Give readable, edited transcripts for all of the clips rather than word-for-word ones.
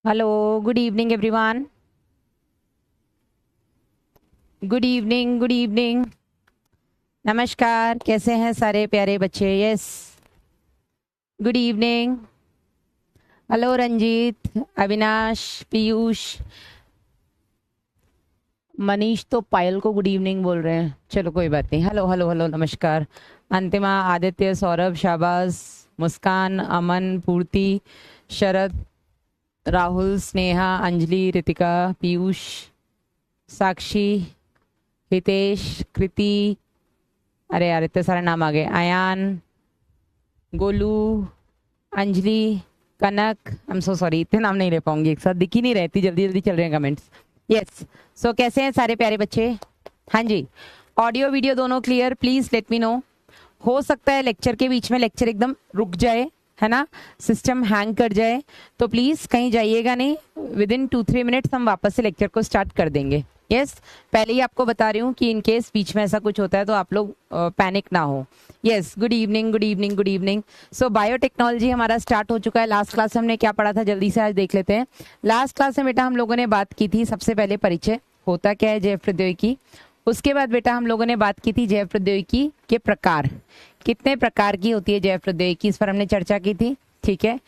Hello, good evening everyone. Good evening, good evening. नमस्कार, कैसे हैं सारे प्यारे बच्चे? Yes, good evening. Hello Ranjit, Avinash, Piyush, Manish तो पायल को गुड इवनिंग बोल रहे हैं। चलो कोई बात नहीं। हेलो हेलो हेलो, नमस्कार। अंतिमा, आदित्य, सौरभ, शाबाज, मुस्कान, अमन, पूर्ति, शरद, राहुल, स्नेहा, अंजलि, रितिका, पीयूष, साक्षी, हितेश, कृति, अरे यार इतने सारे नाम आ गए, अयान, गोलू, अंजलि, कनक। आई एम सो सॉरी, इतने नाम नहीं ले पाऊंगी एक साथ, दिख ही नहीं रहती, जल्दी जल्दी चल रहे हैं कमेंट्स। यस, सो कैसे हैं सारे प्यारे बच्चे? हाँ जी, ऑडियो वीडियो दोनों clear? Please let me know. हो सकता है लेक्चर के बीच में लेक्चर एकदम रुक जाए, है ना, सिस्टम हैंग कर जाए, तो प्लीज कहीं जाइएगा नहीं। विद इन 2-3 मिनट्स हम वापस से लेक्चर को स्टार्ट कर देंगे। यस, पहले ही आपको बता रही हूँ कि इन केस बीच में ऐसा कुछ होता है तो आप लोग पैनिक ना हो। Yes, good evening, good evening, good evening. So biotechnology हमारा स्टार्ट हो चुका है। लास्ट क्लास हमने क्या पढ़ा था, जल्दी से आज देख लेते हैं। लास्ट क्लास में बेटा हम लोगों ने बात की थी, सबसे पहले परिचय होता क्या है जैव प्रौद्योगिकी। उसके बाद बेटा हम लोगों ने बात की थी जैव प्रौद्योगिकी के प्रकार, कितने प्रकार की होती है जैव प्रौद्योगिकी, इस पर हमने चर्चा की थी। ठीक है,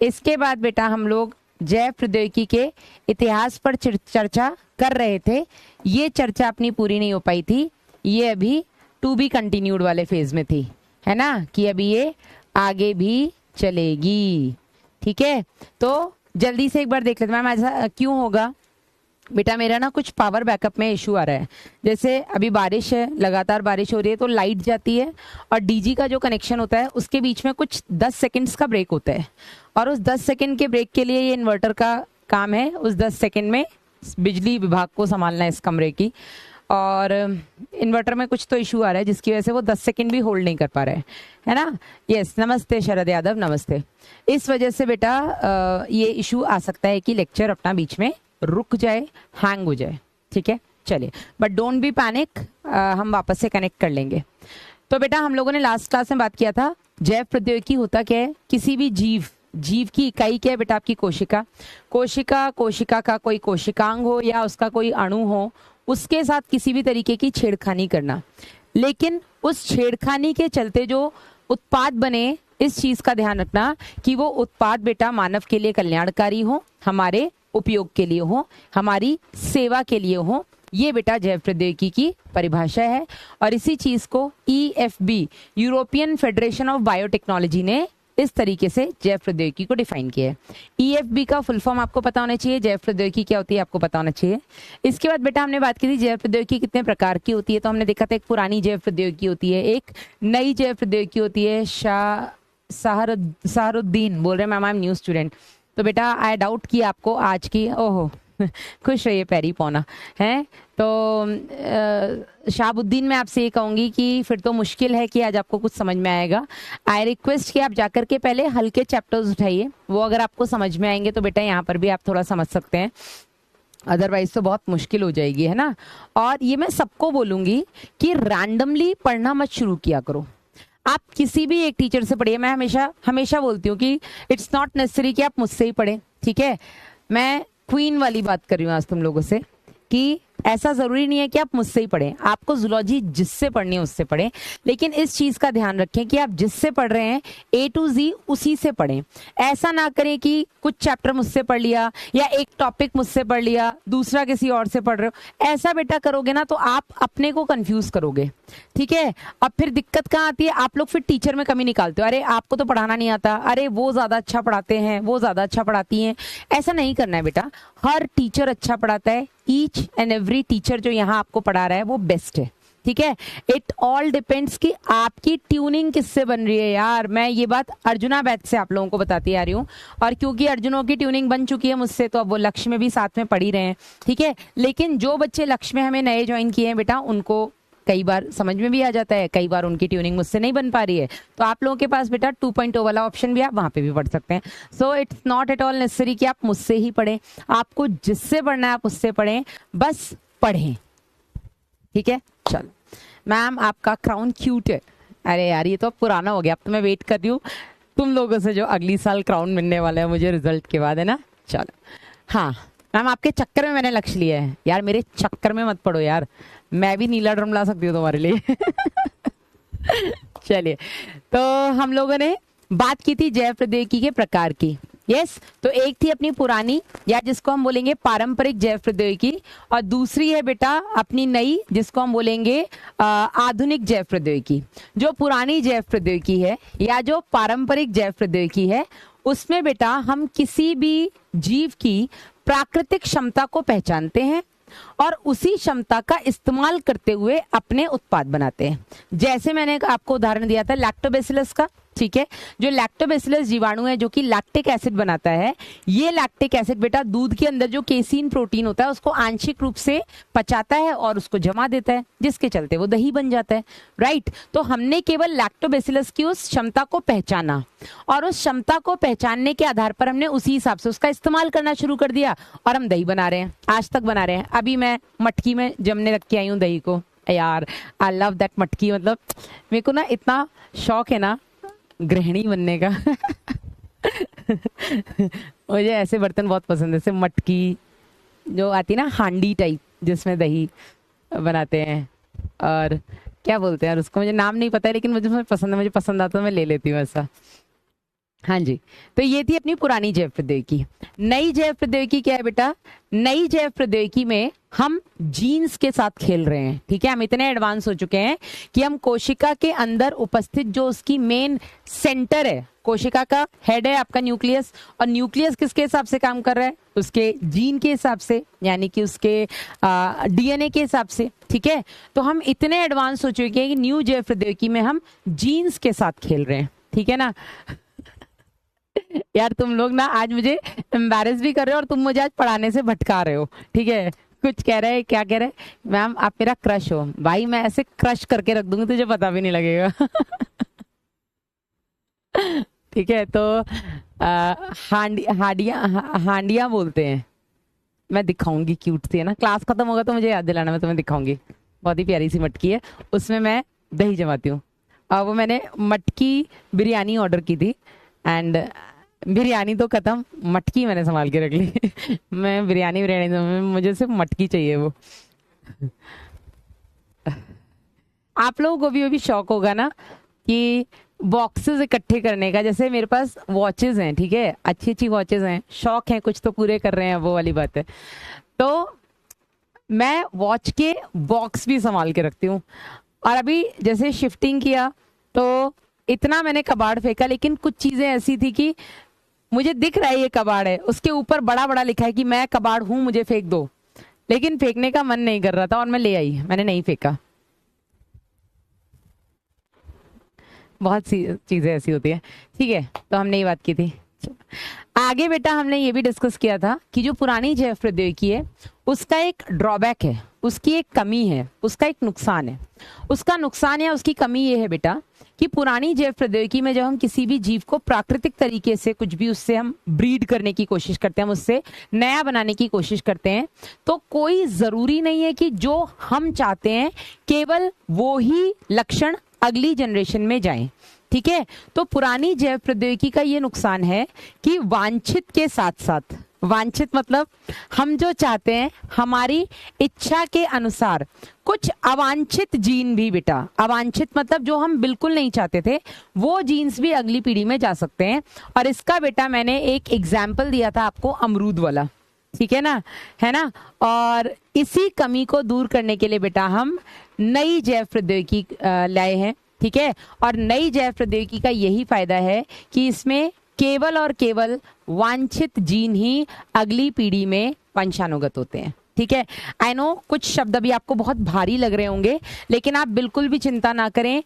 इसके बाद बेटा हम लोग जैव प्रौद्योगिकी के इतिहास पर चर्चा कर रहे थे। ये चर्चा अपनी पूरी नहीं हो पाई थी, ये अभी टू बी कंटिन्यूड वाले फेज में थी, है ना, कि अभी ये आगे भी चलेगी। ठीक है, तो जल्दी से एक बार देख लेते हैं। मैम ऐसा क्यों होगा बेटा? मेरा ना कुछ पावर बैकअप में इशू आ रहा है। जैसे अभी बारिश है, लगातार बारिश हो रही है तो लाइट जाती है, और डीजी का जो कनेक्शन होता है उसके बीच में कुछ 10 सेकंड्स का ब्रेक होता है, और उस 10 सेकंड के ब्रेक के लिए ये इन्वर्टर का काम है उस 10 सेकंड में बिजली विभाग को संभालना है इस कमरे की। और इन्वर्टर में कुछ तो इशू आ रहा है जिसकी वजह से वो 10 सेकंड भी होल्ड नहीं कर पा रहे हैं, है ना। यस, नमस्ते शरद यादव, नमस्ते। इस वजह से बेटा ये इशू आ सकता है कि लेक्चर अपना बीच में रुक जाए, हैंग हो जाए। ठीक है, चलिए, बट डोंट बी पैनिक, हम वापस से कनेक्ट कर लेंगे। तो बेटा हम लोगों ने लास्ट क्लास में बात किया था जैव प्रौद्योगिकी होता क्या है। किसी भी जीव की इकाई क्या है बेटा? आपकी कोशिका। कोशिका का कोई कोशिकांग हो या उसका कोई अणु हो, उसके साथ किसी भी तरीके की छेड़खानी करना। लेकिन उस छेड़खानी के चलते जो उत्पाद बने, इस चीज का ध्यान रखना कि वो उत्पाद बेटा मानव के लिए कल्याणकारी हो, हमारे उपयोग के लिए हो, हमारी सेवा के लिए हो। ये बेटा जैव प्रौद्योगिकी की परिभाषा है, और इसी चीज को EFB, European federation of biotechnology ने इस तरीके से जैव प्रौद्योगिकी को डिफाइन किया है। EFB का फुल फॉर्म आपको पता होना चाहिए, जैव प्रौद्योगिकी क्या होती है आपको पता होना चाहिए। इसके बाद बेटा हमने बात की थी जैव प्रौद्योगिकी कितने प्रकार की होती है, तो हमने देखा था एक पुरानी जैव प्रौद्योगिकी होती है, एक नई जैव प्रौद्योगिकी होती है। सहारुद्दीन बोल रहे हैं, ma'am I am new student. तो बेटा आई डाउट कि आपको आज की, ओहो खुश रहिए, पैरी पौना है। तो शाहबुद्दीन मैं आपसे ये कहूंगी कि फिर तो मुश्किल है कि आज आपको कुछ समझ में आएगा। आई रिक्वेस्ट कि आप जाकर के पहले हल्के चैप्टर्स उठाइए, वो अगर आपको समझ में आएंगे तो बेटा यहाँ पर भी आप थोड़ा समझ सकते हैं, अदरवाइज तो बहुत मुश्किल हो जाएगी, है ना। और ये मैं सबको बोलूंगी कि रैंडमली पढ़ना मत शुरू किया करो। आप किसी भी एक टीचर से पढ़िए। मैं हमेशा हमेशा बोलती हूँ कि इट्स नॉट नेसेसरी कि आप मुझसे ही पढ़ें। ठीक है, मैं क्वीन वाली बात कर रही हूँ आज तुम लोगों से, कि ऐसा जरूरी नहीं है कि आप मुझसे ही पढ़ें। आपको जूलॉजी जिससे पढ़नी है उससे पढ़ें, लेकिन इस चीज का ध्यान रखें कि आप जिससे पढ़ रहे हैं A to Z उसी से पढ़ें। ऐसा ना करें कि कुछ चैप्टर मुझसे पढ़ लिया या एक टॉपिक मुझसे पढ़ लिया, दूसरा किसी और से पढ़ रहे हो। ऐसा बेटा करोगे ना तो आप अपने को कंफ्यूज करोगे। ठीक है, अब फिर दिक्कत कहाँ आती है? आप लोग फिर टीचर में कमी निकालते हो, अरे आपको तो पढ़ाना नहीं आता, अरे वो ज्यादा अच्छा पढ़ाते हैं, वो ज्यादा अच्छा पढ़ाती हैं। ऐसा नहीं करना है बेटा, हर टीचर अच्छा पढ़ाता है। ईच एंड एवरी टीचर जो यहाँ आपको पढ़ा रहा है वो बेस्ट है। ठीक है, इट ऑल डिपेंड्स कि आपकी ट्यूनिंग किससे बन रही है। यार मैं ये बात अर्जुना बैच से आप लोगों को बताती आ रही हूँ, और क्योंकि अर्जुनों की ट्यूनिंग बन चुकी है मुझसे, तो अब वो लक्ष्य में भी साथ में पढ़ ही रहे हैं। ठीक है, लेकिन जो बच्चे लक्ष्य में हमें नए ज्वाइन किए हैं बेटा, उनको कई बार समझ में भी आ जाता है, कई बार उनकी ट्यूनिंग मुझसे नहीं बन पा रही है, तो आप लोगों के पास बेटा 2.0 वाला ऑप्शन भी, आप वहां पे भी पढ़ सकते हैं। So it's not at all necessary कि आप मुझसे ही पढ़ें, आपको जिससे पढ़ना है आप उससे पढ़ें, बस पढ़ें। ठीक है, चलो मैम आपका क्राउन क्यूट है। अरे यार ये तो पुराना हो गया, अब तो मैं वेट कर रही हूँ तुम लोगों से जो अगली साल क्राउन मिलने वाला है मुझे रिजल्ट के बाद, है ना। चलो हाँ मैम, आपके चक्कर में मैंने लक्ष्य लिया है यार, मेरे चक्कर में मत पड़ो यार, मैं भी नीला ड्रम ला सकती हूँ तुम्हारे लिए। चलिए, तो हम लोगों ने बात की थी जैव प्रौद्योगिकी के प्रकार की। यस, तो एक थी अपनी पुरानी या जिसको हम बोलेंगे पारंपरिक जैव प्रौद्योगिकी, और दूसरी है बेटा अपनी नई जिसको हम बोलेंगे आधुनिक जैव प्रौद्योगिकी। जो पुरानी जैव प्रौद्योगिकी है या जो पारंपरिक जैव प्रौद्योगिकी है, उसमें बेटा हम किसी भी जीव की प्राकृतिक क्षमता को पहचानते हैं और उसी क्षमता का इस्तेमाल करते हुए अपने उत्पाद बनाते हैं। जैसे मैंने आपको उदाहरण दिया था लैक्टोबैसिलस का, ठीक है, जो लैक्टोबैसिलस जीवाणु है जो कि लैक्टिक एसिड बनाता है, ये लैक्टिक एसिड बेटा दूध के अंदर जो केसीन प्रोटीन होता है उसको आंशिक रूप से पचाता है और उसको जमा देता है, जिसके चलते वो दही बन जाता है, राइट। तो हमने केवल लैक्टोबैसिलस की उस क्षमता को पहचाना और उस क्षमता को पहचानने के आधार पर हमने उसी हिसाब से उसका इस्तेमाल करना शुरू कर दिया और हम दही बना रहे हैं, आज तक बना रहे हैं। अभी मैं मटकी में जमने रख के आई हूँ दही को, यार आई लव दैट मटकी, मतलब मेरे को ना इतना शौक है ना गृहिणी बनने का। मुझे ऐसे बर्तन बहुत पसंद है, जैसे मटकी जो आती है ना, हांडी टाइप जिसमें दही बनाते हैं, और क्या बोलते हैं यार उसको, मुझे नाम नहीं पता है लेकिन मुझे पसंद है, मुझे पसंद आता है, मैं ले लेती हूँ ऐसा। हाँ जी, तो ये थी अपनी पुरानी जैव प्रौद्योगिकी। नई जैव प्रौद्योगिकी क्या है बेटा? नई जैव प्रौद्योगिकी में हम जीन्स के साथ खेल रहे हैं, ठीक है। हम इतने एडवांस हो चुके हैं कि हम कोशिका के अंदर उपस्थित जो उसकी मेन सेंटर है, कोशिका का हेड है आपका न्यूक्लियस, और न्यूक्लियस किसके हिसाब से काम कर रहा है? उसके जीन के हिसाब से, यानी कि उसके डीएनए के हिसाब से, ठीक है। तो हम इतने एडवांस हो चुके हैं कि न्यू जैव प्रौद्योगिकी में हम जीन्स के साथ खेल रहे हैं, ठीक है ना। यार तुम लोग ना आज मुझे एम्बैरेस भी कर रहे हो और तुम मुझे आज पढ़ाने से भटका रहे हो, ठीक है। कुछ कह रहे हैं, क्या कह रहे हैं? मैम आप मेरा क्रश हो। भाई मैं ऐसे क्रश करके रख दूंगी तुझे पता भी नहीं लगेगा। ठीक है, तो हांडिया बोलते हैं। मैं दिखाऊंगी, क्यूट सी है ना, क्लास खत्म होगा तो मुझे याद दिलाना, मैं तुम्हें दिखाऊंगी। बहुत ही प्यारी सी मटकी है, उसमें मैं दही जमाती हूँ। और वो मैंने मटकी बिरयानी ऑर्डर की थी, एंड बिरयानी तो खत्म, मटकी मैंने संभाल के रख ली। मैं बिरयानी मुझे सिर्फ मटकी चाहिए वो। आप लोगों को भी शौक होगा ना कि बॉक्सेस इकट्ठे करने का। जैसे मेरे पास वॉचेस हैं, ठीक है, अच्छी अच्छी वॉचेस हैं, शौक हैं, कुछ तो पूरे कर रहे हैं, वो वाली बात है। तो मैं वॉच के बॉक्स भी संभाल के रखती हूँ। और अभी जैसे शिफ्टिंग किया तो इतना मैंने कबाड़ फेंका, लेकिन कुछ चीजें ऐसी थी कि मुझे दिख रहा है ये कबाड़ है, उसके ऊपर बड़ा बड़ा लिखा है कि मैं कबाड़ हूं, मुझे फेंक दो, लेकिन फेंकने का मन नहीं कर रहा था और मैं ले आई, मैंने नहीं फेंका। बहुत सी चीजें ऐसी होती है, ठीक है। तो हमने ये बात की थी। आगे बेटा हमने ये भी डिस्कस किया था कि जो पुरानी जैव प्रौद्योगिकी है उसका एक ड्रॉबैक है, उसकी एक कमी है, उसका एक नुकसान है। उसका नुकसान या उसकी कमी ये है बेटा कि पुरानी जैव प्रौद्योगिकी में जब हम किसी भी जीव को प्राकृतिक तरीके से कुछ भी उससे हम ब्रीड करने की कोशिश करते हैं, हम उससे नया बनाने की कोशिश करते हैं, तो कोई जरूरी नहीं है कि जो हम चाहते हैं केवल वो ही लक्षण अगली जनरेशन में जाएं, ठीक है। तो पुरानी जैव प्रौद्योगिकी का ये नुकसान है कि वांछित के साथ साथ, वांछित मतलब हम जो चाहते हैं हमारी इच्छा के अनुसार कुछ अवांछित जीन भी बेटा, अवांछित मतलब जो हम बिल्कुल नहीं चाहते थे, वो जीन्स भी अगली पीढ़ी में जा सकते हैं। और इसका बेटा मैंने एक एग्जाम्पल दिया था आपको, अमरूद वाला, ठीक है ना, है ना। और इसी कमी को दूर करने के लिए बेटा हम नई जैव प्रौद्योगिकी लाए हैं, ठीक है। और नई जैव प्रौद्योगिकी का यही फायदा है कि इसमें केवल और केवल वांछित जीन ही अगली पीढ़ी में वंशानुगत होते हैं, ठीक है। आई नो कुछ शब्द अभी आपको बहुत भारी लग रहे होंगे, लेकिन आप बिल्कुल भी चिंता ना करें,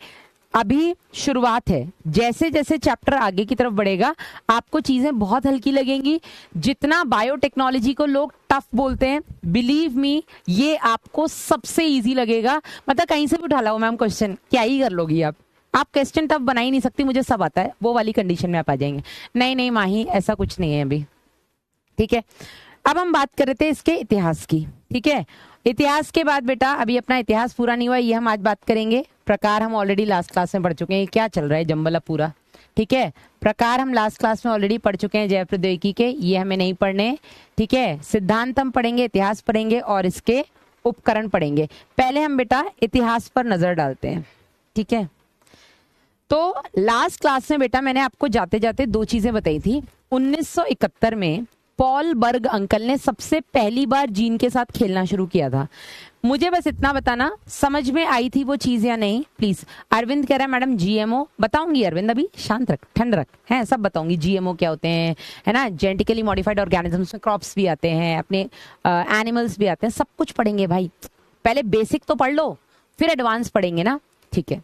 अभी शुरुआत है। जैसे जैसे चैप्टर आगे की तरफ बढ़ेगा आपको चीजें बहुत हल्की लगेंगी। जितना बायोटेक्नोलॉजी को लोग टफ बोलते हैं, बिलीव मी ये आपको सबसे इजी लगेगा। मतलब कहीं से भी उठा लाओ मैम क्वेश्चन, क्या ही कर लोगी आप क्वेश्चन टफ बना ही नहीं सकती, मुझे सब आता है, वो वाली कंडीशन में आप आ जाएंगे। नहीं नहीं माही ऐसा कुछ नहीं है अभी, ठीक है। अब हम बात कर रहे थे इसके इतिहास की, ठीक है। इतिहास के बाद बेटा अभी अपना इतिहास पूरा नहीं हुआ, ये हम आज बात करेंगे। प्रकार हम ऑलरेडी लास्ट क्लास में पढ़ चुके हैं, क्या चल रहा है जंबला पूरा, ठीक है। प्रकार हम लास्ट क्लास में ऑलरेडी पढ़ चुके हैं जैव प्रौद्योगिकी के, ये हमें नहीं पढ़ने, ठीक है। सिद्धांत हम पढ़ेंगे, इतिहास पढ़ेंगे और इसके उपकरण पढ़ेंगे। पहले हम बेटा इतिहास पर नजर डालते हैं, ठीक है। तो लास्ट क्लास में बेटा मैंने आपको जाते जाते दो चीजें बताई थी। 1971 में पॉल बर्ग अंकल ने सबसे पहली बार जीन के साथ खेलना शुरू किया था। मुझे बस इतना बताना समझ में आई थी वो चीज या नहीं, प्लीज। अरविंद कह रहा है मैडम जीएमओ, बताऊंगी अरविंद, अभी शांत रख, ठंड रख, है सब बताऊंगी। जीएमओ क्या होते हैं, है ना, जेनेटिकली मॉडिफाइड ऑर्गेनिजम्स में क्रॉप्स भी आते हैं, अपने एनिमल्स भी आते हैं, सब कुछ पढ़ेंगे भाई। पहले बेसिक तो पढ़ लो, फिर एडवांस पढ़ेंगे ना, ठीक है।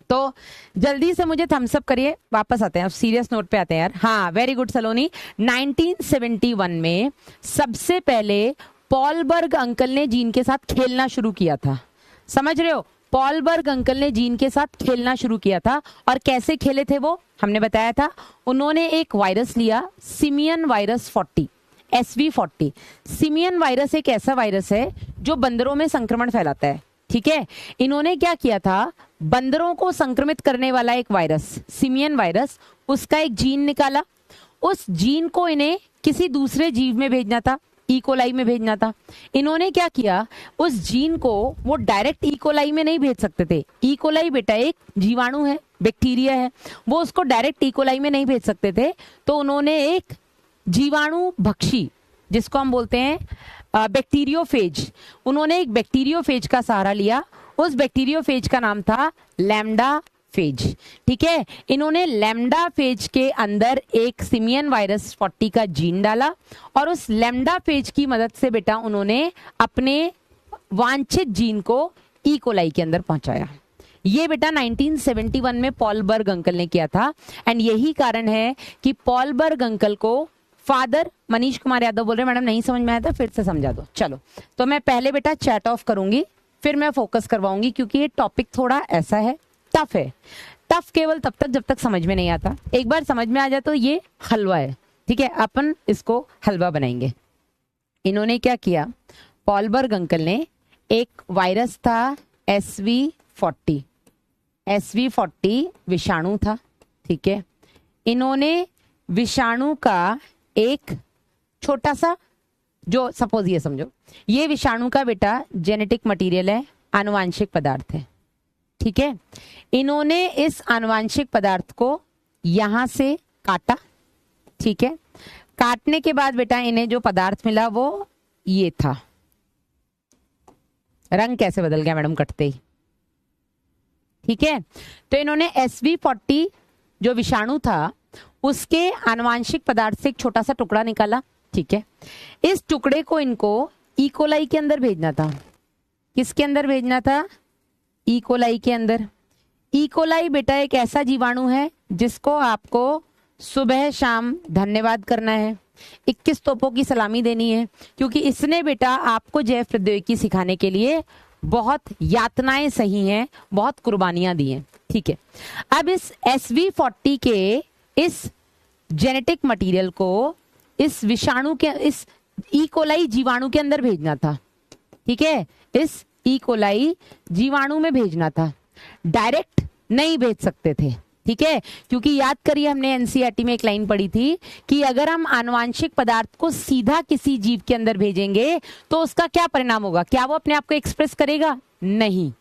तो जल्दी से मुझे थम्स अप करिए, वापस आते हैं, अब सीरियस नोट पे आते हैं यार। हाँ वेरी गुड सलोनी। 1971 में सबसे पहले पॉल बर्ग अंकल ने जीन के साथ खेलना शुरू किया था। समझ रहे हो, पॉल बर्ग अंकल ने जीन के साथ खेलना शुरू किया था। और कैसे खेले थे वो हमने बताया था। उन्होंने एक वायरस लिया, simian virus 40, SV40। Simian virus एक ऐसा वायरस है जो बंदरों में संक्रमण फैलाता है, ठीक है। इन्होंने क्या किया था, बंदरों को संक्रमित करने वाला एक वायरस, सिमियन वायरस, उसका एक जीन निकाला। उस जीन को इन्हें किसी दूसरे जीव में भेजना था, इकोलाई में भेजना था। इन्होंने क्या किया, उस जीन को वो डायरेक्ट इकोलाई में नहीं भेज सकते थे। इकोलाई बेटा एक जीवाणु है, बैक्टीरिया है, वो उसको डायरेक्ट इकोलाई में नहीं भेज सकते थे। तो उन्होंने एक जीवाणु भक्षी, जिसको हम बोलते हैं बैक्टीरियोफेज, उन्होंने एक बैक्टीरियोफेज का सहारा लिया। उस बैक्टीरियोफेज का नाम था लैम्डा फेज, ठीक है। इन्होंने लैम्डा फेज के अंदर एक सिमियन वायरस 40 का जीन डाला और उस लैम्डा फेज की मदद से बेटा उन्होंने अपने वांछित जीन को इकोलाई के अंदर पहुंचाया। ये बेटा 1971 में पॉल बर्ग अंकल ने किया था। एंड यही कारण है कि पॉल बर्ग अंकल को फादर, मनीष कुमार यादव बोल रहे मैडम नहीं समझ में आया था, फिर से समझा दो। चलो, तो मैं पहले बेटा चैट ऑफ करूंगी, फिर मैं फोकस करवाऊंगी, क्योंकि ये टॉपिक थोड़ा ऐसा है, टफ है। टफ केवल तब तक जब तक समझ में नहीं आता, एक बार समझ में आ जाए तो ये हलवा है, ठीक है। अपन इसको हलवा बनाएंगे। इन्होंने क्या किया, पॉल बर्ग अंकल ने एक वायरस था SV40, SV40 विषाणु था, ठीक है। इन्होंने विषाणु का एक छोटा सा, जो सपोज ये समझो ये विषाणु का बेटा जेनेटिक मटेरियल है, आनुवांशिक पदार्थ है, ठीक है। इन्होंने इस आनुवांशिक पदार्थ को यहां से काटा, ठीक है। काटने के बाद बेटा इन्हें जो पदार्थ मिला वो ये था। रंग कैसे बदल गया मैडम कटते ही, ठीक है। तो इन्होंने SV40 जो विषाणु था उसके आनुवांशिक पदार्थ से एक छोटा सा टुकड़ा निकाला, ठीक है। इस टुकड़े को इनको इकोलाई के अंदर भेजना था। किसके अंदर भेजना था, इकोलाई के अंदर। इकोलाई बेटा एक ऐसा जीवाणु है जिसको आपको सुबह शाम धन्यवाद करना है, 21 तोपों की सलामी देनी है, क्योंकि इसने बेटा आपको जैव प्रौद्योगिकी सिखाने के लिए बहुत यातनाएं सही हैं, बहुत कुर्बानियां दी हैं, ठीक है। अब इस SV40 के इस जेनेटिक मटेरियल को इस विषाणु के, इस इकोलाई जीवाणु के अंदर भेजना था, ठीक है। इस इकोलाई जीवाणु में भेजना था, डायरेक्ट नहीं भेज सकते थे, ठीक है। क्योंकि याद करिए हमने एनसीईआरटी में एक लाइन पढ़ी थी कि अगर हम आनुवांशिक पदार्थ को सीधा किसी जीव के अंदर भेजेंगे तो उसका क्या परिणाम होगा, क्या वो अपने आप को एक्सप्रेस करेगा, नहीं।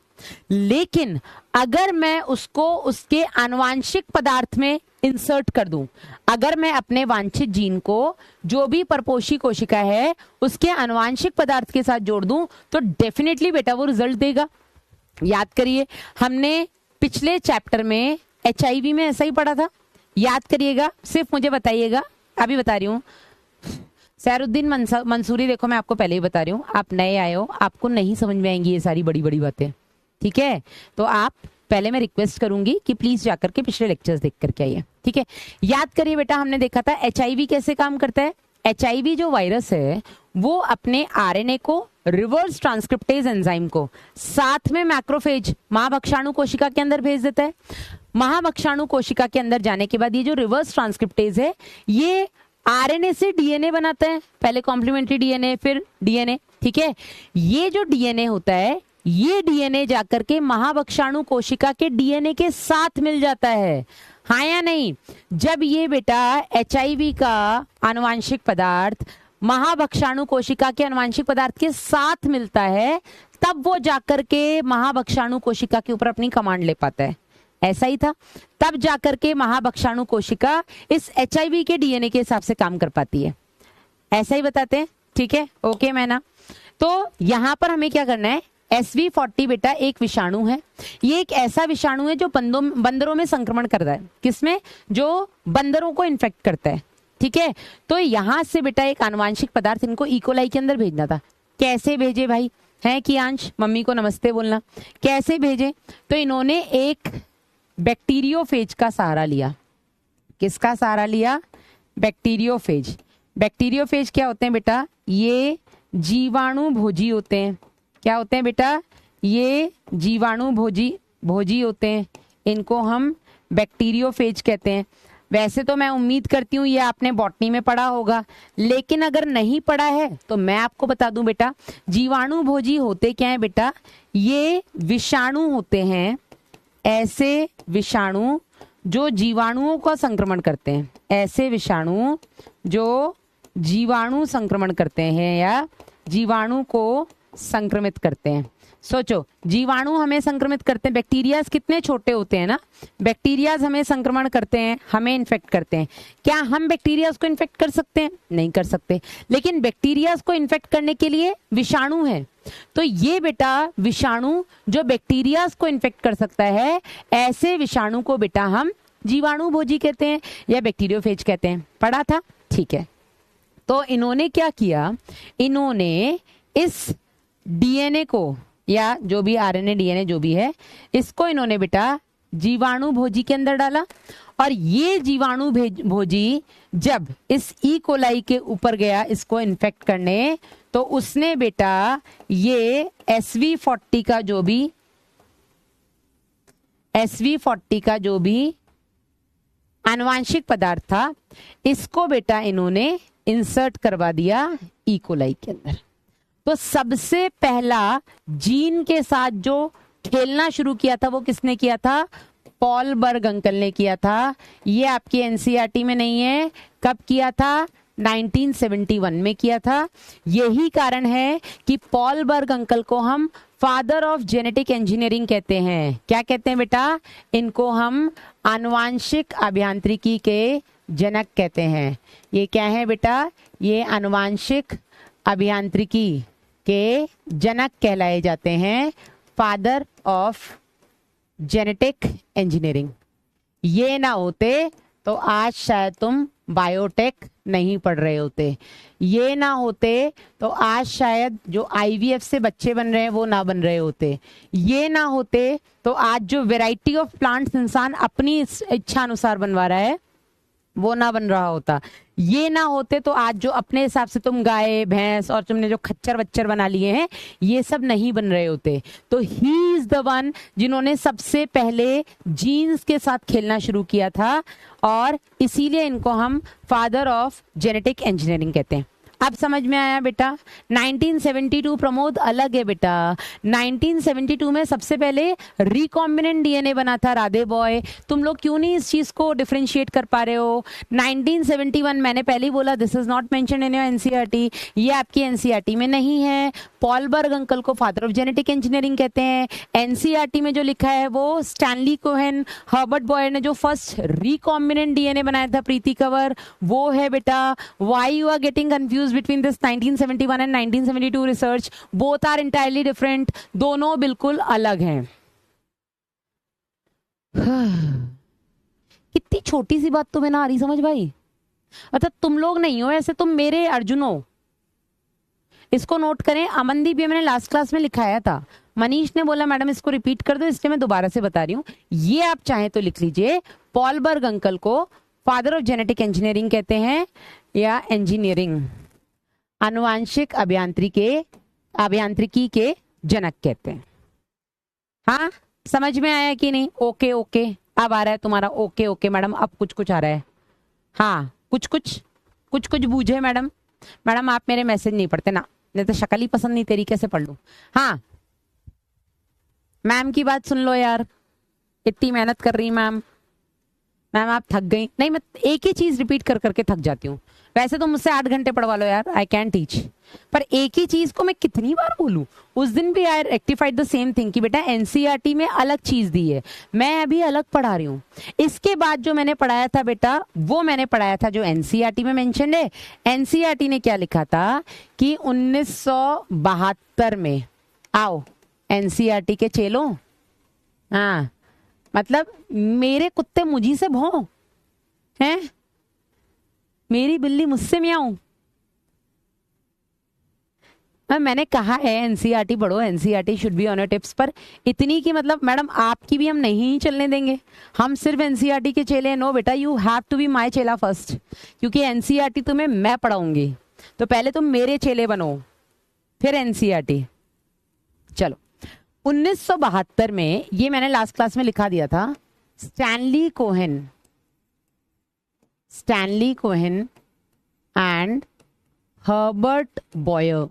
लेकिन अगर मैं उसको उसके आनुवांशिक पदार्थ में इंसर्ट कर दूं, अगर मैं अपने वांछित जीन को जो भी परपोषी कोशिका है उसके आनुवांशिक पदार्थ के साथ जोड़ दूं, तो डेफिनेटली बेटा वो रिजल्ट देगा। याद करिए हमने पिछले चैप्टर में HIV में ऐसा ही पढ़ा था, याद करिएगा, सिर्फ मुझे बताइएगा, अभी बता रही हूँ। सैरुद्दीन मंसूरी, देखो मैं आपको पहले ही बता रही हूँ, आप नए आए हो, आपको नहीं समझ में आएंगी ये सारी बड़ी बड़ी बातें, ठीक है। तो आप पहले मैं रिक्वेस्ट करूंगी कि प्लीज जाकर के पिछले लेक्चर्स देख करके आइए, ठीक है। याद करिए बेटा हमने देखा था HIV कैसे काम करता है। HIV जो वायरस है वो अपने RNA को, रिवर्स ट्रांसक्रिप्टेज एंजाइम को, साथ में मैक्रोफेज महाभक्षाणु कोशिका के अंदर भेज देता है। महाभक्षाणु कोशिका के अंदर जाने के बाद ये जो रिवर्स ट्रांसक्रिप्टेज है ये RNA से DNA बनाता है, पहले कॉम्प्लीमेंट्री DNA फिर DNA, ठीक है। ये जो DNA होता है ये डीएनए जाकर के महावक्षाणु कोशिका के डीएनए के साथ मिल जाता है, हाँ या नहीं? जब ये बेटा एचआईवी का आनुवांशिक पदार्थ महाभक्षाणु कोशिका के आनुवांशिक पदार्थ के साथ मिलता है, तब वो जाकर के महाभक्षाणु कोशिका के ऊपर अपनी कमांड ले पाता है। ऐसा ही था, तब जाकर के महाभक्षाणु कोशिका इस एचआईवी के डीएनए के हिसाब से काम कर पाती है। ऐसा ही बताते हैं, ठीक है? ओके मैना। तो यहां पर हमें क्या करना है, SV40 बेटा एक विषाणु है, ये एक ऐसा विषाणु है जो बंदरों में संक्रमण करता है। किसमें? जो बंदरों को इन्फेक्ट करता है, ठीक है? तो यहां से बेटा एक आनुवांशिक पदार्थ इनको इकोलाई के अंदर भेजना था। कैसे भेजे भाई? है कि अंश, मम्मी को नमस्ते बोलना। कैसे भेजे? तो इन्होंने एक बैक्टीरियोफेज का सहारा लिया। किसका सहारा लिया? बैक्टीरियोफेज। बैक्टीरियोफेज क्या होते हैं बेटा? ये जीवाणु भोजी होते हैं। क्या होते हैं बेटा? ये जीवाणु भोजी होते हैं, इनको हम बैक्टीरियोफेज कहते हैं। वैसे तो मैं उम्मीद करती हूँ ये आपने बॉटनी में पढ़ा होगा, लेकिन अगर नहीं पढ़ा है तो मैं आपको बता दूं बेटा, जीवाणु भोजी होते क्या है बेटा? ये विषाणु होते हैं, ऐसे विषाणु जो जीवाणुओं का संक्रमण करते हैं, ऐसे विषाणु जो जीवाणु संक्रमण करते हैं या जीवाणु को संक्रमित करते हैं। सोचो, जीवाणु हमें संक्रमित करते हैं, बैक्टीरियाज कितने छोटे होते हैं ना, बैक्टीरियाज हमें संक्रमण करते हैं, हमें इन्फेक्ट करते हैं। क्या हम बैक्टीरियाज को इन्फेक्ट कर सकते हैं? नहीं कर सकते, लेकिन बैक्टीरियाज को इन्फेक्ट करने के लिए विषाणु है। तो ये बेटा विषाणु जो बैक्टीरियाज को इन्फेक्ट कर सकता है, ऐसे विषाणु को बेटा हम जीवाणु भोजी कहते हैं या बैक्टीरियोफेज कहते हैं। पढ़ा था, ठीक है? तो इन्होंने क्या किया, इन्होंने इस डीएनए को या जो भी आरएनए डीएनए जो भी है, इसको इन्होंने बेटा जीवाणु भोजी के अंदर डाला, और ये जीवाणु भोजी जब इस ई कोलाई के ऊपर गया इसको इन्फेक्ट करने, तो उसने बेटा ये SV40 का जो भी आनुवांशिक पदार्थ था, इसको बेटा इन्होंने इंसर्ट करवा दिया ई कोलाई के अंदर। तो सबसे पहला जीन के साथ जो खेलना शुरू किया था वो किसने किया था? पॉल बर्ग अंकल ने किया था। ये आपकी एनसीईआरटी में नहीं है। कब किया था? 1971 में किया था। यही कारण है कि पॉल बर्ग अंकल को हम फादर ऑफ जेनेटिक इंजीनियरिंग कहते हैं। क्या कहते हैं बेटा? इनको हम आनुवांशिक अभियांत्रिकी के जनक कहते हैं। ये क्या है बेटा? ये आनुवांशिक अभियांत्रिकी के जनक कहलाए जाते हैं, फादर ऑफ जेनेटिक इंजीनियरिंग। ये ना होते तो आज शायद तुम बायोटेक नहीं पढ़ रहे होते, ये ना होते तो आज शायद जो आईवीएफ से बच्चे बन रहे हैं वो ना बन रहे होते, ये ना होते तो आज जो वैरायटी ऑफ प्लांट्स इंसान अपनी इच्छा अनुसार बनवा रहा है वो ना बन रहा होता, ये ना होते तो आज जो अपने हिसाब से तुम गाय भैंस और तुमने जो खच्चर वच्चर बना लिए हैं ये सब नहीं बन रहे होते। तो ही इज द वन जिन्होंने सबसे पहले जीन्स के साथ खेलना शुरू किया था, और इसीलिए इनको हम फादर ऑफ जेनेटिक इंजीनियरिंग कहते हैं। अब समझ में आया बेटा? 1972 प्रमोद अलग है बेटा। 1972 में सबसे पहले रिकॉम्बिनेंट डीएनए बना था राधे बॉय। तुम लोग क्यों नहीं इस चीज को डिफरेंशिएट कर पा रहे हो? 1971 मैंने पहले ही बोला, this is not mention in your NCERT, ये आपकी एनसीईआरटी में नहीं है। पॉल बर्ग अंकल को फादर ऑफ जेनेटिक इंजीनियरिंग कहते हैं। एनसीईआरटी में जो लिखा है वो स्टैनली कोहेन हर्बर्ट बॉयर ने जो फर्स्ट रिकॉम्बिनेंट डीएनए बनाया था, प्रीति कंवर, वो है बेटा। Why you are getting confuse between this 1971 and 1972 research? both are entirely different, दोनों बिल्कुल अलग हैं। कितनी छोटी सी बात तुम्हें ना आ रही समझ भाई? अच्छा तुम लोग नहीं हो ऐसे, तुम मेरे अर्जुन हो। इसको नोट करें, अमनदीप भी मैंने लास्ट क्लास में लिखाया था, मनीष ने बोला मैडम इसको रिपीट कर दो, इसलिए मैं दोबारा से बता रही हूँ। ये आप चाहें तो लिख लीजिए, पॉल बर्ग अंकल को फादर ऑफ जेनेटिक इंजीनियरिंग कहते हैं या इंजीनियरिंग आनुवांशिक अभियांत्रिकी के जनक कहते हैं। हाँ समझ में आया कि नहीं? ओके ओके, अब आ रहा है तुम्हारा ओके ओके मैडम, अब कुछ कुछ आ रहा है। हाँ कुछ कुछ बूझे मैडम? मैडम आप मेरे मैसेज नहीं पढ़ते ना, नहीं तो शक्ल ही पसंद नहीं तेरी, कैसे पढ़ लूं? हाँ मैम की बात सुन लो यार, इतनी मेहनत कर रही मैम। मैम आप थक गई? नहीं, मैं एक ही चीज रिपीट कर करके थक जाती हूँ। वैसे तो मुझसे 8 घंटे पढ़वा लो यार, आई कैन टीच, पर एक ही चीज को मैं कितनी बार बोलूं? उस दिन भी आई रेक्टिफाइड द सेम थिंग कि बेटा एनसीईआरटी में अलग चीज दी है, मैं अभी अलग पढ़ा रही हूँ। इसके बाद जो मैंने पढ़ाया था बेटा, वो मैंने पढ़ाया था जो एनसीईआरटी में मेंशन है। एनसीईआरटी ने क्या लिखा था कि 1972 में, आओ एनसीईआरटी के चेलों, हाँ मतलब मेरे कुत्ते मुझी से भौं हैं, मेरी बिल्ली मुझसे म्याऊं। मैंने कहा है एनसीईआरटी पढ़ो, NCERT should be on your tips, पर इतनी की मतलब मैडम आपकी भी हम नहीं चलने देंगे, हम सिर्फ एनसीईआरटी के चेले। नो बेटा, you have to be my चेला फर्स्ट, क्योंकि एनसीईआरटी तुम्हें मैं पढ़ाऊंगी, तो पहले तुम मेरे चेले बनो, फिर एनसीईआरटी। चलो 1972 में, ये मैंने लास्ट क्लास में लिखा दिया था, Stanley Cohen and Herbert Boyer.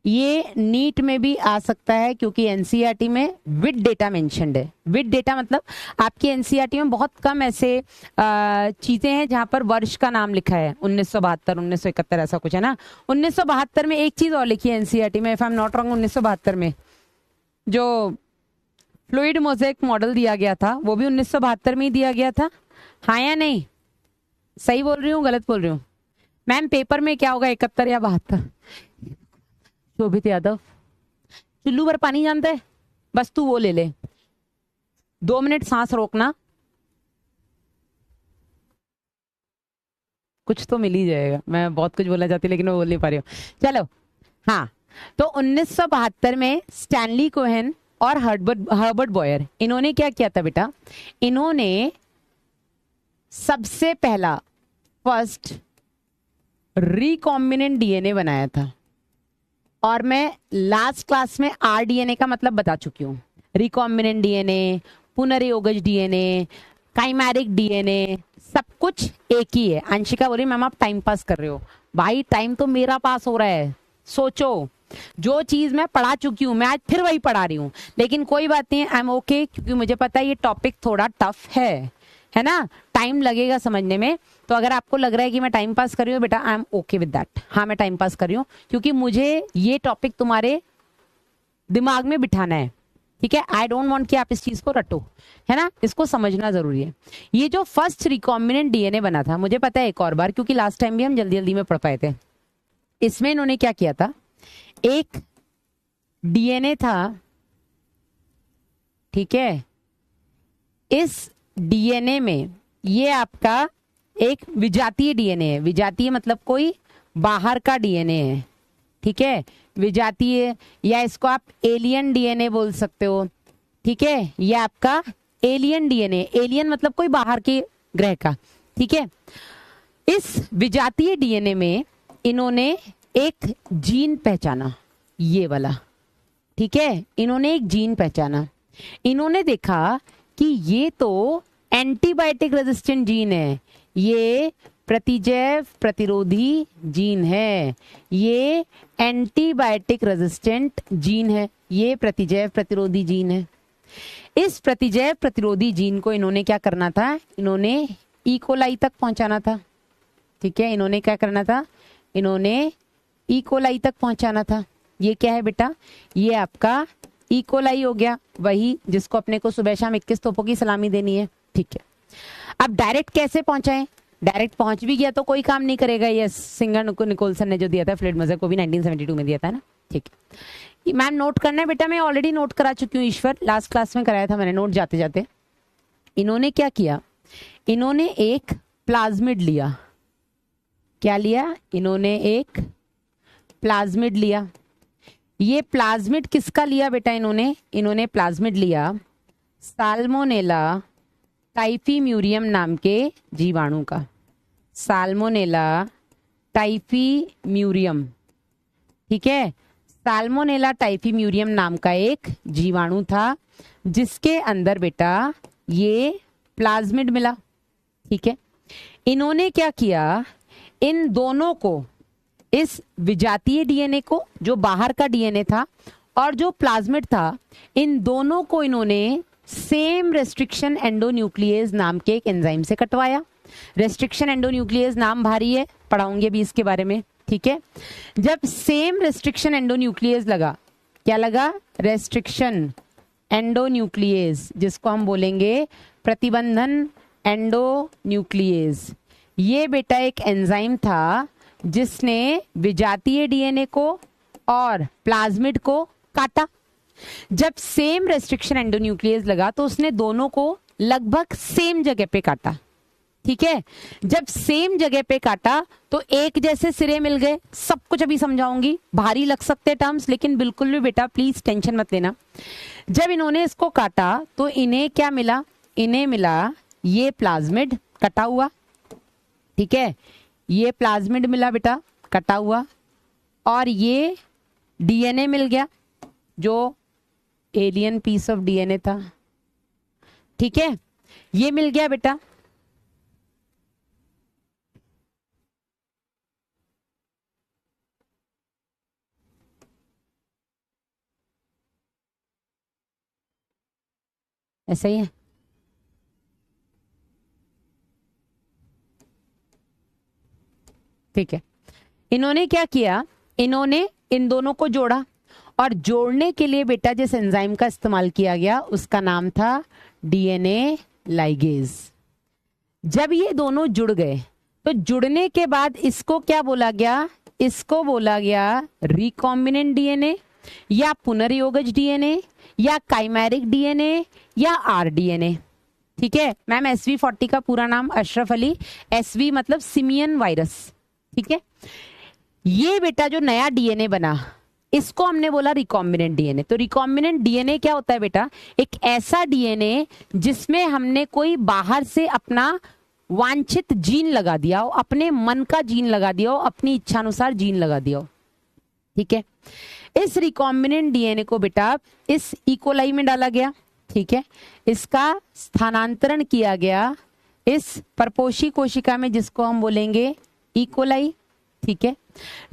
ये नीट में भी आ सकता है क्योंकि एनसीईआरटी में विद डेटा मेंशन्ड है। विद डेटा मतलब आपकी एनसीईआरटी में बहुत कम ऐसे चीजें हैं जहां पर वर्ष का नाम लिखा है, 1972, 1971 ऐसा कुछ है ना। 1972 में एक चीज और लिखी है एनसीईआरटी में, if I am not wrong, 1972 में जो फ्लूइड मोज़ेक मॉडल दिया गया था वो भी 1972 में ही दिया गया था। हाँ या नहीं? सही बोल रही हूँ, गलत बोल रही हूँ? मैम पेपर में क्या होगा, 71 या 72? शोभित यादव चुल्लू भर पानी जानता है, बस तू वो ले ले, 2 मिनट सांस रोकना, कुछ तो मिल ही जाएगा। मैं बहुत कुछ बोलना चाहती लेकिन मैं बोल नहीं पा रही हूँ। चलो हाँ, तो 1972 में स्टैनली कोहेन और हर्बर्ट बॉयर, इन्होंने क्या किया था बेटा, इन्होंने सबसे पहला फर्स्ट रिकॉम्बिनेंट डीएनए बनाया था। और मैं लास्ट क्लास में आरडीएनए का मतलब बता चुकी हूँ। रिकॉम्बिनेंट डीएनए, पुनर्योगज डीएनए, काइमेरिक डीएनए, सब कुछ एक ही है। अंशिका बोली मैम आप टाइम पास कर रहे हो। भाई टाइम तो मेरा पास हो रहा है। सोचो, जो चीज मैं पढ़ा चुकी हूँ मैं आज फिर वही पढ़ा रही हूँ, लेकिन कोई बात नहीं, आई एम ओके, क्योंकि मुझे पता है ये टॉपिक थोड़ा टफ है ना, टाइम लगेगा समझने में। तो अगर आपको लग रहा है कि मैं टाइम पास कर रही हूँ बेटा, I am okay with that. हाँ मैं टाइम पास कर रही हूँ क्योंकि मुझे ये टॉपिक तुम्हारे दिमाग में बिठाना है, ठीक है। आई डोंट वांट कि आप इस चीज को रटो, है ना, इसको समझना जरूरी है। ये जो फर्स्ट रिकॉम्बिनेंट डीएनए बना था, मुझे पता है एक और बार, क्योंकि लास्ट टाइम भी हम जल्दी जल्दी में पढ़ पाए थे। इसमें इन्होंने क्या किया था, एक डीएनए था, ठीक है, इस डीएनए में ये आपका एक विजातीय डीएनए है। विजातीय मतलब कोई बाहर का डीएनए है, ठीक है, विजातीय, या इसको आप एलियन डीएनए बोल सकते हो, ठीक है, ये आपका एलियन डीएनए। एलियन मतलब कोई बाहर के ग्रह का, ठीक है। इस विजातीय डीएनए में इन्होंने एक जीन पहचाना, ये वाला, ठीक है, इन्होंने एक जीन पहचाना। इन्होंने देखा कि ये तो एंटीबायोटिक रेजिस्टेंट जीन है, ये प्रतिजैव प्रतिरोधी जीन है, ये एंटीबायोटिक रेजिस्टेंट जीन है, ये प्रतिजैव प्रतिरोधी जीन है। इस प्रतिजैव प्रतिरोधी जीन को इन्होंने क्या करना था, इन्होंने इकोलाई तक पहुंचाना था, ठीक है। इन्होंने क्या करना था, इन्होंने इकोलाई तक पहुंचाना था। ये क्या है बेटा, ये आपका इकोलाई हो गया, वही जिसको अपने को सुबह शाम 21 तोपों की सलामी देनी है, ठीक है। अब डायरेक्ट कैसे पहुंचाएं, डायरेक्ट पहुंच भी गया तो कोई काम नहीं करेगा। ये सिंगर निकोलसन ने जो दिया था फ्लूइड मोज़ेक, को भी 1972 में दिया था ना, ठीक है। मैम नोट करना है बेटा, मैं ऑलरेडी नोट करा चुकी हूँ ईश्वर, लास्ट क्लास में कराया था मैंने नोट जाते जाते। इन्होंने क्या किया, इन्होंने एक प्लाज्मिड लिया, क्या लिया, इन्होंने एक प्लाज्मिड लिया। ये प्लाज्मिड किसका लिया बेटा, इन्होंने प्लाज्मिड लिया साल्मोनेला टाइफीम्यूरियम नाम के जीवाणु का। साल्मोनेला टाइफीम्यूरियम, ठीक है, साल्मोनेला टाइफीम्यूरियम नाम का एक जीवाणु था जिसके अंदर बेटा ये प्लाज्मिड मिला, ठीक है। इन्होंने क्या किया, इन दोनों को, इस विजातीय डीएनए को जो बाहर का डीएनए था और जो प्लाज्मिड था, इन दोनों को इन्होंने सेम रेस्ट्रिक्शन एंडोन्यूक्लियेज नाम के एक एंजाइम से कटवाया। रेस्ट्रिक्शन एंडोन्यूक्लियेज नाम भारी है, पढ़ाऊंगी अभी इसके बारे में, ठीक है। जब सेम रेस्ट्रिक्शन एंडोन्यूक्लियेज लगा, क्या लगा? रेस्ट्रिक्शन एंडोन्यूक्लियेज, जिसको हम बोलेंगे प्रतिबंधन एंडोन्यूक्लियेज। ये बेटा एक एंजाइम था जिसने विजातीय डीएनए को और प्लाज्मिड को काटा। जब सेम रेस्ट्रिक्शन एंडोन्यूक्लियस लगा तो उसने दोनों को लगभग सेम जगह पे काटा, ठीक है। जब सेम जगह पे काटा तो एक जैसे सिरे मिल गए। सब कुछ अभी समझाऊंगी, भारी लग सकते टर्म्स, लेकिन बिल्कुल भी बेटा प्लीज टेंशन मत लेना। जब इन्होंने इसको काटा तो इन्हें क्या मिला? इन्हें मिला ये प्लाज्मिड कटा हुआ, ठीक है। ये प्लाज्मिड मिला बेटा कटा हुआ, और ये डीएनए मिल गया जो एलियन पीस ऑफ डीएनए था, ठीक है। ये मिल गया बेटा। ऐसा ही है, ठीक है। इन्होंने क्या किया? इन्होंने इन दोनों को जोड़ा, और जोड़ने के लिए बेटा जिस एंजाइम का इस्तेमाल किया गया उसका नाम था डीएनए लाइगेज। जब ये दोनों जुड़ गए तो जुड़ने के बाद इसको क्या बोला गया? इसको बोला गया रिकॉम्बिनेंट डीएनए, या पुनर्योगज डीएनए, या काइमेरिक डीएनए, या आरडीएनए, ठीक है। मैम SV40 का पूरा नाम अशरफ अली, SV मतलब सिमियन वायरस, ठीक है। ये बेटा जो नया डीएनए बना इसको हमने बोला रिकॉम्बिनेंट डीएनए। तो रिकॉम्बिनेंट डीएनए क्या होता है बेटा? एक ऐसा डीएनए जिसमें हमने कोई बाहर से अपना वांछित जीन लगा दिया हो, अपने मन का जीन लगा दिया हो, अपनी इच्छानुसार जीन लगा दिया हो, ठीक है। इस रिकॉम्बिनेंट डीएनए को बेटा इस इकोलाई में डाला गया, ठीक है। इसका स्थानांतरण किया गया इस परपोषी कोशिका में जिसको हम बोलेंगे इकोलाई, ठीक है।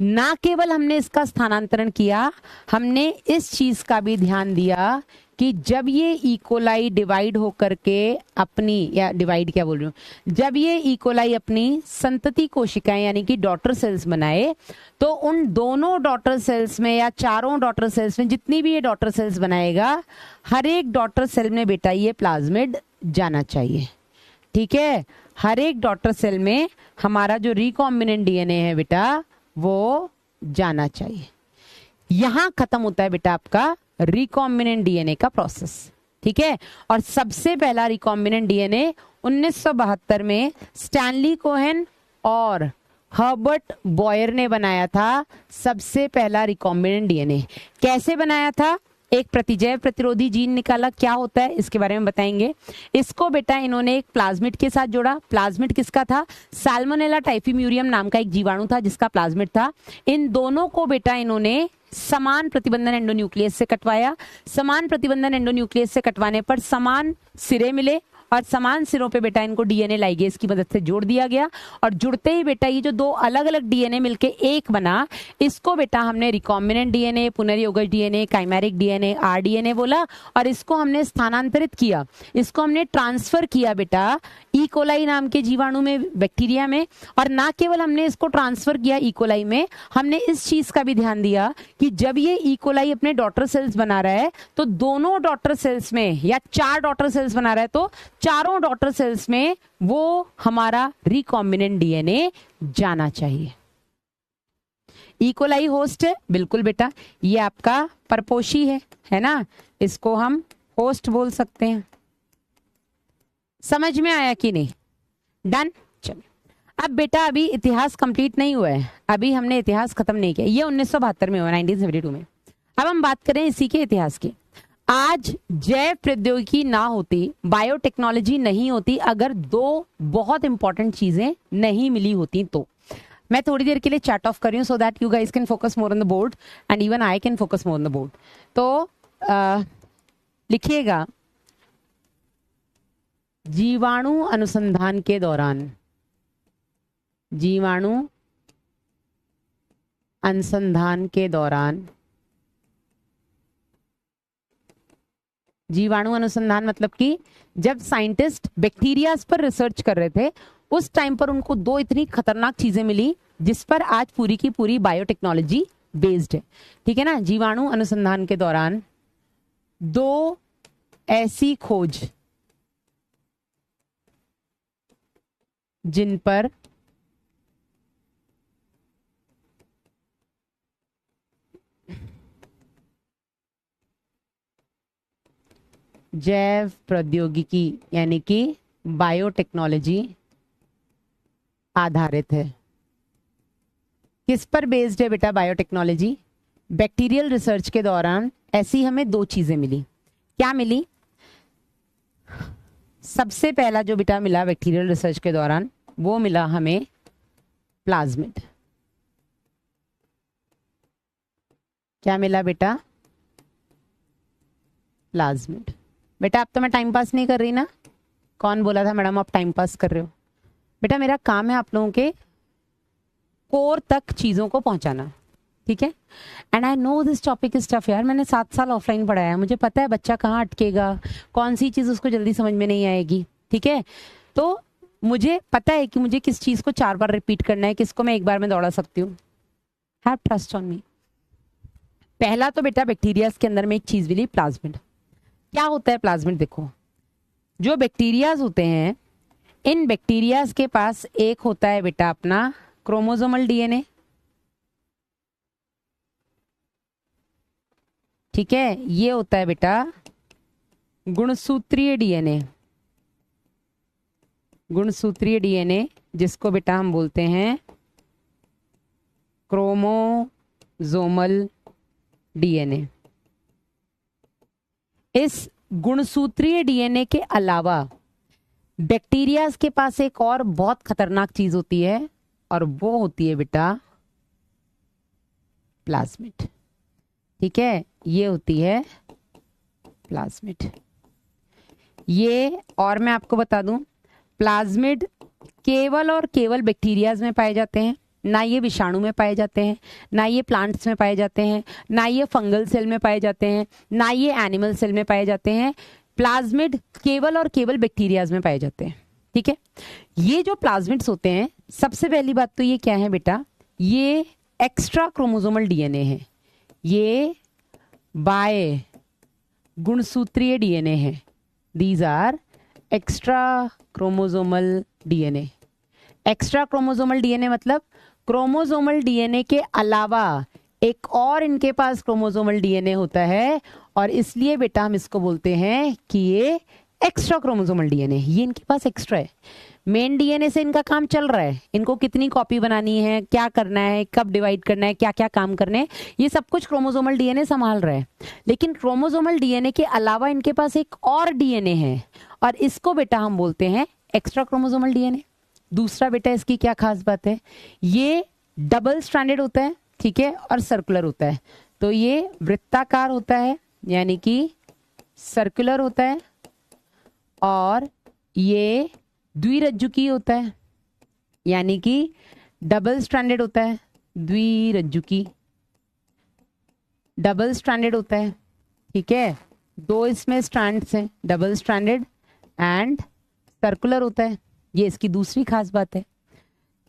ना केवल हमने इसका स्थानांतरण किया, हमने इस चीज का भी ध्यान दिया कि जब ये इकोलाई डिवाइड होकर के अपनी, या डिवाइड क्या बोल रही हूँ, जब ये इकोलाई अपनी संतति कोशिकाएं यानी कि डॉटर सेल्स बनाए तो उन दोनों डॉटर सेल्स में या चारों डॉटर सेल्स में, जितनी भी ये डॉटर सेल्स बनाएगा, हर एक डॉटर सेल में बेटा ये प्लाज्मिड जाना चाहिए, ठीक है। हर एक डॉटर सेल में हमारा जो रिकॉम्बिनेंट डीएनए है बेटा वो जाना चाहिए। यहां खत्म होता है बेटा आपका रिकॉम्बिनेंट डीएनए का प्रोसेस, ठीक है। और सबसे पहला रिकॉम्बिनेंट डीएनए 1972 में स्टैनली कोहेन और हर्बर्ट बॉयर ने बनाया था। सबसे पहला रिकॉम्बिनेंट डीएनए कैसे बनाया था? एक प्रतिजैव प्रतिरोधी जीन निकाला, क्या होता है इसके बारे में बताएंगे। इसको बेटा इन्होंने एक प्लाज्मिड के साथ जोड़ा। प्लाज्मिड किसका था? साल्मोनेला टाइफीम्यूरियम नाम का एक जीवाणु था जिसका प्लाज्मिड था। इन दोनों को बेटा इन्होंने समान प्रतिबंधन एंडोन्यूक्लियस से कटवाया। समान प्रतिबंधन एंडोन्यूक्लियस से कटवाने पर समान सिरे मिले, और समान सिरों पे बेटा इनको डीएनए लाइगेज की मदद से जोड़ दिया गया। और जुड़ते ही बेटा ये जो दो अलग अलग डीएनए मिलके एक बना, इसको बेटा हमने रिकॉम्बिनेंट डीएनए, पुनर्योगज डीएनए, काइमेरिक डीएनए, आरडीएनए बोला। और इसको हमने स्थानांतरित किया, इसको हमने ट्रांसफर किया बेटा इकोलाई नाम के जीवाणु में, बैक्टीरिया में। और ना केवल हमने इसको ट्रांसफर किया इकोलाई में, हमने इस चीज का भी ध्यान दिया कि जब ये इकोलाई अपने डॉटर सेल्स बना रहा है तो दोनों डॉटर सेल्स में, या 4 डॉटर सेल्स बना रहा है तो चारों डॉटर सेल्स में वो हमारा रिकॉम्बिनेंट डीएनए जाना चाहिए। इकोलाई होस्ट है, बिल्कुल बेटा, ये आपका परपोषी है ना, इसको हम होस्ट बोल सकते हैं। समझ में आया कि नहीं? डन। चलो अब बेटा अभी इतिहास कंप्लीट नहीं हुआ है, अभी हमने इतिहास खत्म नहीं किया। ये 1972 में हुआ, 1972 में। अब हम बात करें इसी के इतिहास की। आज जैव प्रौद्योगिकी ना होती, बायोटेक्नोलॉजी नहीं होती, अगर दो बहुत इंपॉर्टेंट चीजें नहीं मिली होती तो। मैं थोड़ी देर के लिए चैट ऑफ कर रही हूँ so that you guys can focus more on the board and even I can focus more on the board. तो लिखिएगा, जीवाणु अनुसंधान के दौरान, जीवाणु अनुसंधान के दौरान जीवाणु अनुसंधान मतलब कि जब साइंटिस्ट बैक्टीरियाज पर रिसर्च कर रहे थे उस टाइम पर उनको दो इतनी खतरनाक चीजें मिली जिस पर आज पूरी की पूरी बायोटेक्नोलॉजी बेस्ड है, ठीक है ना। जीवाणु अनुसंधान के दौरान दो ऐसी खोज जिन पर जैव प्रौद्योगिकी यानी कि बायोटेक्नोलॉजी आधारित है। किस पर बेस्ड है बेटा बायोटेक्नोलॉजी? बैक्टीरियल रिसर्च के दौरान ऐसी हमें दो चीजें मिली। क्या मिली? सबसे पहला जो बेटा मिला बैक्टीरियल रिसर्च के दौरान वो मिला हमें प्लाज्मिड। क्या मिला बेटा? प्लाज्मिड। बेटा अब तो मैं टाइम पास नहीं कर रही ना? कौन बोला था मैडम आप टाइम पास कर रहे हो? बेटा मेरा काम है आप लोगों के कोर तक चीजों को पहुंचाना, ठीक है। And I know this topic is tough यार, मैंने 7 साल ऑफलाइन पढ़ाया है, मुझे पता है बच्चा कहाँ अटकेगा, कौन सी चीज उसको जल्दी समझ में नहीं आएगी, ठीक है। तो मुझे पता है कि मुझे किस चीज को 4 बार रिपीट करना है, किसको मैं एक बार में दौड़ा सकती हूँ। Have trust on me. पहला तो बेटा बैक्टीरियाज के अंदर में एक चीज मिली, प्लाज्मिड। क्या होता है प्लाज्मिड? देखो जो बैक्टीरियाज होते हैं इन बैक्टीरियाज के पास एक होता है बेटा अपना क्रोमोसोमल डीएनए, ठीक है। ये होता है बेटा गुणसूत्रीय डीएनए, गुणसूत्रीय डीएनए जिसको बेटा हम बोलते हैं क्रोमोसोमल डीएनए। इस गुणसूत्रीय डीएनए के अलावा बैक्टीरियाज के पास एक और बहुत खतरनाक चीज होती है और वो होती है बेटा प्लाज्मिड, ठीक है। ये होती है प्लाज्मिड। ये और मैं आपको बता दूं प्लाज्मिड केवल और केवल बैक्टीरियाज में पाए जाते हैं, ना ये विषाणु में पाए जाते हैं, ना ये प्लांट्स में पाए जाते हैं, ना ये फंगल सेल में पाए जाते हैं, ना ये एनिमल सेल में पाए जाते हैं। प्लाज्मिड केवल और केवल बैक्टीरियाज में पाए जाते हैं, ठीक है। ये जो प्लाज्मिड्स होते हैं सबसे पहली बात तो ये क्या है बेटा, ये एक्स्ट्रा क्रोमोसोमल डीएनए है, ये बाय गुणसूत्रीय डीएनए है। These are extra chromosomal DNA. Extra chromosomal DNA मतलब क्रोमोसोमल डीएनए के अलावा एक और इनके पास क्रोमोसोमल डीएनए होता है और इसलिए बेटा हम इसको बोलते हैं कि ये एक्स्ट्रा क्रोमोसोमल डीएनए, ये इनके पास एक्स्ट्रा है। मेन डीएनए से इनका काम चल रहा है, इनको कितनी कॉपी बनानी है, क्या करना है, कब डिवाइड करना है, क्या क्या काम करने हैं, ये सब कुछ क्रोमोसोमल डीएनए संभाल रहा है। लेकिन क्रोमोसोमल डीएनए के अलावा इनके पास एक और डीएनए है और इसको बेटा हम बोलते हैं एक्स्ट्रा क्रोमोसोमल डीएनए। दूसरा बेटा इसकी क्या खास बात है, ये डबल स्ट्रैंडेड होता है, ठीक है, और सर्कुलर होता है। तो ये वृत्ताकार होता है यानी कि सर्कुलर होता है और ये द्विरज्जुकी होता है यानी कि डबल स्ट्रैंडेड होता है, द्विरज्जुकी डबल स्ट्रैंडेड होता है, ठीक है। दो इसमें स्ट्रैंड्स हैं, डबल स्ट्रैंडेड एंड सर्कुलर होता है। ये इसकी दूसरी खास बात है।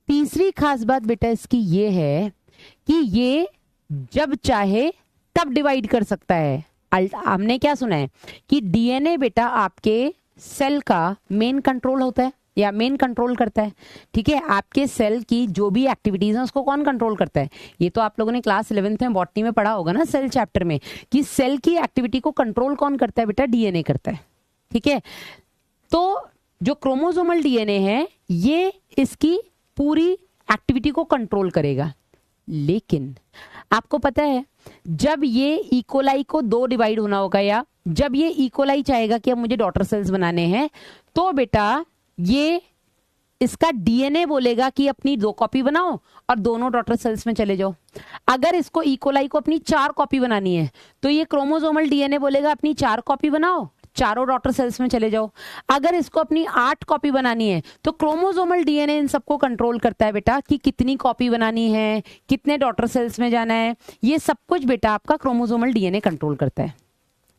तीसरी खास बात बेटा इसकी ये है कि ये जब चाहे तब डिवाइड कर सकता है। हमने क्या सुना है कि डीएनए बेटा आपके सेल का मेन कंट्रोल होता है या मेन कंट्रोल करता है, ठीक है। आपके सेल की जो भी एक्टिविटीज है उसको कौन कंट्रोल करता है? ये तो आप लोगों ने क्लास 11th में बॉटनी में पढ़ा होगा ना, सेल चैप्टर में, कि सेल की एक्टिविटी को कंट्रोल कौन करता है बेटा? डीएनए करता है, ठीक है। तो जो क्रोमोसोमल डीएनए है ये इसकी पूरी एक्टिविटी को कंट्रोल करेगा। लेकिन आपको पता है जब ये इकोलाई को 2 डिवाइड होना होगा या जब ये इकोलाई चाहेगा कि अब मुझे डॉटर सेल्स बनाने हैं तो बेटा ये इसका डीएनए बोलेगा कि अपनी 2 कॉपी बनाओ और दोनों डॉटर सेल्स में चले जाओ। अगर इसको इकोलाई को अपनी 4 कॉपी बनानी है तो ये क्रोमोसोमल डीएनए बोलेगा अपनी 4 कॉपी बनाओ, चारों डॉटर सेल्स में चले जाओ। अगर इसको अपनी 8 कॉपी बनानी है तो क्रोमोसोमल डीएनए इन सबको कंट्रोल करता है बेटा कि कितनी कॉपी बनानी है, कितने डॉटर सेल्स में जाना है, ये सब कुछ बेटा आपका क्रोमोसोमल डीएनए कंट्रोल करता है,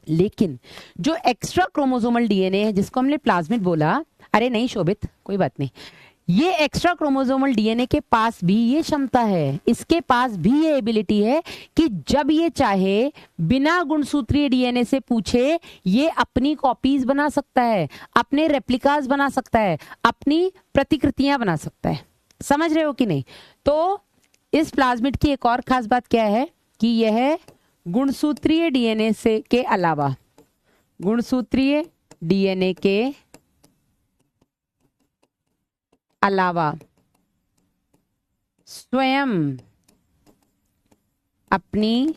लेकिन जो एक्स्ट्रा क्रोमोसोमल डीएनए है जिसको हमने प्लाज्मिड बोला, अरे नहीं शोभित कोई बात नहीं, ये एक्स्ट्रा क्रोमोसोमल डीएनए के पास भी ये क्षमता है, इसके पास भी ये एबिलिटी है कि जब ये चाहे बिना गुणसूत्रीय डीएनए से पूछे ये अपनी कॉपीज बना सकता है, अपने रेप्लिकास बना सकता है, अपनी प्रतिकृतियां बना सकता है। समझ रहे हो कि नहीं? तो इस प्लाज्मिड की एक और खास बात क्या है कि यह गुणसूत्रीय डीएनए से के अलावा, गुणसूत्रीय डीएनए के अलावा स्वयं अपनी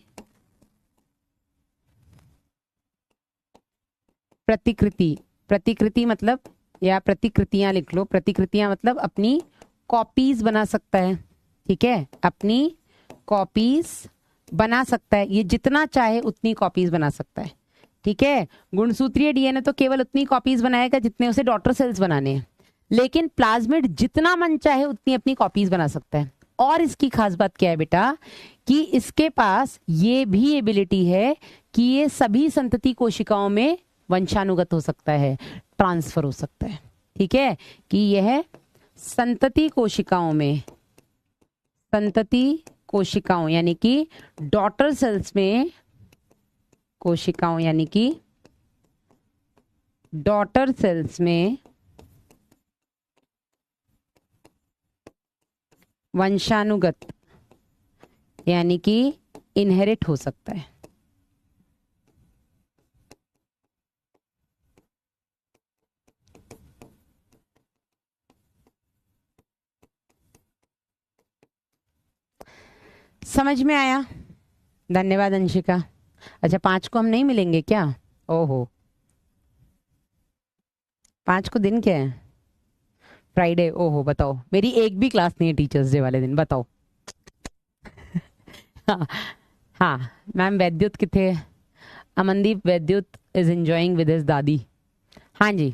प्रतिकृति मतलब, या प्रतिकृतियां लिख लो, प्रतिकृतियां मतलब अपनी कॉपीज बना सकता है। ठीक है, अपनी कॉपीज बना सकता है, ये जितना चाहे उतनी कॉपीज बना सकता है। ठीक है, गुणसूत्रीय डीएनए तो केवल उतनी कॉपीज बनाएगा जितने उसे डॉटर सेल्स बनाने हैं, लेकिन प्लाज्मिड जितना मन चाहे उतनी अपनी कॉपीज बना सकता है। और इसकी खास बात क्या है बेटा कि इसके पास ये भी एबिलिटी है कि ये सभी संतति कोशिकाओं में वंशानुगत हो सकता है, ट्रांसफर हो सकता है। ठीक है, कि यह संतति कोशिकाओं में, संतति कोशिकाओं यानी कि डॉटर सेल्स में, कोशिकाओं यानी कि डॉटर सेल्स में वंशानुगत यानी कि इनहेरिट हो सकता है। समझ में आया? धन्यवाद अंशिका। अच्छा 5 को हम नहीं मिलेंगे क्या? ओहो, 5 को दिन क्या है? फ्राइडे। ओहो, बताओ, मेरी एक भी क्लास नहीं है टीचर्स डे वाले दिन, बताओ। हाँ मैम, वैद्युत किथे? अमनदीप वैद्युत इज एंजॉइंग विद हिज दादी। हाँ जी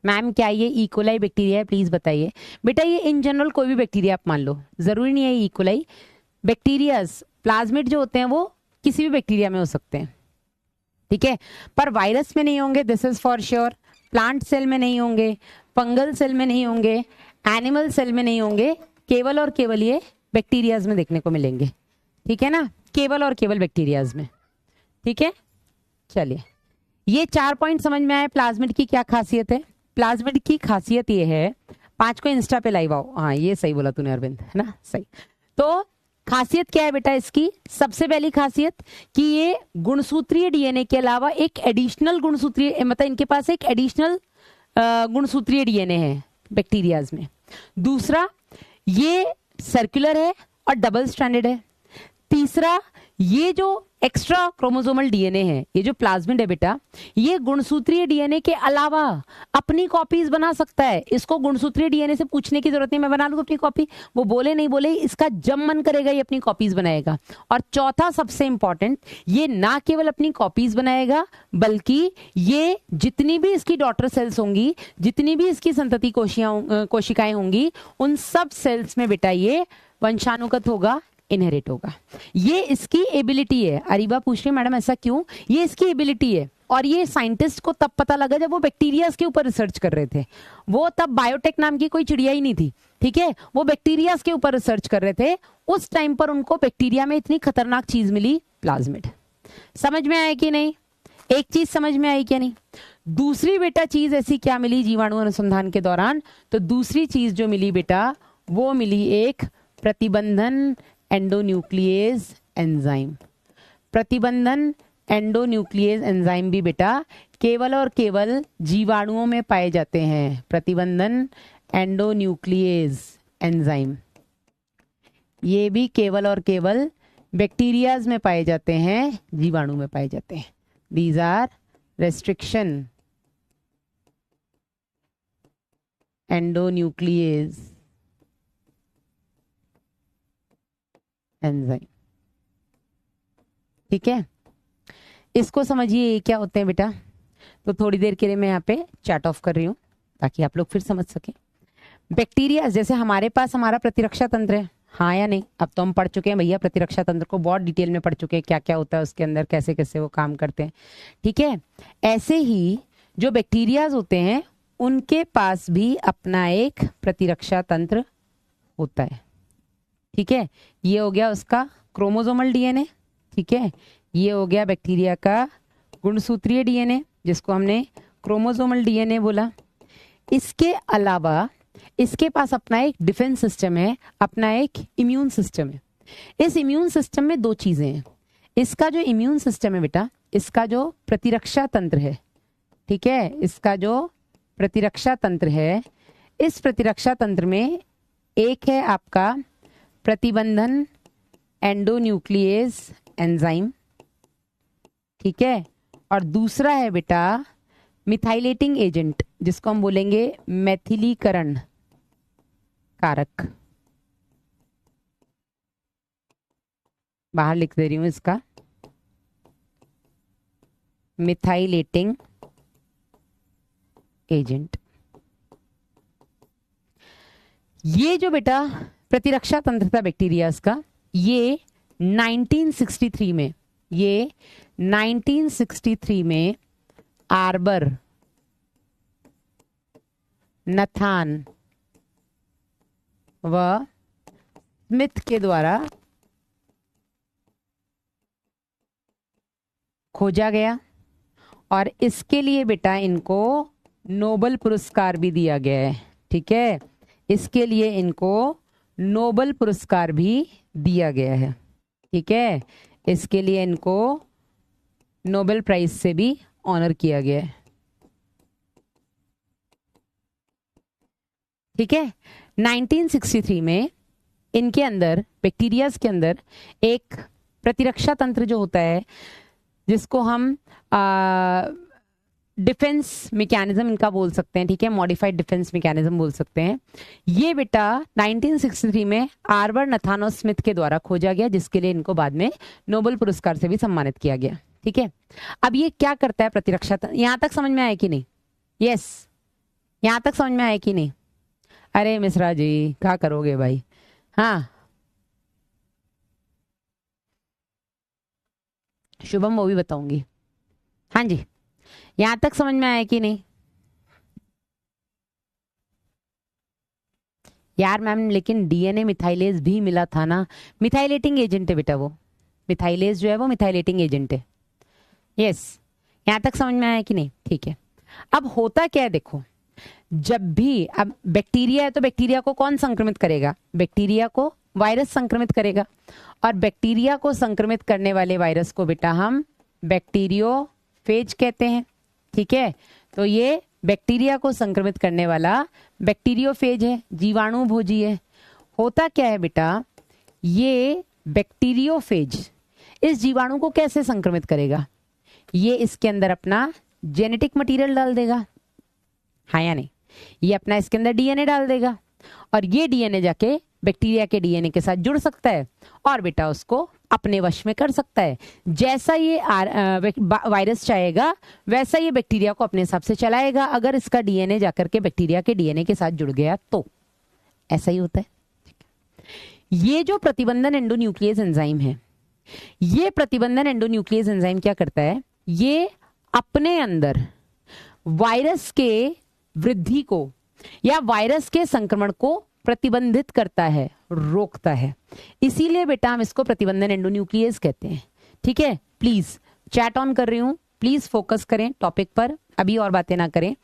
मैम, क्या ये इकोलाई बैक्टीरिया है? प्लीज बताइए। बेटा ये इन जनरल कोई भी बैक्टीरिया आप मान लो, जरूरी नहीं है इकोलाई। बैक्टीरियाज, प्लाज्मिड जो होते हैं वो किसी भी बैक्टीरिया में हो सकते हैं। ठीक है, पर वायरस में नहीं होंगे, this is for sure. Plant cell में नहीं होंगे, फंगल सेल में नहीं होंगे, एनिमल सेल में नहीं होंगे, केवल और केवल ये बैक्टीरियाज में देखने को मिलेंगे। ठीक है ना, केवल और केवल बैक्टीरियाज में। ठीक है, चलिए ये 4 पॉइंट समझ में आए। प्लाज्मिड की क्या खासियत है? प्लाज्मिड की खासियत ये है, 5 को इंस्टा पे लाइव आओ। हाँ ये सही बोला तूने अरविंद, है ना, सही। तो खासियत क्या है बेटा इसकी? सबसे पहली खासियत कि ये गुणसूत्रीय डीएनए के अलावा एक एडिशनल गुणसूत्रीय, मतलब इनके पास एक एडिशनल गुणसूत्रीय डीएनए है बैक्टीरियाज में। दूसरा, ये सर्कुलर है और डबल स्ट्रैंडेड है। तीसरा, ये जो एक्स्ट्रा क्रोमोसोमल डीएनए है, ये जो प्लाज्मिड है बेटा, ये गुणसूत्रीय डीएनए के अलावा अपनी कॉपीज बना सकता है। इसको गुणसूत्रीय डीएनए से पूछने की जरूरत नहीं, मैं बना लूं अपनी कॉपी, वो बोले नहीं बोले, इसका जब मन करेगा ये अपनी कॉपीज बनाएगा। और चौथा सबसे इंपॉर्टेंट, ये ना केवल अपनी कॉपीज बनाएगा बल्कि ये जितनी भी इसकी डॉटर सेल्स होंगी, जितनी भी इसकी संतति कोशिकाएं होंगी, उन सब सेल्स में बेटा ये वंशानुगत होगा, इनहेरिट होगा। ये इसकी एबिलिटी है। अरीबा पूछ रही मैडम ऐसा क्यों? ये इसकी एबिलिटी है। और ये साइंटिस्ट को तब पता लगा जब वो बैक्टीरियाज के ऊपर रिसर्च कर रहे थे। वो तब बायोटेक नाम की कोई चिड़िया ही नहीं थी। ठीक है, वो बैक्टीरियाज के ऊपर रिसर्च कर रहे थे। उस टाइम पर उनको बैक्टीरिया में इतनी खतरनाक चीज मिली, प्लाज्मिड। समझ में आया कि नहीं? एक चीज समझ में आई क्या नहीं? दूसरी बेटा चीज ऐसी क्या मिली जीवाणु अनुसंधान के दौरान? तो दूसरी चीज जो मिली बेटा, वो मिली एक प्रतिबंधन एंडोन्यूक्लियेज एंजाइम। प्रतिबंधन एंडोन्यूक्लियेज एंजाइम भी बेटा केवल और केवल जीवाणुओं में पाए जाते हैं। प्रतिबंधन एंडोन्यूक्लियेज एंजाइम ये भी केवल और केवल बैक्टीरियाज में पाए जाते हैं, जीवाणु में पाए जाते हैं। These are restriction endonuclease enzyme. ठीक है, इसको समझिए क्या होते हैं बेटा। तो थोड़ी देर के लिए मैं यहाँ पे चैट ऑफ कर रही हूँ ताकि आप लोग फिर समझ सके। बैक्टीरिया, जैसे हमारे पास हमारा प्रतिरक्षा तंत्र है, हाँ या नहीं? अब तो हम पढ़ चुके हैं भैया प्रतिरक्षा तंत्र को, बहुत डिटेल में पढ़ चुके हैं क्या क्या होता है उसके अंदर, कैसे कैसे वो काम करते हैं। ठीक है, ऐसे ही जो बैक्टीरियाज होते हैं उनके पास भी अपना एक प्रतिरक्षा तंत्र होता है। ठीक है, ये हो गया उसका क्रोमोसोमल डीएनए। ठीक है, ये हो गया बैक्टीरिया का गुणसूत्रीय डीएनए जिसको हमने क्रोमोसोमल डीएनए बोला। इसके अलावा इसके पास अपना एक डिफेंस सिस्टम है, अपना एक इम्यून सिस्टम है। इस इम्यून सिस्टम में दो चीजें हैं। इसका जो इम्यून सिस्टम है बेटा, इसका जो प्रतिरक्षा तंत्र है, ठीक है, इसका जो प्रतिरक्षा तंत्र है, इस प्रतिरक्षा तंत्र में एक है आपका प्रतिबंधन एंडोन्यूक्लियेज एंजाइम, ठीक है, और दूसरा है बेटा मिथाइलेटिंग एजेंट जिसको हम बोलेंगे मैथिलीकरण कारक। बाहर लिख दे रही हूं इसका, मिथाइलेटिंग एजेंट। ये जो बेटा प्रतिरक्षा तंत्र था बैक्टीरिया का, ये 1963 में, ये 1963 में आर्बर, नथान व स्मिथ के द्वारा खोजा गया और इसके लिए बेटा इनको नोबेल पुरस्कार भी दिया गया है। ठीक है, इसके लिए इनको नोबेल पुरस्कार भी दिया गया है। ठीक है, इसके लिए इनको नोबेल प्राइज से भी ऑनर किया गया है। ठीक है, 1963 में इनके अंदर, बैक्टीरियाज के अंदर एक प्रतिरक्षा तंत्र जो होता है जिसको हम डिफेंस मैकेनिज्म इनका बोल सकते हैं, ठीक है, मॉडिफाइड डिफेंस मैकेनिज्म बोल सकते हैं। ये बेटा 1963 में आर्बर, नथान और स्मिथ के द्वारा खोजा गया जिसके लिए इनको बाद में नोबेल पुरस्कार से भी सम्मानित किया गया। ठीक है, अब ये क्या करता है प्रतिरक्षा तंत्र, यहां तक समझ में आया कि नहीं? यस, यहां तक समझ में आया कि नहीं? अरे मिश्रा जी क्या करोगे भाई? हाँ शुभम, वो भी बताऊंगी। हाँ जी, यहां तक समझ में आया कि नहीं? यार मैम लेकिन डीएनए मिथाइलेज भी मिला था ना, मिथाइलेटिंग एजेंट है बेटा वो, मिथाइलेज जो है वो मिथाइलेटिंग एजेंट है। यस, यहां तक समझ में आया कि नहीं? ठीक है, अब होता क्या है देखो, जब भी अब बैक्टीरिया है तो बैक्टीरिया को कौन संक्रमित करेगा? बैक्टीरिया को वायरस संक्रमित करेगा, और बैक्टीरिया को संक्रमित करने वाले वायरस को बेटा हम बैक्टीरियोफेज कहते हैं। ठीक है, तो ये बैक्टीरिया को संक्रमित करने वाला बैक्टीरियोफेज है, जीवाणु भोजी है। होता क्या है बेटा, ये बैक्टीरियोफेज इस जीवाणु को कैसे संक्रमित करेगा? ये इसके अंदर अपना जेनेटिक मटेरियल डाल देगा, हाँ या नहीं? ये अपना इसके अंदर डीएनए डाल देगा और ये डीएनए जाके बैक्टीरिया के डीएनए के साथ जुड़ सकता है और बेटा उसको अपने वश में कर सकता है। जैसा ये वायरस चाहेगा वैसा ये बैक्टीरिया को अपने हिसाब से चलाएगा, अगर इसका डीएनए जाकर के बैक्टीरिया के डीएनए के साथ जुड़ गया तो ऐसा ही होता है। ये जो प्रतिबंधन एंडोन्यूक्लियस एंजाइम है, ये प्रतिबंधन एंडोन्यूक्लियस एंजाइम क्या करता है, ये अपने अंदर वायरस के वृद्धि को या वायरस के संक्रमण को प्रतिबंधित करता है, रोकता है। इसीलिए बेटा हम इसको प्रतिबंधन एंडोन्यूक्लियस कहते हैं। ठीक है, प्लीज चैट ऑन कर रही हूं, प्लीज फोकस करें टॉपिक पर, अभी और बातें ना करें।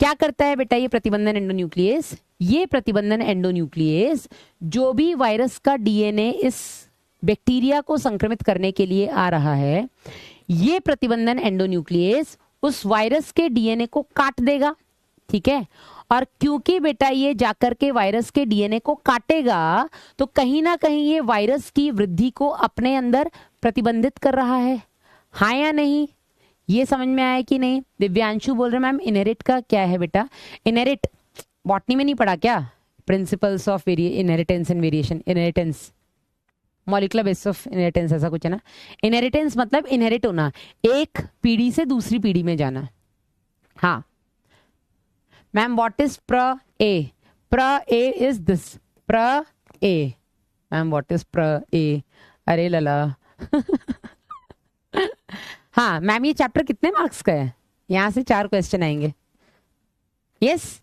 क्या करता है बेटा ये प्रतिबंधन एंडोन्यूक्लियस? ये प्रतिबंधन एंडोन्यूक्लियस जो भी वायरस का डीएनए इस बैक्टीरिया को संक्रमित करने के लिए आ रहा है, ये प्रतिबंधन एंडोन्यूक्लियस उस वायरस के डीएनए को काट देगा। ठीक है, और क्योंकि बेटा ये जाकर के वायरस के डीएनए को काटेगा तो कहीं ना कहीं ये वायरस की वृद्धि को अपने अंदर प्रतिबंधित कर रहा है, हाँ या नहीं? ये समझ में आया कि नहीं? दिव्यांशु बोल रहे मैम इनहेरिट का क्या है बेटा? इनहेरिट बॉटनी में नहीं पढ़ा क्या? Principles of inheritance and variation, inheritance, molecular basis of inheritance, ऐसा कुछ है ना। इनहेरिटेंस मतलब इनहेरिट होना, एक पीढ़ी से दूसरी पीढ़ी में जाना। हाँ मैम, व्हाट इज प्र ए? प्र ए इज दिस, प्र ए मैम व्हाट इज प्र ए? अरे लला हाँ मैम, ये चैप्टर कितने मार्क्स का है? यहाँ से 4 क्वेश्चन आएंगे। यस,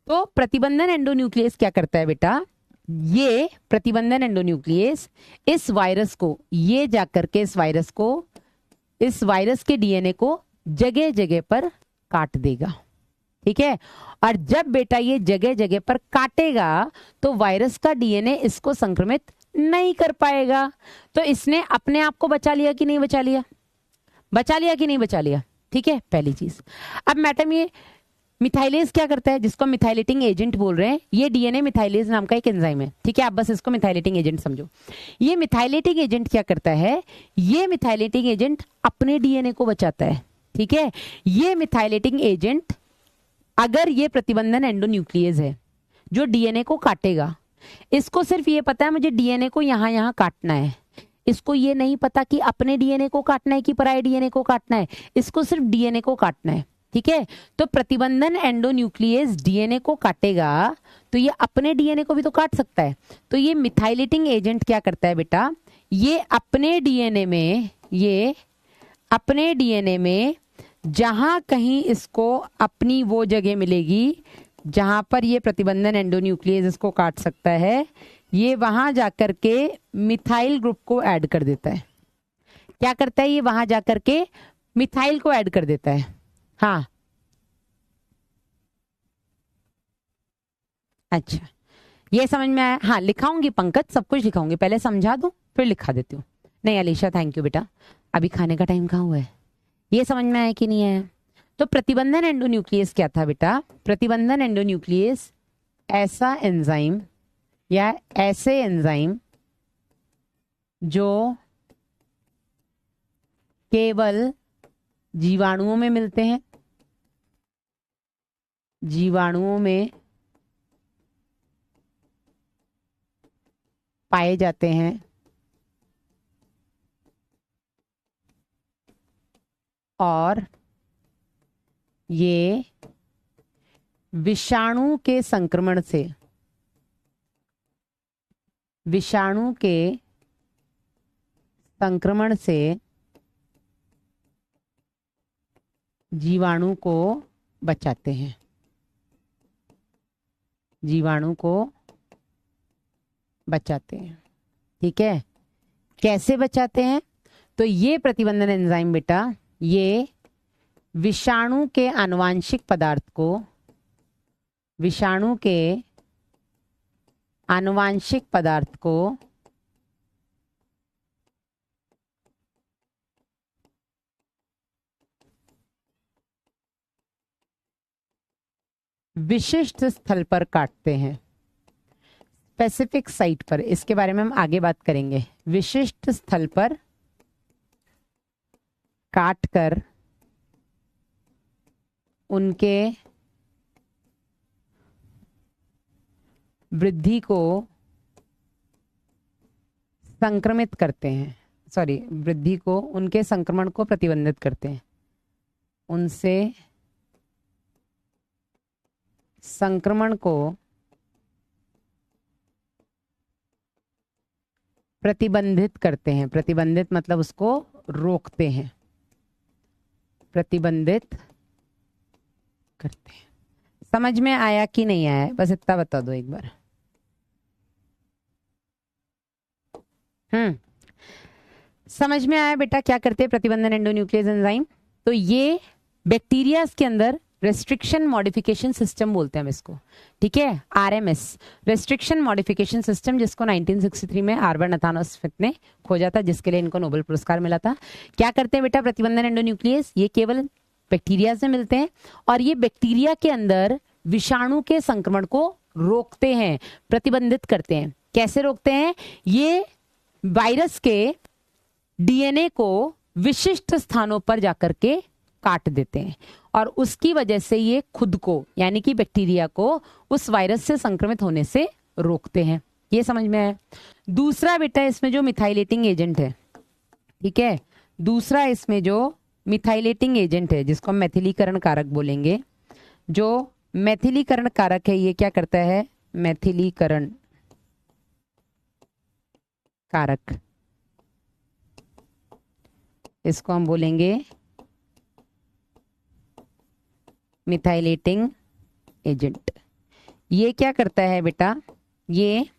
तो प्रतिबंधन एंडोन्यूक्लियस क्या करता है बेटा? ये प्रतिबंधन एंडोन्यूक्लियस इस वायरस को, ये जाकर के इस वायरस के डीएनए को जगह जगह पर काट देगा। ठीक है, और जब बेटा ये जगह जगह पर काटेगा तो वायरस का डीएनए इसको संक्रमित नहीं कर पाएगा। तो इसने अपने आप को बचा लिया कि नहीं बचा लिया? बचा लिया कि नहीं बचा लिया? ठीक है, पहली चीज। अब मैडम ये मिथाइलेज क्या करता है, जिसको मिथाइलेटिंग एजेंट बोल रहे हैं, ये डीएनए मिथाइलेज नाम का एक एंजाइम है। ठीक है, आप बस इसको मिथाइलेटिंग एजेंट समझो। ये मिथाइलेटिंग एजेंट क्या करता है? ये मिथाइलेटिंग एजेंट अपने डीएनए को बचाता है। ठीक है, ये मिथाइलेटिंग एजेंट, अगर ये प्रतिबंधन एंडोन्यूक्लियस है जो डीएनए को काटेगा, इसको सिर्फ ये पता है मुझे डीएनए को यहां काटना है, इसको ये नहीं पता कि अपने डीएनए को काटना है कि पराये डीएनए को काटना है, इसको सिर्फ डीएनए को काटना है। ठीक है, तो प्रतिबंधन एंडोन्यूक्लियस डीएनए को काटेगा तो ये अपने डीएनए को भी तो काट सकता है। तो ये मिथाइलेटिंग एजेंट क्या करता है बेटा? ये अपने डीएनए में जहां कहीं इसको अपनी वो जगह मिलेगी जहां पर ये प्रतिबंधन एंडोन्यूक्लियस इसको काट सकता है, ये वहां जाकर के मिथाइल ग्रुप को ऐड कर देता है। क्या करता है? ये वहां जाकर के मिथाइल को ऐड कर देता है। हाँ, अच्छा, ये समझ में आया? हाँ, लिखाऊंगी पंकज, सब कुछ लिखाऊंगी, पहले समझा दूं फिर लिखा देती हूँ। नहीं अलीशा, थैंक यू बेटा, अभी खाने का टाइम कहाँ हुआ है? ये समझ में आया कि नहीं आया? तो प्रतिबंधन एंडोन्यूक्लियस क्या था बेटा? प्रतिबंधन एंडोन्यूक्लियस ऐसा एंजाइम या ऐसे एंजाइम जो केवल जीवाणुओं में मिलते हैं, जीवाणुओं में पाए जाते हैं और ये विषाणु के संक्रमण से जीवाणु को बचाते हैं, जीवाणु को बचाते हैं। ठीक है, कैसे बचाते हैं? तो ये प्रतिबंधन एंजाइम बेटा, ये विषाणु के आनुवांशिक पदार्थ को, विषाणु के आनुवांशिक पदार्थ को विशिष्ट स्थल पर काटते हैं, स्पेसिफिक साइट पर। इसके बारे में हम आगे बात करेंगे। विशिष्ट स्थल पर काटकर उनके वृद्धि को संक्रमित करते हैं, वृद्धि को, उनके संक्रमण को प्रतिबंधित करते हैं, उनसे संक्रमण को प्रतिबंधित करते हैं। प्रतिबंधित मतलब उसको रोकते हैं, प्रतिबंधित करते हैं। समझ में आया कि नहीं आया? बस इतना बता दो एक बार। समझ में आया बेटा क्या करते हैं प्रतिबंधन एंडोन्यूक्लियस एंजाइम? तो ये बैक्टीरिया के अंदर रेस्ट्रिक्शन मॉडिफिकेशन सिस्टम बोलते हैं हम इसको। ठीक है, आरएमएस, रेस्ट्रिक्शन मॉडिफिकेशन सिस्टम, जिसको 1963 में आर्बन अथानो स्मिथ ने खोजा था, जिसके लिए इनको नोबेल पुरस्कार मिला था। क्या करते हैं बेटा प्रतिबंधन एंडोन्यूक्लियस? ये केवल बैक्टीरिया से मिलते हैं और ये बैक्टीरिया के अंदर विषाणु के संक्रमण को रोकते हैं, प्रतिबंधित करते हैं। कैसे रोकते हैं? ये वायरस के डीएनए को विशिष्ट स्थानों पर जाकर के काट देते हैं और उसकी वजह से ये खुद को, यानी कि बैक्टीरिया को, उस वायरस से संक्रमित होने से रोकते हैं। ये समझ में आया? दूसरा बेटा इसमें जो मिथाइलेटिंग एजेंट है, ठीक है, दूसरा इसमें जो मिथाइलेटिंग एजेंट है जिसको हम मैथिलीकरण कारक बोलेंगे, जो मैथिलीकरण कारक है, ये क्या करता है? मैथिलीकरण कारक, इसको हम बोलेंगे मिथाइलेटिंग एजेंट। ये क्या करता है बेटा, ये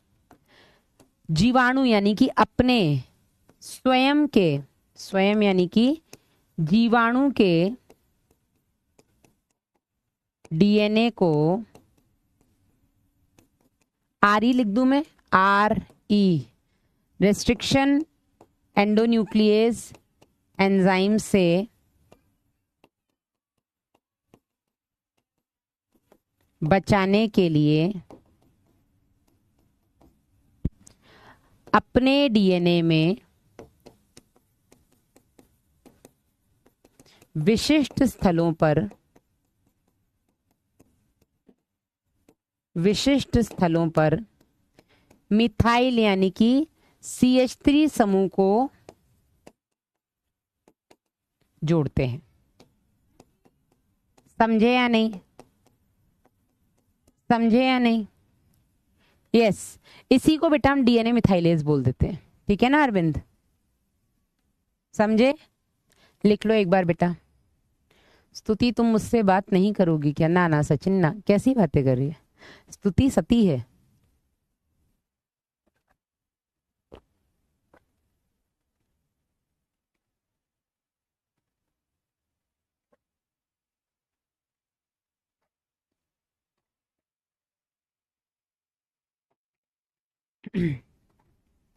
जीवाणु यानी कि अपने स्वयं के, स्वयं यानी कि जीवाणु के डीएनए को, आर ई लिख दूं मैं, R E, restriction endonuclease enzyme से बचाने के लिए अपने डीएनए में विशिष्ट स्थलों पर मिथाइल यानी कि CH3 समूह को जोड़ते हैं। समझे या नहीं, समझे या नहीं? यस, इसी को बेटा हम डीएनए मिथाइलेज बोल देते हैं, ठीक है ना अरविंद? समझे? लिख लो एक बार बेटा। स्तुति तुम मुझसे बात नहीं करोगी क्या? ना ना सचिन ना, कैसी बातें कर रही है, स्तुति सती है।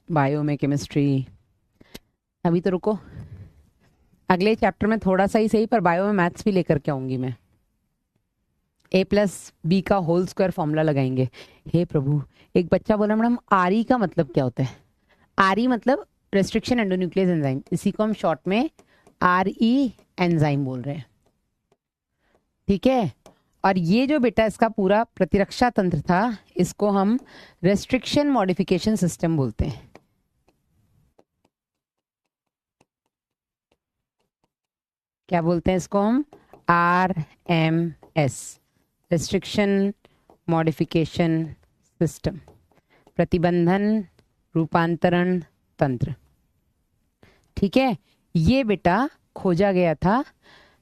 बायो में केमिस्ट्री, अभी तो रुको, अगले चैप्टर में थोड़ा सा ही सही, पर बायो में मैथ्स भी लेकर के आऊंगी मैं। A+B का होल स्क्वायर फॉर्मूला लगाएंगे। हे प्रभु, एक बच्चा बोला मैडम आरई का मतलब क्या होता है? आरई मतलब रेस्ट्रिक्शन एंडोन्यूक्लियस एंजाइम, इसी को हम शॉर्ट में आरई एंजाइम बोल रहे हैं, ठीक है। और ये जो बेटा इसका पूरा प्रतिरक्षा तंत्र था, इसको हम रेस्ट्रिक्शन मॉडिफिकेशन सिस्टम बोलते हैं। क्या बोलते हैं इसको हम? RMS, रेस्ट्रिक्शन मॉडिफिकेशन सिस्टम, प्रतिबंधन रूपांतरण तंत्र, ठीक है। ये बेटा खोजा गया था।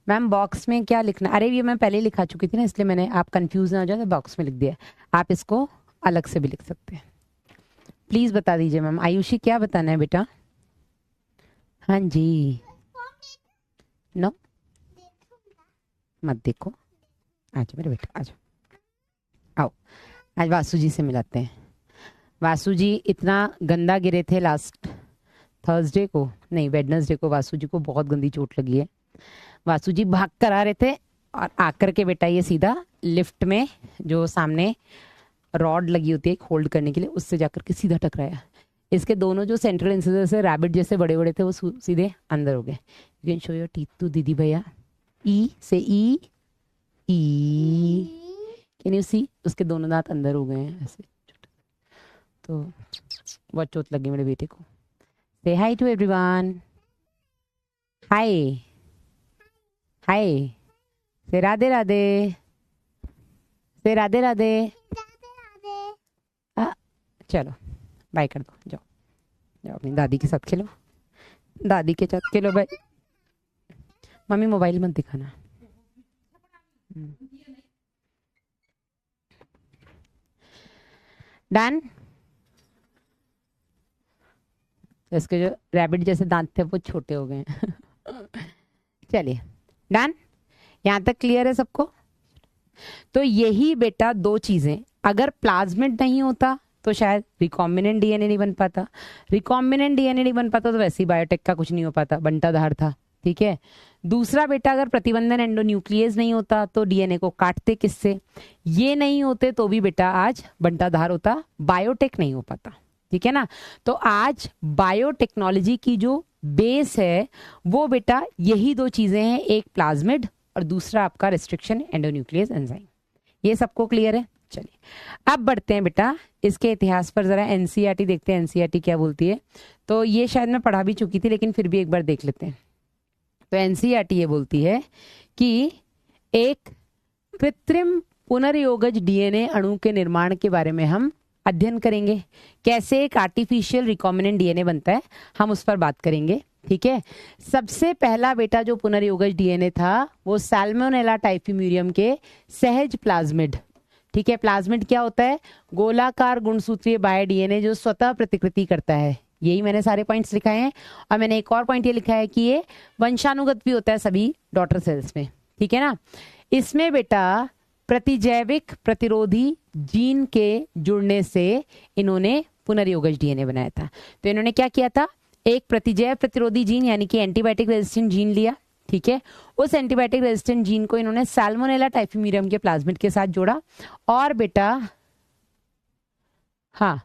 मैम बॉक्स में क्या लिखना? अरे ये मैं पहले लिखा चुकी थी ना, इसलिए मैंने, आप कंफ्यूज ना हो जाए तो बॉक्स में लिख दिया। आप इसको अलग से भी लिख सकते हैं। प्लीज बता दीजिए मैम। आयुषी क्या बताना है बेटा? हाँ जी, नो मत देखो, आजा मेरे बेटा आजा, आओ आज वासु जी से मिलाते हैं। वासु जी इतना गंदा गिरे थे लास्ट थर्सडे को, नहीं वेडनेसडे को, वासु जी को बहुत गंदी चोट लगी है। वासु जी भाग कर आ रहे थे और आकर के बेटा ये सीधा लिफ्ट में जो सामने रॉड लगी होती है होल्ड करने के लिए, उससे जाकर के सीधा टकराया। इसके दोनों जो सेंट्रल इंसिजर से रैबिट जैसे बड़े बड़े थे वो सीधे अंदर हो गए। You can show your teeth to दीदी भैया। ई से ई, कैन यू सी? उसके दोनों दांत अंदर हो गए हैं ऐसे, तो बहुत चोट लगी मेरे बेटे को। से हाई टू एवरीवन, हाय हाय, से राधे राधे, से राधे राधे। चलो बाय कर दो, जाओ जाओ अपनी दादी के साथ खेलो, दादी के साथ खेलो भाई। मम्मी मोबाइल मत दिखाना। डन। इसके जो रैबिट जैसे दांत थे वो छोटे हो गए हैं। चलिए डन, यहां तक क्लियर है सबको? तो यही बेटा दो चीजें, अगर प्लाज्मिड नहीं होता तो शायद रिकॉम्बिनेंट डीएनए नहीं बन पाता, रिकॉम्बिनेंट डीएनए नहीं बन पाता तो वैसे ही बायोटेक का कुछ नहीं हो पाता, बंटाधार था, ठीक है। दूसरा बेटा, अगर प्रतिबंधन एंडोन्यूक्लियस नहीं होता तो डीएनए को काटते किससे? ये नहीं होते तो भी बेटा आज बंटाधार होता, बायोटेक नहीं हो पाता, ठीक है ना। तो आज बायोटेक्नोलॉजी की जो बेस है वो बेटा यही दो चीजें हैं, एक प्लाज्मिड और दूसरा आपका रेस्ट्रिक्शन एंडोन्यूक्लियस एंजाइम। ये सबको क्लियर है? चलिए अब बढ़ते हैं बेटा इसके इतिहास पर, जरा एनसीईआरटी देखते हैं एनसीईआरटी क्या बोलती है। तो ये शायद मैं पढ़ा भी चुकी थी लेकिन फिर भी एक बार देख लेते हैं। तो एनसीईआरटी ये बोलती है कि एक कृत्रिम पुनर्योगज डीएनए अणु के निर्माण के बारे में हम अध्ययन करेंगे। कैसे एक आर्टिफिशियल रिकॉम्बिनेंट डीएनए बनता है, हम उस पर बात करेंगे। ठीक है, सबसे पहला बेटा जो पुनर्योगज डीएनए था वो सैल्मोनेला टाइफीम्यूरियम के सहज प्लाज्मिड। ठीक है, प्लाज्मिड क्या होता है? गोलाकार गुणसूत्रीय बाह्य डीएनए जो स्वतः प्रतिकृति करता है। यही मैंने सारे पॉइंट्स लिखाए हैं, और मैंने एक और पॉइंट ये लिखा है कि ये वंशानुगत भी होता है सभी डॉटर सेल्स में। ठीक है ना। इसमें बेटा प्रतिजैविक प्रतिरोधी जीन के जुड़ने से इन्होंने पुनर्योगज डीएनए बनाया था। तो इन्होंने क्या किया था? एक प्रतिजैव प्रतिरोधी जीन यानी कि एंटीबायोटिक रेजिस्टेंट जीन लिया। ठीक है, उस एंटीबायोटिक रेजिस्टेंट जीन को इन्होंने सैल्मोनेला टाइफीम्यूरियम के प्लाज्मिड के साथ जोड़ा, और बेटा हाँ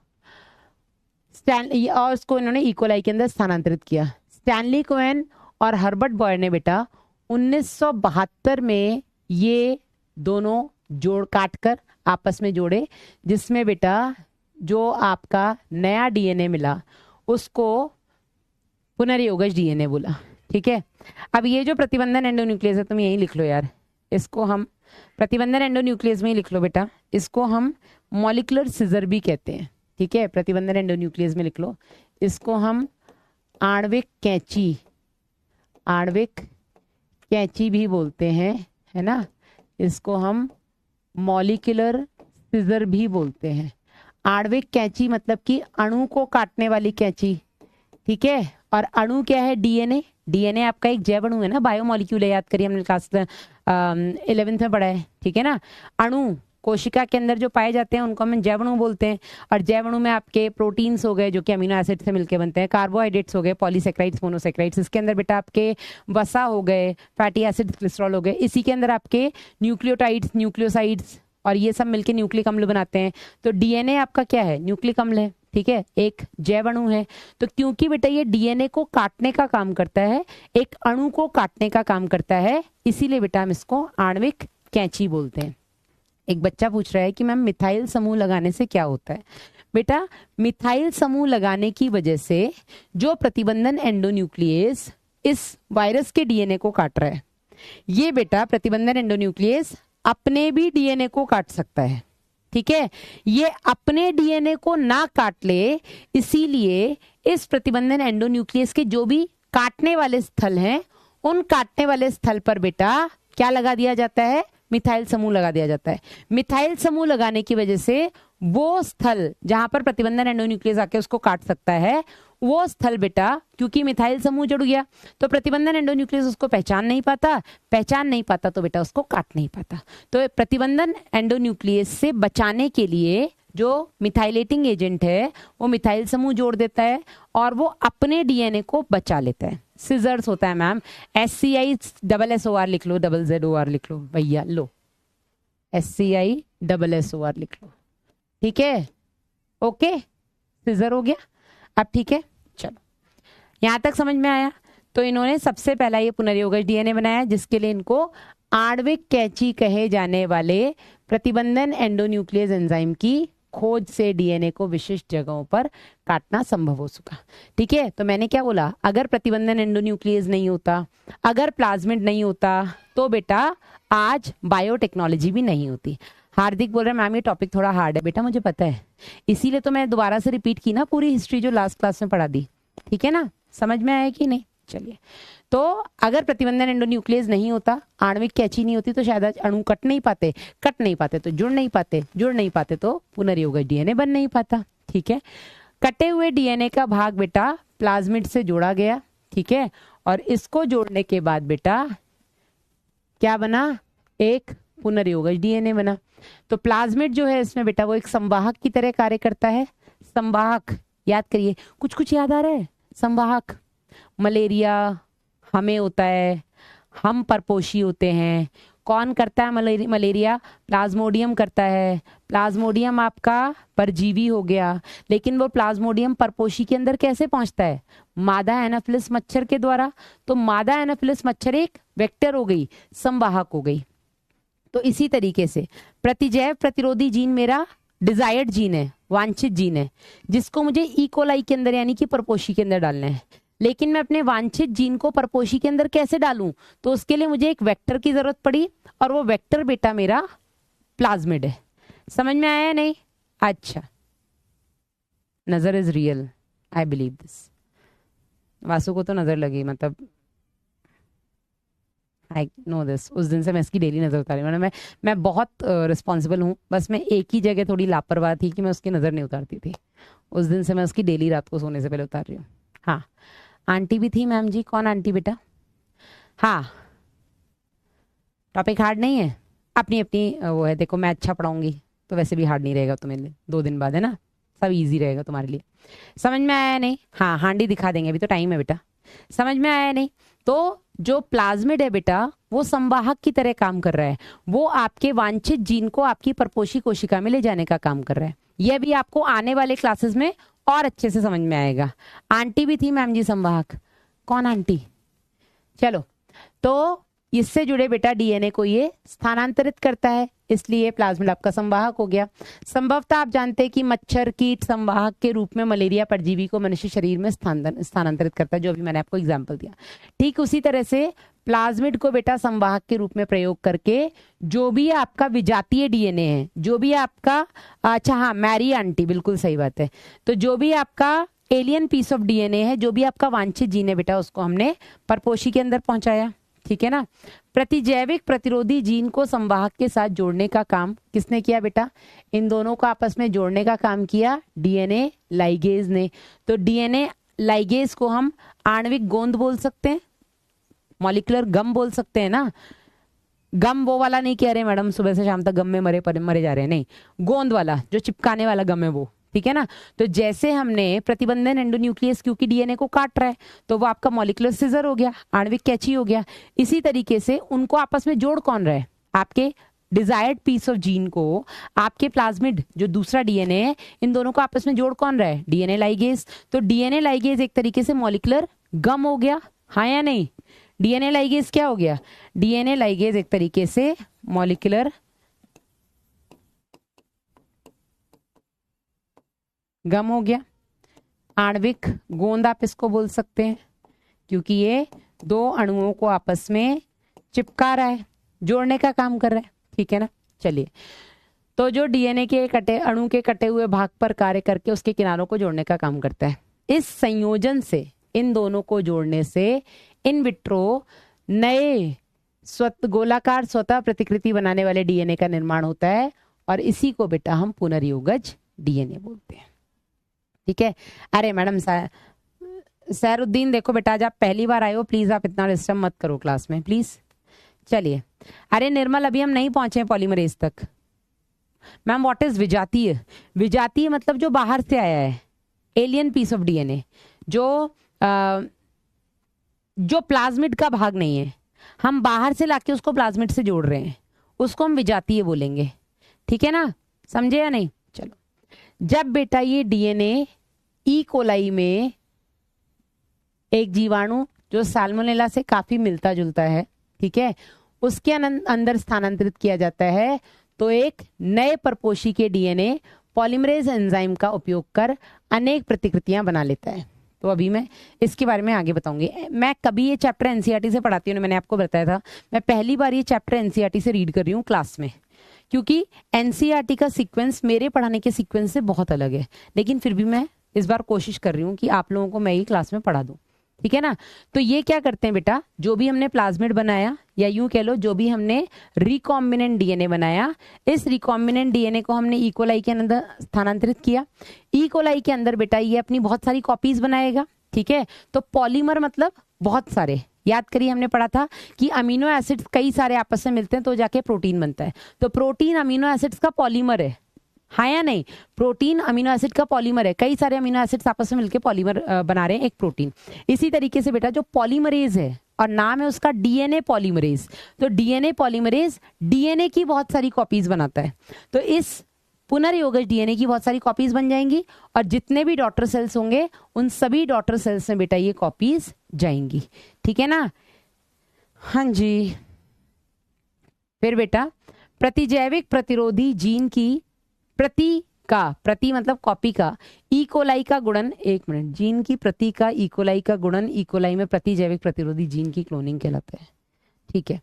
स्टैनली, और उसको इन्होंने इकोलाई के अंदर स्थानांतरित किया। स्टैनली कोहेन और हर्बर्ट बॉयर ने बेटा 1972 में ये दोनों जोड़ काटकर आपस में जोड़े, जिसमें बेटा जो आपका नया डीएनए मिला उसको पुनर्योगज डीएनए बोला। ठीक है, अब ये जो प्रतिबंधन एंडोन्यूक्लियस है, तुम यही लिख लो यार, इसको हम प्रतिबंधन एंडोन्यूक्लियस में ही लिख लो बेटा। इसको हम मॉलिक्यूलर सिजर भी कहते हैं। ठीक है, प्रतिबंधन एंडोन्यूक्लियस में लिख लो। इसको हम आणविक कैंची, आणविक कैंची भी बोलते हैं, है ना। इसको हम मॉलिक्यूलर सिजर भी बोलते हैं। आणविक कैंची मतलब कि अणु को काटने वाली कैंची। ठीक है, और अणु क्या है? डीएनए। डीएनए आपका एक जैव अणु है ना, बायोमॉलिक्यूल है, याद करिए हमने क्लास 11th में पढ़ा है। ठीक है ना। अणु कोशिका के अंदर जो पाए जाते हैं उनको हम जैव अणु बोलते हैं, और जैव अणु में आपके प्रोटीन्स हो गए जो कि अमीनो एसिड से मिलकर बनते हैं, कार्बोहाइड्रेट्स हो गए, पॉलीसेक्राइड्स, मोनोसेक्राइड्स, इसके अंदर बेटा आपके वसा हो गए, फैटी एसिड, कोलेस्ट्रॉल हो गए, इसी के अंदर आपके न्यूक्लियोटाइड्स, न्यूक्लियोसाइड्स, और ये सब मिलकर न्यूक्लिक अम्ल बनाते हैं। तो डीएनए आपका क्या है? न्यूक्लिक अम्ल है। ठीक है, एक जैव अणु है। तो क्योंकि बेटा ये डीएनए को काटने का काम करता है, एक अणु को काटने का काम करता है, इसीलिए बेटा हम इसको आणविक कैंची बोलते हैं। एक बच्चा पूछ रहा है कि मैम मिथाइल समूह लगाने से क्या होता है? बेटा मिथाइल समूह लगाने की वजह से जो प्रतिबंधन एंडोन्यूक्लियस इस वायरस के डीएनए को काट रहा है, ये बेटा प्रतिबंधन एंडोन्यूक्लियस अपने भी डीएनए को काट सकता है। ठीक है, ये अपने डीएनए को ना काट ले, इसीलिए इस प्रतिबंधन एंडोन्यूक्लियस के जो भी काटने वाले स्थल हैं, उन काटने वाले स्थल पर बेटा क्या लगा दिया जाता है? मिथाइल समूह लगा दिया जाता है। मिथाइल समूह लगाने की वजह से वो स्थल जहां पर प्रतिबंधन एंडोन्यूक्लियस आके उसको काट सकता है, वो स्थल बेटा क्योंकि मिथाइल समूह जुड़ गया तो प्रतिबंधन एंडोन्यूक्लियस उसको पहचान नहीं पाता तो बेटा उसको काट नहीं पाता। तो प्रतिबंधन एंडोन्यूक्लियस से बचाने के लिए जो मिथाइलेटिंग एजेंट है वो मिथाइल समूह जोड़ देता है और वो अपने डीएनए को बचा लेता है। सिजर्स होता है मैम, SCI लिख लो, ZZOR लिख लो भैया, लो SCI लिख लो। ठीक है, ओके, सिजर हो गया। अब ठीक है, चलो यहां तक समझ में आया। तो इन्होंने सबसे पहला ये पुनर्योगज डीएनए बनाया, जिसके लिए इनको आणविक कैंची कहे जाने वाले प्रतिबंधन एंडोन्यूक्लियस एंजाइम की खोज से डीएनए को विशिष्ट जगहों पर काटना संभव हो सका। ठीक है, तो मैंने क्या बोला, अगर प्रतिबंधन एंडोन्यूक्लियस नहीं होता, अगर प्लाज्मिड नहीं होता, तो बेटा आज बायोटेक्नोलॉजी भी नहीं होती। हार्दिक बोल रहे हैं मैम ये टॉपिक थोड़ा हार्ड है। बेटा मुझे पता है, इसीलिए तो मैं दोबारा से रिपीट की ना पूरी हिस्ट्री जो लास्ट क्लास में पढ़ा दी। ठीक है ना, समझ में आया कि नहीं? चलिए, तो अगर प्रतिबंधन एंडोन्यूक्लियस नहीं होता, आणविक कैंची नहीं होती, तो शायद आज अणु कट नहीं पाते तो जुड़ नहीं पाते तो पुनर्योगज डीएनए बन नहीं पाता। ठीक है, कटे हुए डीएनए का भाग बेटा प्लाज्मिड से जोड़ा गया। ठीक है, और इसको जोड़ने के बाद बेटा क्या बना? एक पुनर्योगज डीएनए बना। तो प्लाज्मिड जो है इसमें बेटा वो एक संवाहक की तरह कार्य करता है। संवाहक याद करिए, कुछ याद आ रहा है? संवाहक, मलेरिया हमें होता है, हम परपोषी होते हैं। कौन करता है मलेरिया? प्लाज्मोडियम करता है। प्लाज्मोडियम आपका परजीवी हो गया, लेकिन वो प्लाज्मोडियम परपोषी के अंदर कैसे पहुंचता है? मादा एनाफिलिस मच्छर के द्वारा। तो मादा एनाफिलिस मच्छर एक वेक्टर हो गई, संवाहक हो गई। तो इसी तरीके से प्रतिजैव प्रतिरोधी जीन मेरा डिजायर्ड जीन है, वांछित जीन है, जिसको मुझे इकोलाई के अंदर यानी कि परपोषी के अंदर डालना है। लेकिन मैं अपने वांछित जीन को परपोषी के अंदर कैसे डालूं? तो उसके लिए मुझे एक वेक्टर की जरूरत पड़ी, और वो वेक्टर बेटा मेरा प्लाज्मिड है। समझ में आया नहीं? अच्छा नजर is real, I believe this. Vasu को तो नजर लगी, मतलब आई नो दिस। उस दिन से मैं इसकी डेली नजर उतारी, मतलब मैं बहुत रिस्पॉन्सिबल हूँ, बस मैं एक ही जगह थोड़ी लापरवाह थी कि मैं उसकी नजर नहीं उतारती थी। उस दिन से मैं उसकी डेली रात को सोने से पहले उतार रही हूँ। हाँ, आंटी भी थी मैम जी। कौन आंटी बेटा? हाँ, टॉपिक हार्ड नहीं है, अपनी अपनी वो है। देखो मैं अच्छा पढ़ाऊंगी तो वैसे भी हार्ड नहीं रहेगा तुम्हें लिए, 2 दिन बाद है ना, सब इजी रहेगा तुम्हारे लिए। समझ में आया नहीं? हाँ, हांडी दिखा देंगे, अभी तो टाइम है बेटा। समझ में आया नहीं? तो जो प्लाज्मिड है बेटा, वो संवाहक की तरह काम कर रहा है। वो आपके वांछित जीन को आपकी परपोषी कोशिका में ले जाने का काम कर रहा है। यह भी आपको आने वाले क्लासेस में और अच्छे से समझ में आएगा। आंटी भी थी मैम जी संवाहक। कौन आंटी? चलो, तो इससे जुड़े बेटा डीएनए को ये स्थानांतरित करता है, इसलिए प्लाज्मिड आपका संवाहक हो गया। संभवतः आप जानते हैं कि मच्छर कीट संवाहक के रूप में मलेरिया परजीवी को मनुष्य शरीर में स्थानांतरित करता है, जो अभी मैंने आपको एग्जांपल दिया। ठीक उसी तरह से प्लाज्मिड को बेटा संवाहक के रूप में प्रयोग करके जो भी आपका विजातीय डीएनए है, जो भी आपका, अच्छा हाँ मैरी आंटी बिल्कुल सही बात है, तो जो भी आपका एलियन पीस ऑफ डीएनए है, जो भी आपका वांछित जीन है बेटा, उसको हमने परपोषी के अंदर पहुंचाया। ठीक है ना? प्रतिजैविक प्रतिरोधी जीन को संवाहक के साथ जोड़ने का काम किसने किया बेटा? इन दोनों को आपस में जोड़ने का काम किया डीएनए लाइगेज ने। तो डीएनए लाइगेज को हम आणविक गोंद बोल सकते हैं, मॉलिक्यूलर गम बोल सकते हैं ना। गम वो वाला नहीं कह रहे मैडम सुबह से शाम तक गम में मरे जा रहे हैं, नहीं, गोंद वाला जो चिपकाने वाला गम है वो। ठीक है ना? तो जैसे हमने प्रतिबंधन एंडोन्यूक्लियस क्योंकि डीएनए को काट रहा है, तो वो आपका मॉलिक्यूलर सिजर हो गया, आणविक कैंची हो गया। इसी तरीके से उनको आपस में जोड़ कौन रहा है? आपके डिजायर्ड पीस ऑफ जीन को आपके प्लाज्मिड जो दूसरा डीएनए है, इन दोनों को आपस में जोड़ कौन रहा है? DNA ligase. तो डीएनए लाइगेज एक तरीके से मॉलिक्यूलर गम हो गया, हाँ या नहीं? डीएनए लाइगेज क्या हो गया? डीएनए लाइगेज एक तरीके से मॉलिक्यूलर गम हो गया। आणविक गोंद आप इसको बोल सकते हैं, क्योंकि ये 2 अणुओं को आपस में चिपका रहा है, जोड़ने का काम कर रहा है। ठीक है ना? चलिए, तो जो डीएनए के अणु के कटे हुए भाग पर कार्य करके उसके किनारों को जोड़ने का काम करता है। इस संयोजन से, इन दोनों को जोड़ने से इन विट्रो नए गोलाकार स्वतः प्रतिकृति बनाने वाले डीएनए का निर्माण होता है, और इसी को बेटा हम पुनर्योगज डीएनए बोलते हैं। ठीक है? अरे मैडम सैरुद्दीन, देखो बेटा आज आप पहली बार आए हो, प्लीज आप इतना डिस्टर्ब मत करो क्लास में प्लीज। चलिए, अरे निर्मल अभी हम नहीं पहुंचे पॉलीमरेज तक। मैम व्हाट इज विजातीय? विजातीय मतलब जो बाहर से आया है, एलियन पीस ऑफ डीएनए, जो प्लाज्मिड का भाग नहीं है, हम बाहर से लाके उसको प्लाज्मिड से जोड़ रहे हैं, उसको हम विजातीय बोलेंगे। ठीक है ना? समझे या नहीं? चलो, जब बेटा ये डीएनए ई कोलाई में एक जीवाणु जो साल्मोनेला से काफी मिलता जुलता है, ठीक है, उसके अंदर स्थानांतरित किया जाता है, तो एक नए परपोषी के डीएनए पॉलीमरेज एंजाइम का उपयोग कर अनेक प्रतिकृतियां बना लेता है। तो अभी मैं इसके बारे में आगे बताऊंगी। मैं कभी ये चैप्टर एनसीईआरटी से पढ़ाती हूँ, मैंने आपको बताया था, मैं पहली बार ये चैप्टर एनसीईआरटी से रीड कर रही हूँ क्लास में, क्योंकि एनसीईआरटी का सीक्वेंस मेरे पढ़ाने के सीक्वेंस से बहुत अलग है, लेकिन फिर भी मैं इस बार कोशिश कर रही हूँ कि आप लोगों को मैं ही क्लास में पढ़ा दूँ। ठीक है ना? तो ये क्या करते हैं बेटा, जो भी हमने प्लाज्मिड बनाया, या यूं कह लो जो भी हमने रिकॉम्बिनेंट डीएनए बनाया, इस रिकॉम्बिनेंट डीएनए को हमने इकोलाई के अंदर स्थानांतरित किया। इकोलाई के अंदर बेटा ये अपनी बहुत सारी कॉपीज बनाएगा। ठीक है? तो पॉलीमर मतलब बहुत सारे, याद करिए हमने पढ़ा था कि अमीनो एसिड्स कई सारे आपस में मिलते हैं तो जाके प्रोटीन बनता है। तो प्रोटीन अमीनो एसिड्स का पॉलीमर है, हाँ या नहीं? प्रोटीन अमीनो एसिड का पॉलीमर है, कई सारे अमीनो एसिड्स आपस में मिलकर पॉलीमर बना रहे हैं एक प्रोटीन। इसी तरीके से बेटा जो पॉलीमरेज है, और नाम है उसका डीएनए पॉलीमरेज, तो डीएनए पॉलीमरेज डीएनए की बहुत सारी कॉपीज बनाता है। तो इस पुनर्योगज डीएनए की बहुत सारी कॉपीज बन जाएंगी, और जितने भी डॉटर सेल्स होंगे उन सभी डॉटर सेल्स में बेटा ये कॉपीज जाएंगी। ठीक है ना? हाँ जी। फिर बेटा प्रतिजैविक प्रतिरोधी जीन की प्रति मतलब कॉपी का इकोलाई का गुणन, एक मिनट, जीन की प्रति का इकोलाई का गुणन इकोलाई में प्रतिजैविक प्रतिरोधी जीन की क्लोनिंग कहलाता है। ठीक है?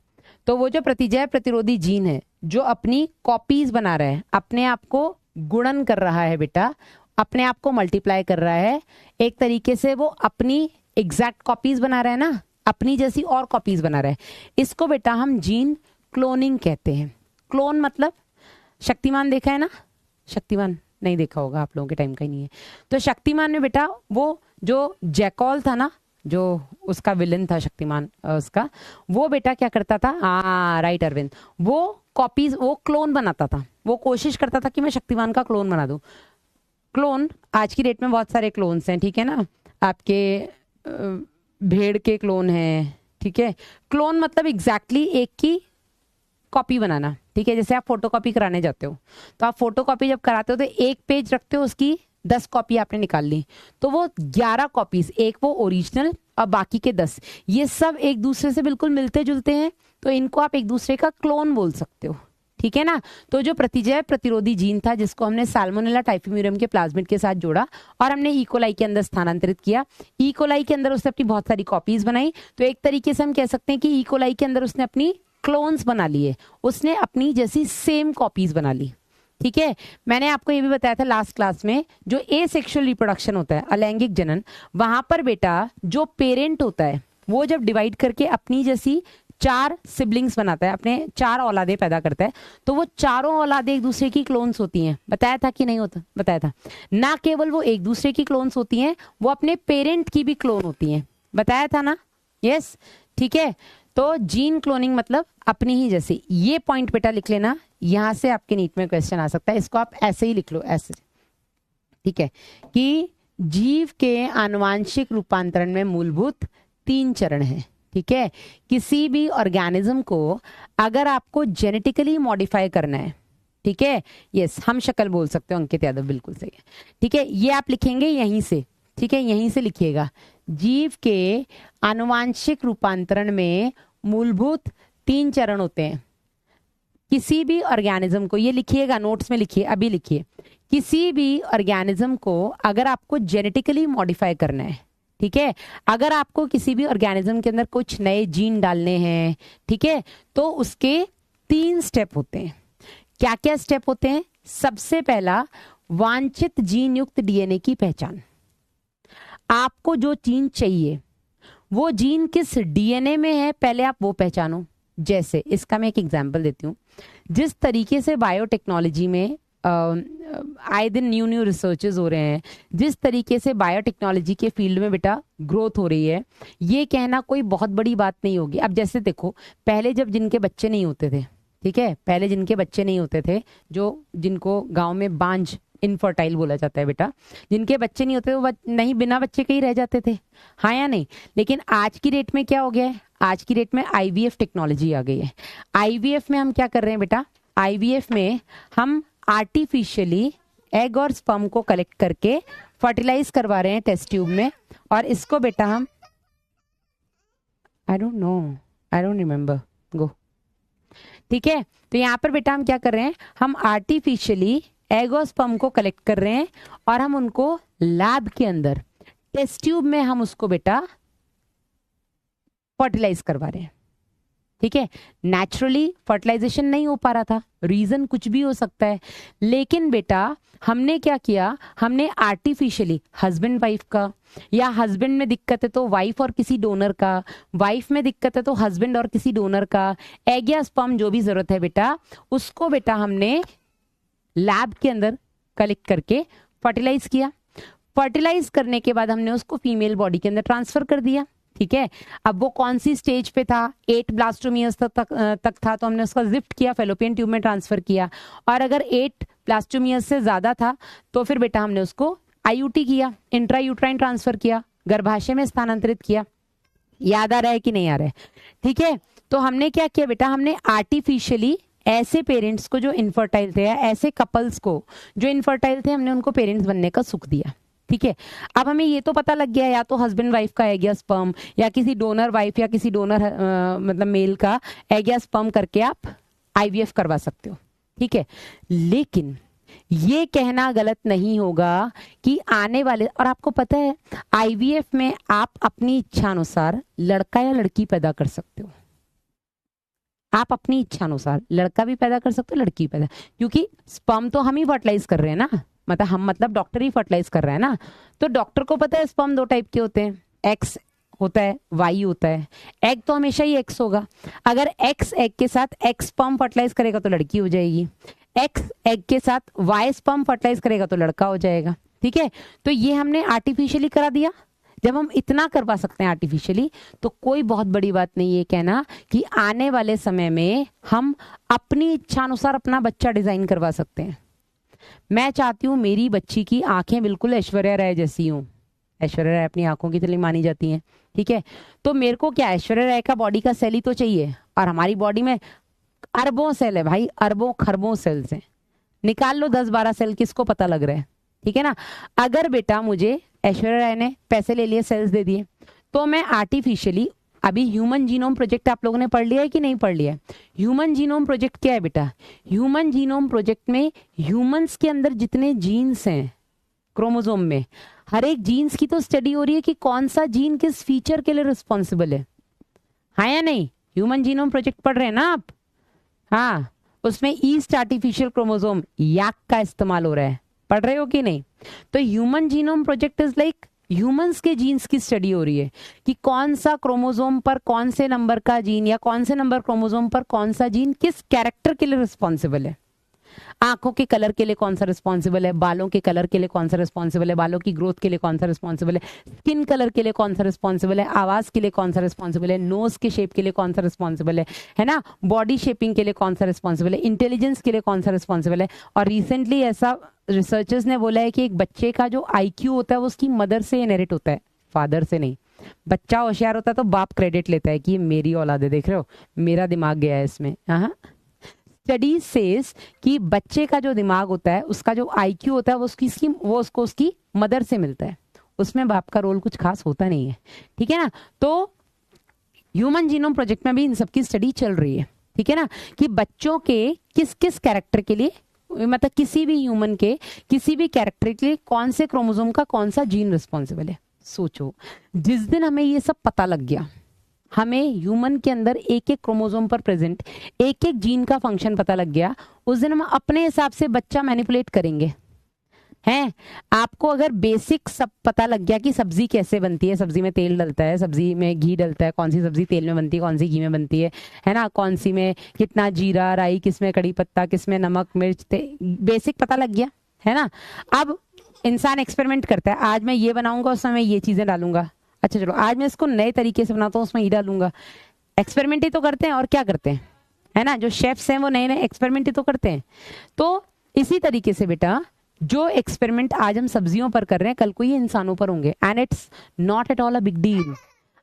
तो वो जो प्रतिजैव प्रतिरोधी जीन है जो अपनी कॉपीज बना रहा है, अपने आप को गुणन कर रहा है बेटा, अपने आप को मल्टीप्लाई कर रहा है, एक तरीके से वो अपनी एग्जैक्ट कॉपीज बना रहा है ना, अपनी जैसी और कॉपीज बना रहा है। इसको बेटा हम जीन क्लोनिंग कहते हैं। क्लोन मतलब, शक्तिमान देखा है ना, शक्तिमान नहीं देखा होगा, आप लोगों के टाइम का ही नहीं है। तो शक्तिमान में बेटा वो जो जैकॉल था ना, जो उसका विलन था शक्तिमान उसका, वो बेटा क्या करता था, राइट अरविंद, वो कॉपीज, वो क्लोन बनाता था, वो कोशिश करता था कि मैं शक्तिमान का क्लोन बना दूं। क्लोन आज की डेट में बहुत सारे क्लोन्स हैं, ठीक है ना, आपके भेड़ के क्लोन हैं, ठीक है। क्लोन मतलब एग्जैक्टली एक की कॉपी बनाना, ठीक है। जैसे आप फोटो कॉपी कराने जाते हो, तो आप फोटो कॉपी जब कराते हो तो एक पेज रखते हो, उसकी 10 कॉपी आपने निकाल ली, तो वो 11 कॉपीज, एक वो ओरिजिनल और बाकी के 10, ये सब एक दूसरे से बिल्कुल मिलते जुलते हैं, तो इनको आप एक दूसरे का क्लोन बोल सकते हो, ठीक है ना। तो जो प्रतिजैव प्रतिरोधी जीन था, जिसको हमने साल्मोनेला टाइफीम्यूरियम के प्लाज्मिड के साथ जोड़ा और हमने इकोलाई के अंदर स्थानांतरित किया, इकोलाई के अंदर उसने अपनी बहुत सारी कॉपीज बनाई, तो एक तरीके से हम कह सकते हैं कि इकोलाई के अंदर उसने अपनी क्लोन्स बना लिए, उसने अपनी जैसी सेम कॉपीज बना ली, ठीक है। मैंने आपको ये भी बताया था लास्ट क्लास में, जो एसेक्सुअल रिप्रोडक्शन होता है, अलैंगिक जनन, वहां पर बेटा जो पेरेंट होता है वो जब डिवाइड करके अपनी जैसी 4 सिबलिंग्स बनाता है, अपने 4 औलादे पैदा करता है, तो वो चारों औलादे एक दूसरे की क्लोन्स होती हैं। बताया था कि नहीं होता, बताया था ना। केवल वो एक दूसरे की क्लोन्स होती हैं, वो अपने पेरेंट की भी क्लोन होती हैं, बताया था ना, यस, ठीक है। तो जीन क्लोनिंग मतलब अपनी ही जैसे, ये पॉइंट बेटा लिख लेना, यहां से आपके नीट में क्वेश्चन आ सकता है, इसको आप ऐसे ही लिख लो, ऐसे, ठीक है, कि जीव के आनुवांशिक रूपांतरण में मूलभूत 3 चरण हैं, ठीक है। किसी भी ऑर्गेनिज्म को अगर आपको जेनेटिकली मॉडिफाई करना है, ठीक है, यस, हम शक्ल बोल सकते हो, अंकित यादव बिल्कुल सही है, ठीक है। ये आप लिखेंगे यहीं से, ठीक है, यहीं से लिखिएगा, जीव के आनुवांशिक रूपांतरण में मूलभूत 3 चरण होते हैं। किसी भी ऑर्गेनिज्म को, ये लिखिएगा, नोट्स में लिखिए, अभी लिखिए, किसी भी ऑर्गेनिज्म को अगर आपको जेनेटिकली मॉडिफाई करना है, ठीक है, अगर आपको किसी भी ऑर्गेनिज्म के अंदर कुछ नए जीन डालने हैं, ठीक है, तो उसके 3 स्टेप होते हैं। क्या क्या स्टेप होते हैं? सबसे पहला, वांछित जीन युक्त डीएनए की पहचान। आपको जो जीन चाहिए वो जीन किस डीएनए में है, पहले आप वो पहचानो। जैसे इसका मैं एक एग्जांपल देती हूँ, जिस तरीके से बायोटेक्नोलॉजी में आए दिन न्यू रिसर्चेस हो रहे हैं, जिस तरीके से बायोटेक्नोलॉजी के फील्ड में बेटा ग्रोथ हो रही है, ये कहना कोई बहुत बड़ी बात नहीं होगी। अब जैसे देखो, पहले जब जिनके बच्चे नहीं होते थे, ठीक है, पहले जिनके बच्चे नहीं होते थे, जो जिनको गांव में बांझ, इनफर्टाइल बोला जाता है बेटा, जिनके बच्चे नहीं होते वो नहीं, बिना बच्चे के ही रह जाते थे, हाँ या नहीं। लेकिन आज की डेट में क्या हो गया है, आज की डेट में आईवीएफ टेक्नोलॉजी आ गई है। आईवीएफ में हम क्या कर रहे हैं बेटा, आईवीएफ में हम आर्टिफिशियली एग और स्पर्म को कलेक्ट करके फर्टिलाइज करवा रहे हैं टेस्ट ट्यूब में, और इसको बेटा हम, I don't know, I don't remember, go, ठीक है। तो यहाँ पर बेटा हम क्या कर रहे हैं, हम आर्टिफिशियली एग और स्पर्म को कलेक्ट कर रहे हैं और हम उनको लैब के अंदर टेस्ट ट्यूब में हम उसको बेटा फर्टिलाइज करवा रहे हैं, ठीक है। नेचुरली फर्टिलाइजेशन नहीं हो पा रहा था, रीजन कुछ भी हो सकता है, लेकिन बेटा हमने क्या किया, हमने आर्टिफिशियली हस्बैंड वाइफ का, या हस्बैंड में दिक्कत है तो वाइफ और किसी डोनर का, वाइफ में दिक्कत है तो हस्बैंड और किसी डोनर का, एग या स्पर्म जो भी जरूरत है बेटा, उसको बेटा हमने लैब के अंदर कलेक्ट करके फर्टिलाइज किया। फर्टिलाइज करने के बाद हमने उसको फीमेल बॉडी के अंदर ट्रांसफर कर दिया, ठीक है। अब वो कौन सी स्टेज पे था, 8 ब्लास्टोमियर्स तक था, तो हमने उसका जिफ्ट किया, फेलोपियन ट्यूब में ट्रांसफर किया, और अगर 8 ब्लास्टोमियर्स से ज्यादा था तो फिर बेटा हमने उसको आईयूटी किया, इंट्रा यूट्राइन ट्रांसफर किया, गर्भाशय में स्थानांतरित किया। याद आ रहा है कि नहीं आ रहा है, ठीक है। तो हमने क्या किया बेटा, हमने आर्टिफिशियली ऐसे पेरेंट्स को जो इनफर्टाइल थे, या ऐसे कपल्स को जो इनफर्टाइल थे, हमने उनको पेरेंट्स बनने का सुख दिया, ठीक है। अब हमें ये तो पता लग गया, या तो हस्बैंड वाइफ का एग या स्पर्म, या किसी डोनर वाइफ या किसी डोनर मतलब मेल का एग या स्पर्म करके आप आईवीएफ करवा सकते हो, ठीक है। लेकिन ये कहना गलत नहीं होगा कि आने वाले, और आपको पता है आईवीएफ में आप अपनी इच्छा अनुसार लड़का या लड़की पैदा कर सकते हो, आप अपनी इच्छा अनुसार लड़का भी पैदा कर सकते हो, लड़की पैदा, क्योंकि स्पर्म तो हम ही फर्टिलाइज कर रहे हैं ना, मतलब हम मतलब डॉक्टर ही फर्टिलाइज कर रहा है ना, तो डॉक्टर को पता है स्पर्म दो टाइप के होते हैं, एक्स होता है, वाई होता है। एग तो हमेशा ही एक्स होगा, अगर एक्स एग के साथ एक्स स्पर्म फर्टिलाइज करेगा तो लड़की हो जाएगी, एक्स एग के साथ वाई स्पर्म फर्टिलाइज करेगा तो लड़का हो जाएगा। ठीक है, तो ये हमने आर्टिफिशियली करा दिया। जब हम इतना करवा सकते हैं आर्टिफिशियली, तो कोई बहुत बड़ी बात नहीं है कहना कि आने वाले समय में हम अपनी इच्छानुसार अपना बच्चा डिजाइन करवा सकते हैं। मैं चाहती हूँ मेरी बच्ची की आंखें बिल्कुल ऐश्वर्या राय जैसी हों, ऐश्वर्या राय अपनी आंखों की तरह मानी जाती हैं। ठीक है, तो मेरे को क्या ऐश्वर्या राय का बॉडी का सेल ही तो चाहिए, और हमारी बॉडी में अरबों सेल है भाई, अरबों खरबों सेल्स हैं, निकाल लो 10-12 सेल, किसको पता लग रहा है। ठीक है ना, अगर बेटा मुझे ऐश्वर्या राय ने पैसे ले लिए, सेल्स दे दिए, तो मैं आर्टिफिशियली, अभी ह्यूमन जीनोम प्रोजेक्ट आप लोगों ने पढ़ लिया है कि नहीं पढ़ लिया है? ह्यूमन जीनोम प्रोजेक्ट क्या है बेटा? ह्यूमन जीनोम प्रोजेक्ट में ह्यूमंस के अंदर जितने जीन्स हैं क्रोमोसोम में, हर एक जीन्स की तो स्टडी हो रही है कि कौन सा जीन किस फीचर के लिए रिस्पॉन्सिबल है। हाँ या नहीं? ह्यूमन जीनोम प्रोजेक्ट पढ़ रहे हैं ना आप? हाँ, उसमें ईस्ट आर्टिफिशियल क्रोमोसोम याक का इस्तेमाल हो रहा है, पढ़ रहे हो कि नहीं? तो human genome project is like humans के जीन्स की स्टडी हो रही है कि कौन सा क्रोमोसोम पर कौन से नंबर का जीन या कौन से नंबर क्रोमोसोम पर कौन सा जीन किस कैरेक्टर के लिए रिस्पॉन्सिबल है। आंखों के कलर के लिए कौन सा रिस्पॉन्सिबल है, बालों के कलर के लिए कौन सा रिस्पॉन्सिबल है, बालों की ग्रोथ के लिए कौन सा रिस्पॉन्सिबल है, स्किन कलर के लिए कौन सा रिस्पॉन्सिबल है, आवाज के लिए कौन सा रिस्पॉन्सिबल है, नोज के शेप के लिए कौन सा रिस्पॉन्सिबल है ना, बॉडी शेपिंग के लिए कौन सा रिस्पॉन्सिबल है, इंटेलिजेंस के लिए कौन सा रिस्पॉन्सिबल है। और रिसेंटली ऐसा रिसर्चर्स ने बोला है कि एक बच्चे का जो IQ होता है वो उसकी मदर से इनहेरिट होता है, फादर से नहीं। बच्चा होशियार होता है तो बाप क्रेडिट लेता है कि ये मेरी औलाद है, देख रहे हो मेरा दिमाग गया है इसमें। हाँ, स्टडी सेज कि बच्चे का जो दिमाग होता है, उसका जो IQ होता है, वो उसको उसकी मदर से मिलता है, उसमें बाप का रोल कुछ खास होता नहीं है। ठीक है ना, तो ह्यूमन जीनोम प्रोजेक्ट में भी इन सब की स्टडी चल रही है। ठीक है ना, कि बच्चों के किस किस कैरेक्टर के लिए, मतलब किसी भी ह्यूमन के किसी भी कैरेक्टर के लिए कौन से क्रोमोसोम का कौन सा जीन रिस्पॉन्सिबल है। सोचो, जिस दिन हमें ये सब पता लग गया, हमें ह्यूमन के अंदर एक एक क्रोमोसोम पर प्रेजेंट एक एक जीन का फंक्शन पता लग गया, उस दिन हम अपने हिसाब से बच्चा मैनिपुलेट करेंगे। हैं, आपको अगर बेसिक सब पता लग गया कि सब्जी कैसे बनती है, सब्जी में तेल डलता है, सब्जी में घी डलता है, कौन सी सब्जी तेल में बनती है, कौन सी घी में बनती है ना, कौन सी में कितना जीरा राई, किस में कड़ी पत्ता, किस में नमक मिर्च, बेसिक पता लग गया है ना। अब इंसान एक्सपेरिमेंट करता है, आज मैं ये बनाऊंगा उसमें मैं ये चीजें डालूंगा, अच्छा चलो आज मैं इसको नए तरीके से बनाता हूँ उसमें ये डालूंगा। एक्सपेरिमेंट ही तो करते हैं, और क्या करते हैं, है ना। जो शेफ्स हैं वो नए नए एक्सपेरिमेंट ही तो करते हैं। तो इसी तरीके से बेटा जो एक्सपेरिमेंट आज हम सब्जियों पर कर रहे हैं, कल को ये इंसानों पर होंगे, and it's not at all a big deal.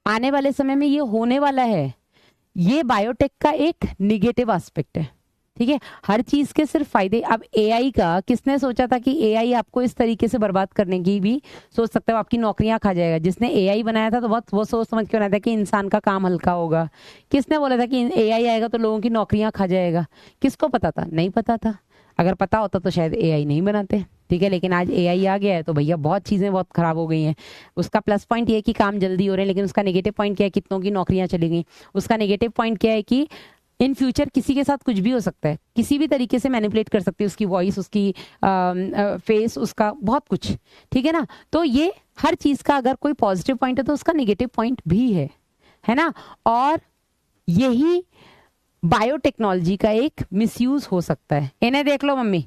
आने वाले समय में ये होने वाला है। ये बायोटेक का एक निगेटिव एस्पेक्ट है। ठीक है, हर चीज के सिर्फ फायदे। अब AI का किसने सोचा था कि AI आपको इस तरीके से बर्बाद करने की भी सोच सकता है, आपकी नौकरियां खा जाएगा। जिसने AI बनाया था तो बहुत वो सोच समझ के बनाया था कि इंसान का काम हल्का होगा। किसने बोला था कि AI आएगा तो लोगों की नौकरियां खा जाएगा? किसको पता था? नहीं पता था। अगर पता होता तो शायद AI नहीं बनाते। ठीक है, लेकिन आज AI आ गया है तो भैया बहुत चीजें बहुत खराब हो गई हैं। उसका प्लस पॉइंट ये है कि काम जल्दी हो रहे हैं, लेकिन उसका नेगेटिव पॉइंट क्या है? कितनों की नौकरियां चली गई। उसका नेगेटिव पॉइंट क्या है कि इन फ्यूचर किसी के साथ कुछ भी हो सकता है, किसी भी तरीके से मैनिपुलेट कर सकती है, उसकी वॉइस, उसकी फेस, उसका बहुत कुछ। ठीक है ना, तो ये हर चीज का अगर कोई पॉजिटिव पॉइंट है तो उसका नेगेटिव पॉइंट भी है ना। और यही बायोटेक्नोलॉजी का एक मिसयूज हो सकता है। इन्हें देख लो मम्मी,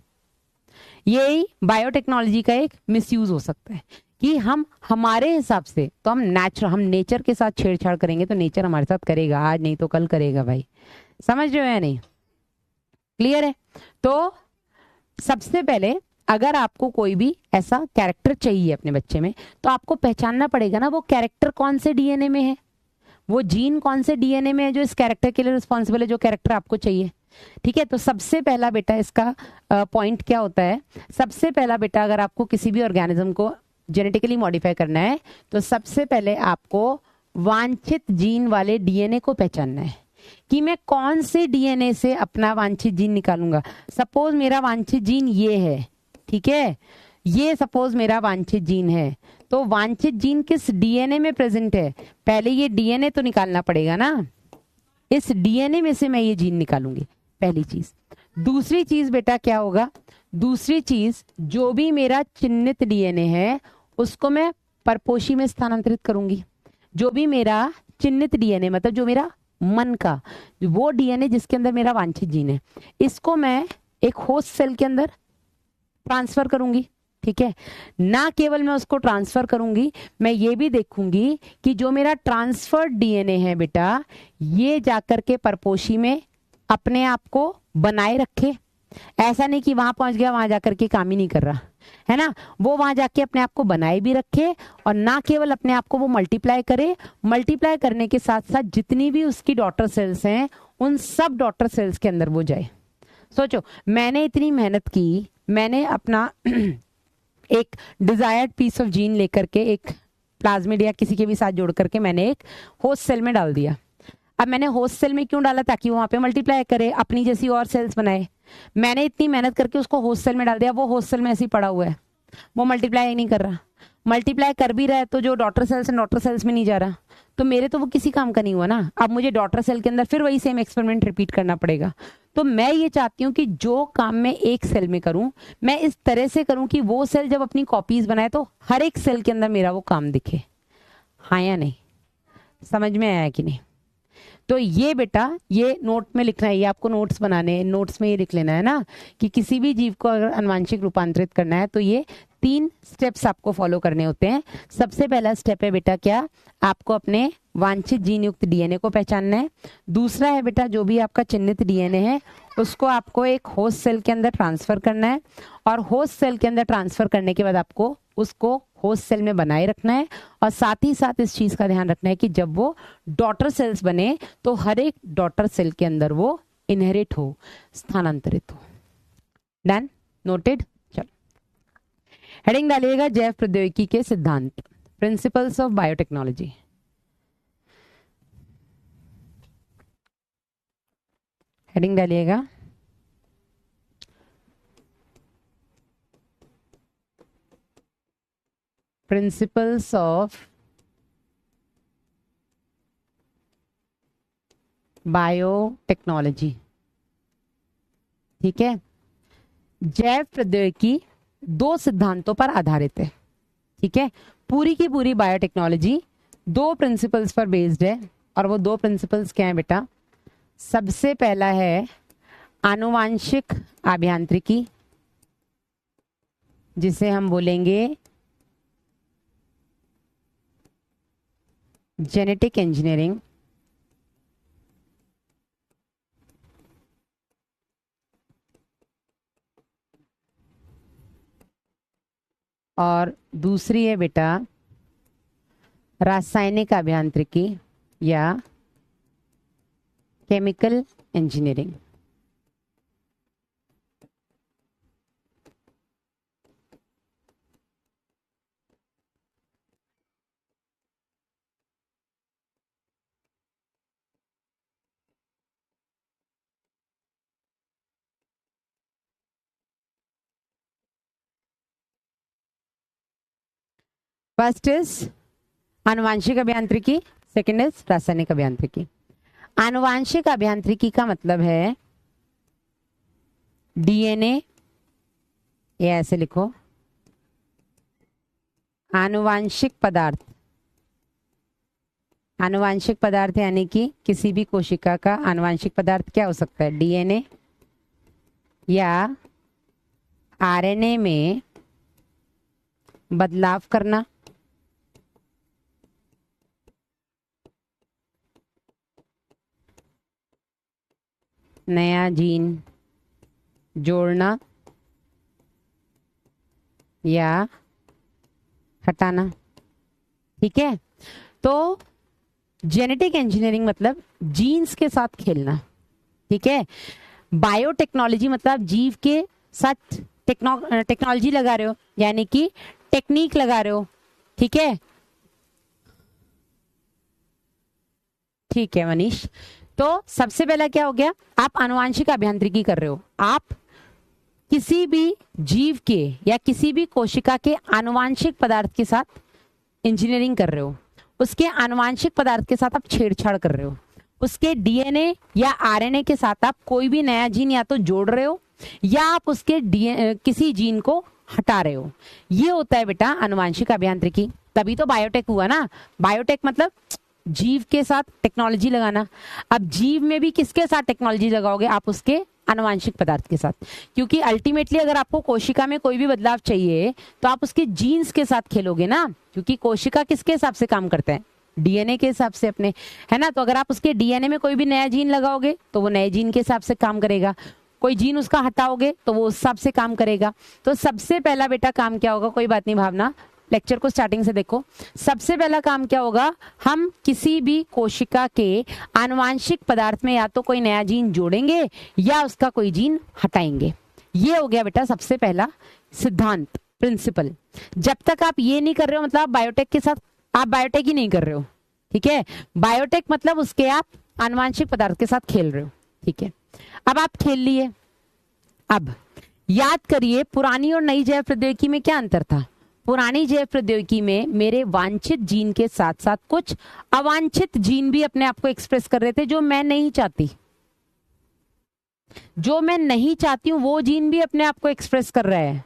यही बायोटेक्नोलॉजी का एक मिसयूज हो सकता है कि हम हमारे हिसाब से तो हम नेचर के साथ छेड़छाड़ करेंगे तो नेचर हमारे साथ करेगा, आज नहीं तो कल करेगा भाई। समझ रहे हो या नहीं? क्लियर है? तो सबसे पहले अगर आपको कोई भी ऐसा कैरेक्टर चाहिए अपने बच्चे में, तो आपको पहचानना पड़ेगा ना वो कैरेक्टर कौन से DNA में है, वो जीन कौन से DNA में है जो इस कैरेक्टर के लिए रिस्पॉन्सिबल है, जो कैरेक्टर आपको चाहिए। ठीक है, तो सबसे पहला बेटा इसका पॉइंट क्या होता है? सबसे पहला बेटा, अगर आपको किसी भी ऑर्गेनिज्म को जेनेटिकली मॉडिफाई करना है तो सबसे पहले आपको वांछित जीन वाले DNA को पहचानना है कि मैं कौन से DNA से अपना वांछित जीन निकालूंगा। सपोज मेरा वांछित जीन ये है, ठीक है, ये सपोज मेरा वांछित जीन है, तो वांछित जीन किस DNA में प्रेजेंट है? पहले ये DNA तो निकालना पड़ेगा ना, इस DNA में से मैं ये जीन निकालूंगी, पहली चीज। दूसरी चीज बेटा क्या होगा, दूसरी चीज जो भी मेरा चिन्हित डीएनए है उसको मैं परपोषी में स्थानांतरित करूंगी। जो भी मेरा चिन्हित डीएनए मतलब जो मेरा मन का वो डीएनए जिसके अंदर मेरा वांछित जीन है, इसको मैं एक होस्ट सेल के अंदर ट्रांसफर करूंगी। ठीक है, ना केवल मैं उसको ट्रांसफर करूंगी, मैं ये भी देखूंगी कि जो मेरा ट्रांसफर्ड डीएनए है बेटा, ये जाकर के परपोषी में अपने आप को बनाए रखे। ऐसा नहीं कि वहां पहुंच गया वहां जाकर के काम ही नहीं कर रहा है ना, वो वहां जाके अपने आप को बनाए भी रखे, और ना केवल अपने आप को वो मल्टीप्लाई करे, मल्टीप्लाई करने के साथ साथ जितनी भी उसकी डॉटर सेल्स हैं उन सब डॉटर सेल्स के अंदर वो जाए। सोचो, मैंने इतनी मेहनत की, मैंने अपना एक डिजायर्ड पीस ऑफ जीन लेकर के एक प्लाज्मिड या किसी के भी साथ जोड़ करके मैंने एक होस्ट सेल में डाल दिया। अब मैंने होस्ट सेल में क्यों डाला, ताकि वहां पे मल्टीप्लाई करे, अपनी जैसी और सेल्स बनाए। मैंने इतनी मेहनत करके उसको होस्ट सेल में डाल दिया, वो होस्ट सेल में ऐसे ही पड़ा हुआ है, वो मल्टीप्लाई नहीं कर रहा। मल्टीप्लाई कर भी रहा है तो जो डॉटर सेल्स हैं डॉटर सेल्स में नहीं जा रहा, तो मेरे तो वो किसी काम का नहीं हुआ ना। अब मुझे डॉटर सेल के अंदर फिर वही सेम एक्सपेरिमेंट रिपीट करना पड़ेगा। तो मैं ये चाहती हूँ कि जो काम मैं एक सेल में करूं, मैं इस तरह से करूं कि वो सेल जब अपनी कॉपीज बनाए तो हर एक सेल के अंदर मेरा वो काम दिखे। हाँ या नहीं, समझ में आया कि नहीं? तो ये बेटा ये नोट में लिखना है, ये आपको नोट्स बनाने हैं, नोट्स में ये लिख लेना है ना कि किसी भी जीव को अगर अनुवांशिक रूपांतरित करना है तो ये 3 स्टेप्स आपको फॉलो करने होते हैं। सबसे पहला स्टेप है बेटा क्या, आपको अपने वांछित जीन युक्त डीएनए को पहचानना है। दूसरा है बेटा जो भी आपका चिन्हित डीएनए है उसको आपको एक होस्ट सेल के अंदर ट्रांसफर करना है, और होस्ट सेल के अंदर ट्रांसफर करने के बाद आपको उसको होस्ट सेल में बनाए रखना है। और साथ ही साथ इस चीज का ध्यान रखना है कि जब वो डॉटर सेल्स बने तो हर एक डॉटर सेल के अंदर वो इनहेरिट हो, स्थानांतरित हो। Done, noted. चलो हेडिंग डालिएगा जैव प्रौद्योगिकी के सिद्धांत, प्रिंसिपल्स ऑफ बायोटेक्नोलॉजी। हेडिंग डालिएगा प्रिंसिपल्स ऑफ बायोटेक्नोलॉजी। ठीक है, जैव प्रौद्योगिकी 2 सिद्धांतों पर आधारित है। ठीक है, पूरी की पूरी बायोटेक्नोलॉजी 2 प्रिंसिपल्स पर बेस्ड है, और वो 2 प्रिंसिपल्स क्या है बेटा? सबसे पहला है आनुवांशिक अभियांत्रिकी, जिसे हम बोलेंगे जेनेटिक इंजीनियरिंग। और दूसरी है बेटा रासायनिक अभियांत्रिकी या केमिकल इंजीनियरिंग। फर्स्ट इज आनुवांशिक अभियांत्रिकी, सेकंड इज रासायनिक अभियांत्रिकी। आनुवांशिक अभियांत्रिकी का मतलब है डीएनए, ये ऐसे लिखो, आनुवांशिक पदार्थ। आनुवांशिक पदार्थ यानी कि किसी भी कोशिका का आनुवांशिक पदार्थ क्या हो सकता है? डीएनए या आरएनए में बदलाव करना, नया जीन जोड़ना या हटाना। ठीक है, तो जेनेटिक इंजीनियरिंग मतलब जीन्स के साथ खेलना। ठीक है, बायोटेक्नोलॉजी मतलब जीव के साथ टेक्नोलॉजी लगा रहे हो, यानी कि टेक्निक लगा रहे हो। ठीक है, ठीक है मनीष। तो सबसे पहला क्या हो गया, आप आनुवांशिक अभियांत्रिकी कर रहे हो, आप किसी भी जीव के या किसी भी कोशिका के आनुवांशिक पदार्थ के साथ इंजीनियरिंग कर रहे हो, उसके आनुवांशिक पदार्थ के साथ आप छेड़छाड़ कर रहे हो, उसके डीएनए या आरएनए के साथ आप कोई भी नया जीन या तो जोड़ रहे हो या आप उसके किसी जीन को हटा रहे हो। ये होता है बेटा आनुवांशिक अभियांत्रिकी। तभी तो बायोटेक हुआ ना। बायोटेक मतलब जीव के साथ टेक्नोलॉजी लगाना। अब जीव में भी किसके साथ टेक्नोलॉजी लगाओगे? आप उसके आनुवांशिक पदार्थ के साथ, क्योंकि अल्टीमेटली अगर आपको कोशिका में कोई भी बदलाव चाहिए तो आप उसके जीन्स के साथ खेलोगे ना, क्योंकि कोशिका किसके हिसाब से काम करते हैं? डीएनए के हिसाब से अपने, है ना। तो अगर आप उसके डीएनए में कोई भी नया जीन लगाओगे तो वो नए जीन के हिसाब से काम करेगा, कोई जीन उसका हटाओगे तो वो उस हिसाब से काम करेगा। तो सबसे पहला बेटा काम क्या होगा? कोई बात नहीं भावना, लेक्चर को स्टार्टिंग से देखो। सबसे पहला काम क्या होगा? हम किसी भी कोशिका के आनुवांशिक पदार्थ में या तो कोई नया जीन जोड़ेंगे या उसका कोई जीन हटाएंगे। ये हो गया बेटा सबसे पहला सिद्धांत, प्रिंसिपल। जब तक आप ये नहीं कर रहे हो मतलब आप बायोटेक के साथ, आप बायोटेक ही नहीं कर रहे हो, ठीक है। बायोटेक मतलब उसके आप आनुवांशिक पदार्थ के साथ खेल रहे हो, ठीक है। अब आप खेल लिए, अब याद करिए पुरानी और नई जैव प्रौद्योगिकी में क्या अंतर था? पुरानी जैव प्रौद्योगिकी में मेरे वांछित जीन के साथ साथ कुछ अवांछित जीन भी अपने आप को एक्सप्रेस कर रहे थे, जो मैं नहीं चाहती, जो मैं नहीं चाहती हूं वो जीन भी अपने आप को एक्सप्रेस कर रहा है,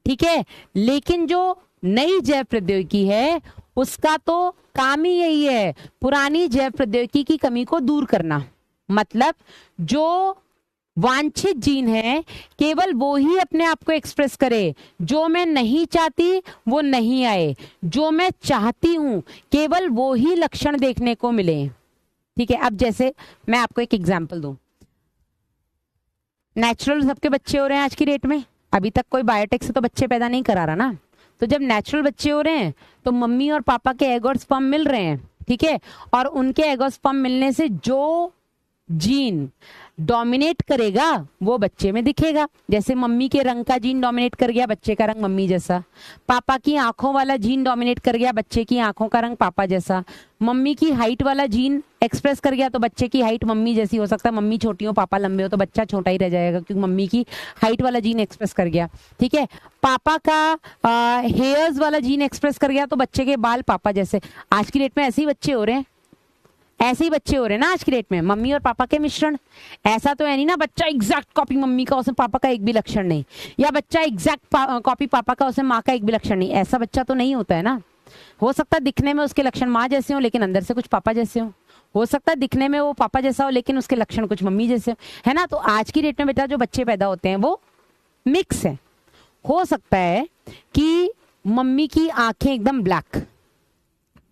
ठीक है। लेकिन जो नई जैव प्रौद्योगिकी है उसका तो काम ही यही है, पुरानी जैव प्रौद्योगिकी की कमी को दूर करना। मतलब जो वांछित जीन है केवल वो ही अपने आप को एक्सप्रेस करे, जो मैं नहीं चाहती वो नहीं आए, जो मैं चाहती हूं केवल वो ही लक्षण देखने को मिले, ठीक है। अब जैसे मैं आपको एक एग्जांपल दूं, नेचुरल सबके बच्चे हो रहे हैं आज की डेट में, अभी तक कोई बायोटेक से तो बच्चे पैदा नहीं करा रहा ना। तो जब नेचुरल बच्चे हो रहे हैं तो मम्मी और पापा के एग और स्पर्म मिल रहे हैं, ठीक है। और उनके एग और स्पर्म मिलने से जो जीन डोमिनेट करेगा वो बच्चे में दिखेगा। जैसे मम्मी के रंग का जीन डोमिनेट कर गया, बच्चे का रंग मम्मी जैसा। पापा की आंखों वाला जीन डोमिनेट कर गया, बच्चे की आंखों का रंग पापा जैसा। मम्मी की हाइट वाला जीन एक्सप्रेस कर गया तो बच्चे की हाइट मम्मी जैसी हो सकता है, मम्मी छोटी हो पापा लंबे हो तो बच्चा छोटा ही रह जाएगा, क्योंकि मम्मी की हाइट वाला जीन एक्सप्रेस कर गया, ठीक है। पापा का हेयर्स वाला जीन एक्सप्रेस कर गया तो बच्चे के बाल पापा जैसे। आज की डेट में ऐसे ही बच्चे हो रहे हैं, ऐसे ही बच्चे हो रहे हैं ना आज की डेट में, मम्मी और पापा के मिश्रण। ऐसा तो है नहीं ना बच्चा एग्जैक्ट कॉपी मम्मी का उसमें पापा का एक भी लक्षण नहीं, या बच्चा एग्जैक्ट कॉपी पापा का उसमें माँ का एक भी लक्षण नहीं। ऐसा बच्चा तो नहीं होता है ना। हो सकता है दिखने में उसके लक्षण माँ जैसे हो लेकिन अंदर से कुछ पापा जैसे हो सकता है दिखने में वो पापा जैसा हो लेकिन उसके लक्षण कुछ मम्मी जैसे हो, है ना। तो आज की डेट में बेटा जो बच्चे पैदा होते हैं वो मिक्स है। हो सकता है कि मम्मी की आंखें एकदम ब्लैक,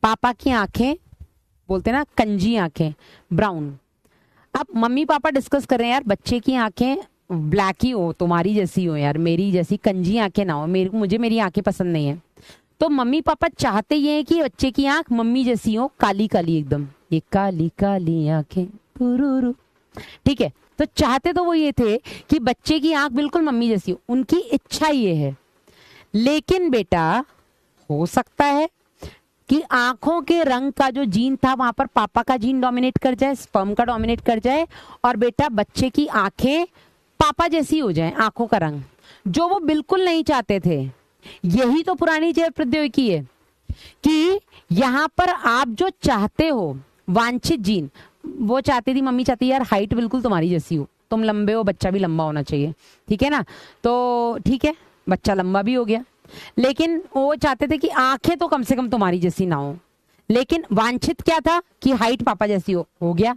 पापा की आंखें बोलते हैं ना कंजी आंखें, ब्राउन। अब मम्मी पापा डिस्कस कर रहे हैं यार बच्चे की आंखें ब्लैक ही हो, तुम्हारी जैसी हो यार, मेरी जैसी कंजी आंखें ना हो, मुझे मेरी आंखें पसंद नहीं है। तो मम्मी पापा चाहते ये हैं कि बच्चे की आंख मम्मी जैसी हो, काली काली एकदम, ये काली काली आंखें पुरुरु, ठीक है। तो चाहते तो वो ये थे कि बच्चे की आंख बिल्कुल मम्मी जैसी हो, उनकी इच्छा ये है। लेकिन बेटा हो सकता है कि आंखों के रंग का जो जीन था वहां पर पापा का जीन डोमिनेट कर जाए, स्पर्म का डोमिनेट कर जाए, और बेटा बच्चे की आंखें पापा जैसी हो जाए, आंखों का रंग, जो वो बिल्कुल नहीं चाहते थे। यही तो पुरानी जैव प्रौद्योगिकी है कि यहां पर आप जो चाहते हो वांछित जीन, वो चाहती थी मम्मी चाहती यार हाइट बिल्कुल तुम्हारी जैसी हो, तुम लंबे हो, बच्चा भी लंबा होना चाहिए, ठीक है ना। तो ठीक है बच्चा लंबा भी हो गया, लेकिन वो चाहते थे कि आंखें तो कम से कम तुम्हारी जैसी ना हो। लेकिन वांछित क्या था कि हाइट पापा जैसी हो गया।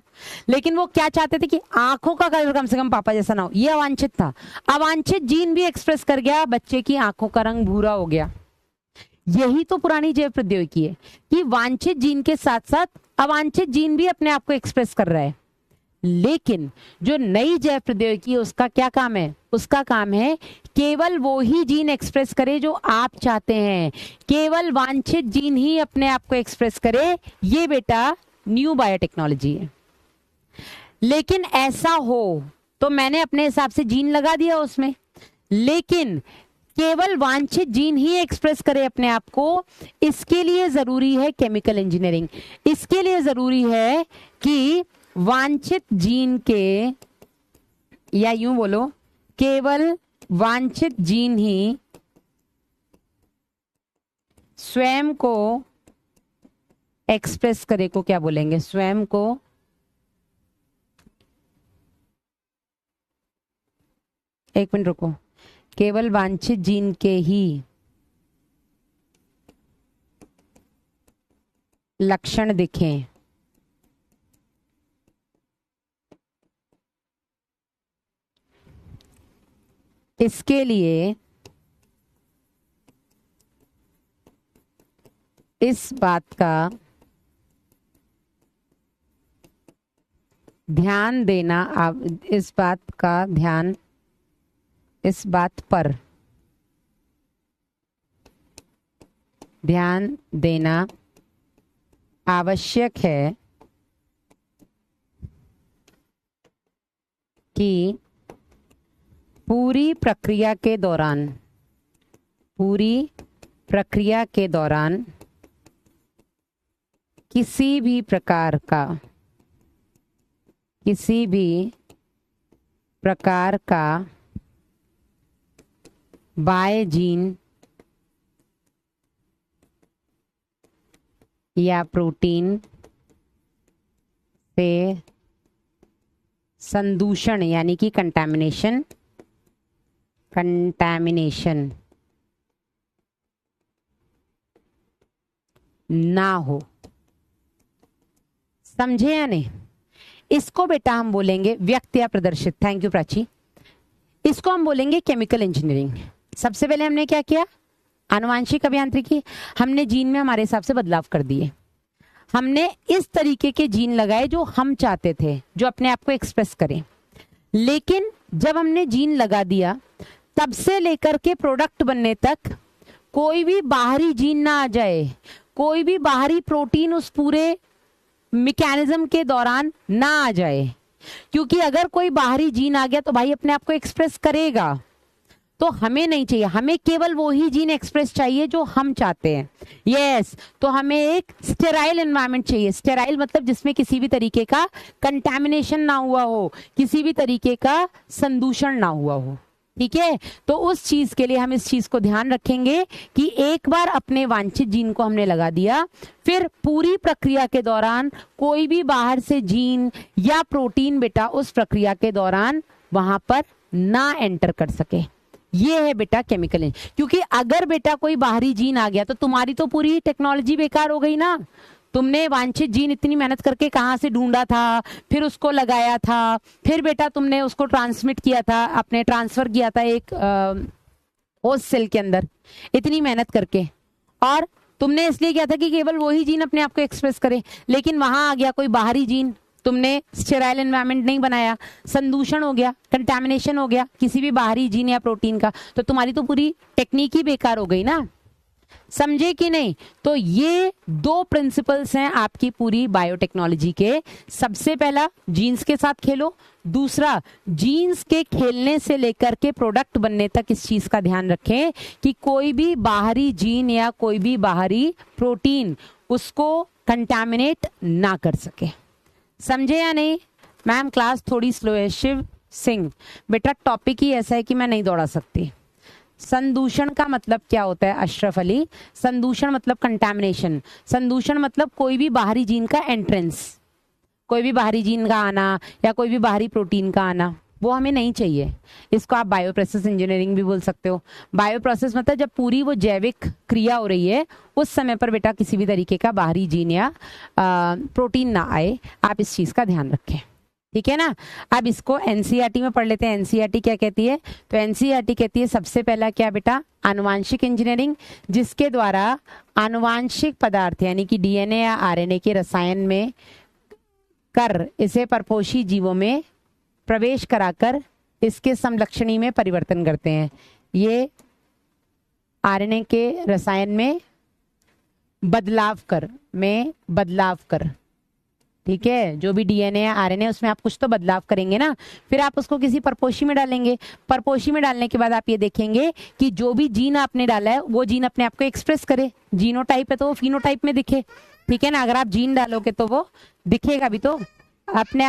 लेकिन वो क्या चाहते थे कि आंखों का कलर कम से कम पापा जैसा ना हो, ये अवांछित था। अवांछित जीन भी एक्सप्रेस कर गया, बच्चे की आंखों का रंग भूरा हो गया। यही तो पुरानी जैव प्रौद्योगिकी है कि वांछित जीन के साथ साथ अवांछित जीन भी अपने आप को एक्सप्रेस कर रहा है। लेकिन जो नई जैव प्रौद्योगिकी है उसका क्या काम है? उसका काम है केवल वो ही जीन एक्सप्रेस करे जो आप चाहते हैं, केवल वांछित जीन ही अपने आप को एक्सप्रेस करे। ये बेटा न्यू बायोटेक्नोलॉजी है। लेकिन ऐसा हो तो मैंने अपने हिसाब से जीन लगा दिया उसमें, लेकिन केवल वांछित जीन ही एक्सप्रेस करे अपने आप को, इसके लिए जरूरी है केमिकल इंजीनियरिंग। इसके लिए जरूरी है कि वांछित जीन के, या यूं बोलो केवल वांछित जीन ही स्वयं को एक्सप्रेस करे, को क्या बोलेंगे, स्वयं को एक मिनट रुको, केवल वांछित जीन के ही लक्षण दिखें, इसके लिए इस बात का ध्यान देना, इस बात पर ध्यान देना आवश्यक है कि पूरी प्रक्रिया के दौरान किसी भी प्रकार का बाह्य जीन या प्रोटीन से संदूषण यानी कि कंटैमिनेशन ना हो। समझे या नहीं? इसको बेटा हम बोलेंगे व्यक्त या प्रदर्शित। Thank you Prachi. इसको हम बोलेंगे केमिकल इंजीनियरिंग। सबसे पहले हमने क्या किया? आनुवांशिक अभियांत्रिकी। हमने जीन में हमारे हिसाब से बदलाव कर दिए। हमने इस तरीके के जीन लगाए जो हम चाहते थे, जो अपने आप को एक्सप्रेस करें। लेकिन जब हमने जीन लगा दिया, तब से लेकर के प्रोडक्ट बनने तक कोई भी बाहरी जीन ना आ जाए, कोई भी बाहरी प्रोटीन उस पूरे मैकेनिज्म के दौरान ना आ जाए। क्योंकि अगर कोई बाहरी जीन आ गया तो भाई अपने आप को एक्सप्रेस करेगा, तो हमें नहीं चाहिए। हमें केवल वो ही जीन एक्सप्रेस चाहिए जो हम चाहते हैं। यस, तो हमें एक स्टेराइल एनवायरनमेंट चाहिए। स्टेराइल मतलब जिसमें किसी भी तरीके का कंटैमिनेशन ना हुआ हो, किसी भी तरीके का संदूषण ना हुआ हो। ठीक है, तो उस चीज के लिए हम इस चीज को ध्यान रखेंगे कि एक बार अपने वांछित जीन को हमने लगा दिया, फिर पूरी प्रक्रिया के दौरान कोई भी बाहर से जीन या प्रोटीन बेटा उस प्रक्रिया के दौरान वहां पर ना एंटर कर सके। ये है बेटा केमिकल इंजीनियरिंग। क्योंकि अगर बेटा कोई बाहरी जीन आ गया तो तुम्हारी तो पूरी टेक्नोलॉजी बेकार हो गई ना। तुमने वांछित जीन इतनी मेहनत करके कहाँ से ढूंढा था, फिर उसको लगाया था, फिर बेटा तुमने उसको ट्रांसमिट किया था, अपने ट्रांसफर किया था एक होस्ट सेल के अंदर इतनी मेहनत करके, और तुमने इसलिए किया था कि केवल वही जीन अपने आप को एक्सप्रेस करे। लेकिन वहां आ गया कोई बाहरी जीन, तुमने स्टेराइल एनवायरनमेंट नहीं बनाया, संदूषण हो गया, कंटैमिनेशन हो गया किसी भी बाहरी जीन या प्रोटीन का, तो तुम्हारी तो पूरी टेक्निक ही बेकार हो गई ना। समझे कि नहीं? तो ये दो प्रिंसिपल्स हैं आपकी पूरी बायोटेक्नोलॉजी के। सबसे पहला, जीन्स के साथ खेलो। दूसरा, जीन्स के खेलने से लेकर के प्रोडक्ट बनने तक इस चीज का ध्यान रखें कि कोई भी बाहरी जीन या कोई भी बाहरी प्रोटीन उसको कंटैमिनेट ना कर सके। समझे या नहीं? मैम क्लास थोड़ी स्लो है। शिव सिंह, बेटा टॉपिक ही ऐसा है कि मैं नहीं दौड़ा सकती। संदूषण का मतलब क्या होता है अशरफ अली? संदूषण मतलब कंटैमिनेशन। संदूषण मतलब कोई भी बाहरी जीन का एंट्रेंस, कोई भी बाहरी जीन का आना या कोई भी बाहरी प्रोटीन का आना, वो हमें नहीं चाहिए। इसको आप बायोप्रोसेस इंजीनियरिंग भी बोल सकते हो। बायोप्रोसेस मतलब जब पूरी वो जैविक क्रिया हो रही है उस समय पर बेटा किसी भी तरीके का बाहरी जीन या प्रोटीन ना आए। आप इस चीज का ध्यान रखें, ठीक है ना। अब इसको एनसीईआरटी में पढ़ लेते हैं। एनसीईआरटी क्या कहती है? तो एनसीईआरटी कहती है सबसे पहला क्या बेटा? आनुवांशिक इंजीनियरिंग, जिसके द्वारा आनुवांशिक पदार्थ यानी कि डीएनए या आरएनए के रसायन में कर इसे परपोषी जीवों में प्रवेश कराकर इसके समलक्षणी में परिवर्तन करते हैं। ये आरएनए के रसायन में बदलाव कर, ठीक है। जो भी डीएनए या आरएनए उसमें आप कुछ तो बदलाव करेंगे ना, फिर आप उसको किसी परपोषी में डालेंगे। परपोषी में डालने के बाद आप ये देखेंगे कि जो भी जीन आपने डाला है वो जीन अपने आप को एक्सप्रेस करे। जीनोटाइप है तो वो फिनोटाइप में दिखे, ठीक है ना। अगर आप जीन डालोगे तो वो दिखेगा भी, तो अपने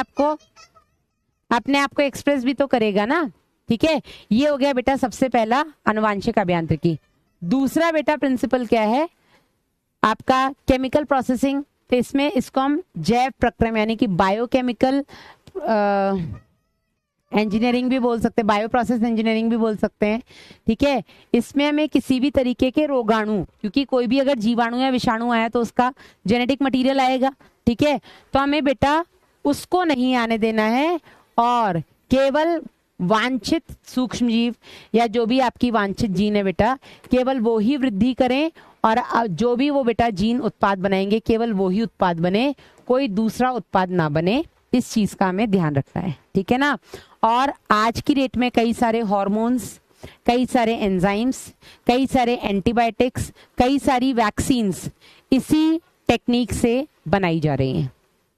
आप को एक्सप्रेस भी तो करेगा ना, ठीक है। ये हो गया बेटा सबसे पहला आनुवांशिक अभियांत्रिकी। दूसरा बेटा प्रिंसिपल क्या है आपका? Chemical processing. तो इसमें इसको हम जैव प्रक्रम यानी कि बायोकेमिकल इंजीनियरिंग भी बोल सकते हैं, बायो प्रोसेस इंजीनियरिंग भी बोल सकते हैं। ठीक है, इसमें हमें किसी भी तरीके के रोगाणु, क्योंकि कोई भी अगर जीवाणु या विषाणु आया तो उसका जेनेटिक मटेरियल आएगा। ठीक है, तो हमें बेटा उसको नहीं आने देना है और केवल वांछित सूक्ष्म जीव या जो भी आपकी वांछित जीन है बेटा, केवल वो ही वृद्धि करें और जो भी वो बेटा जीन उत्पाद बनाएंगे केवल वो ही उत्पाद बने, कोई दूसरा उत्पाद ना बने। इस चीज का हमें ध्यान रखना है। ठीक है ना। और आज की डेट में कई सारे हॉर्मोन्स, कई सारे एंजाइम्स, कई सारे एंटीबायोटिक्स, कई सारी वैक्सीन्स इसी टेक्निक से बनाई जा रही हैं।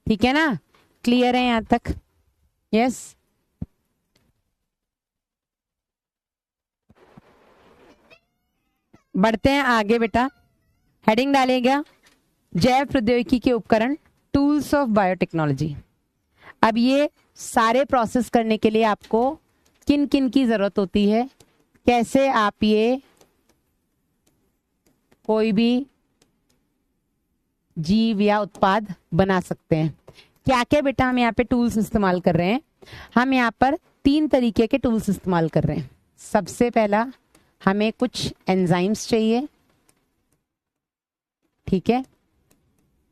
ठीक है ना, क्लियर है यहां तक? यस। बढ़ते हैं आगे बेटा, हेडिंग डालेगा जैव प्रौद्योगिकी के उपकरण, टूल्स ऑफ बायोटेक्नोलॉजी। अब ये सारे प्रोसेस करने के लिए आपको किन किन की जरूरत होती है, कैसे आप ये कोई भी जीव या उत्पाद बना सकते हैं, क्या क्या बेटा हम यहाँ पे टूल्स इस्तेमाल कर रहे हैं। हम यहाँ पर 3 तरीके के टूल्स इस्तेमाल कर रहे हैं। सबसे पहला हमें कुछ एंजाइम्स चाहिए। ठीक है,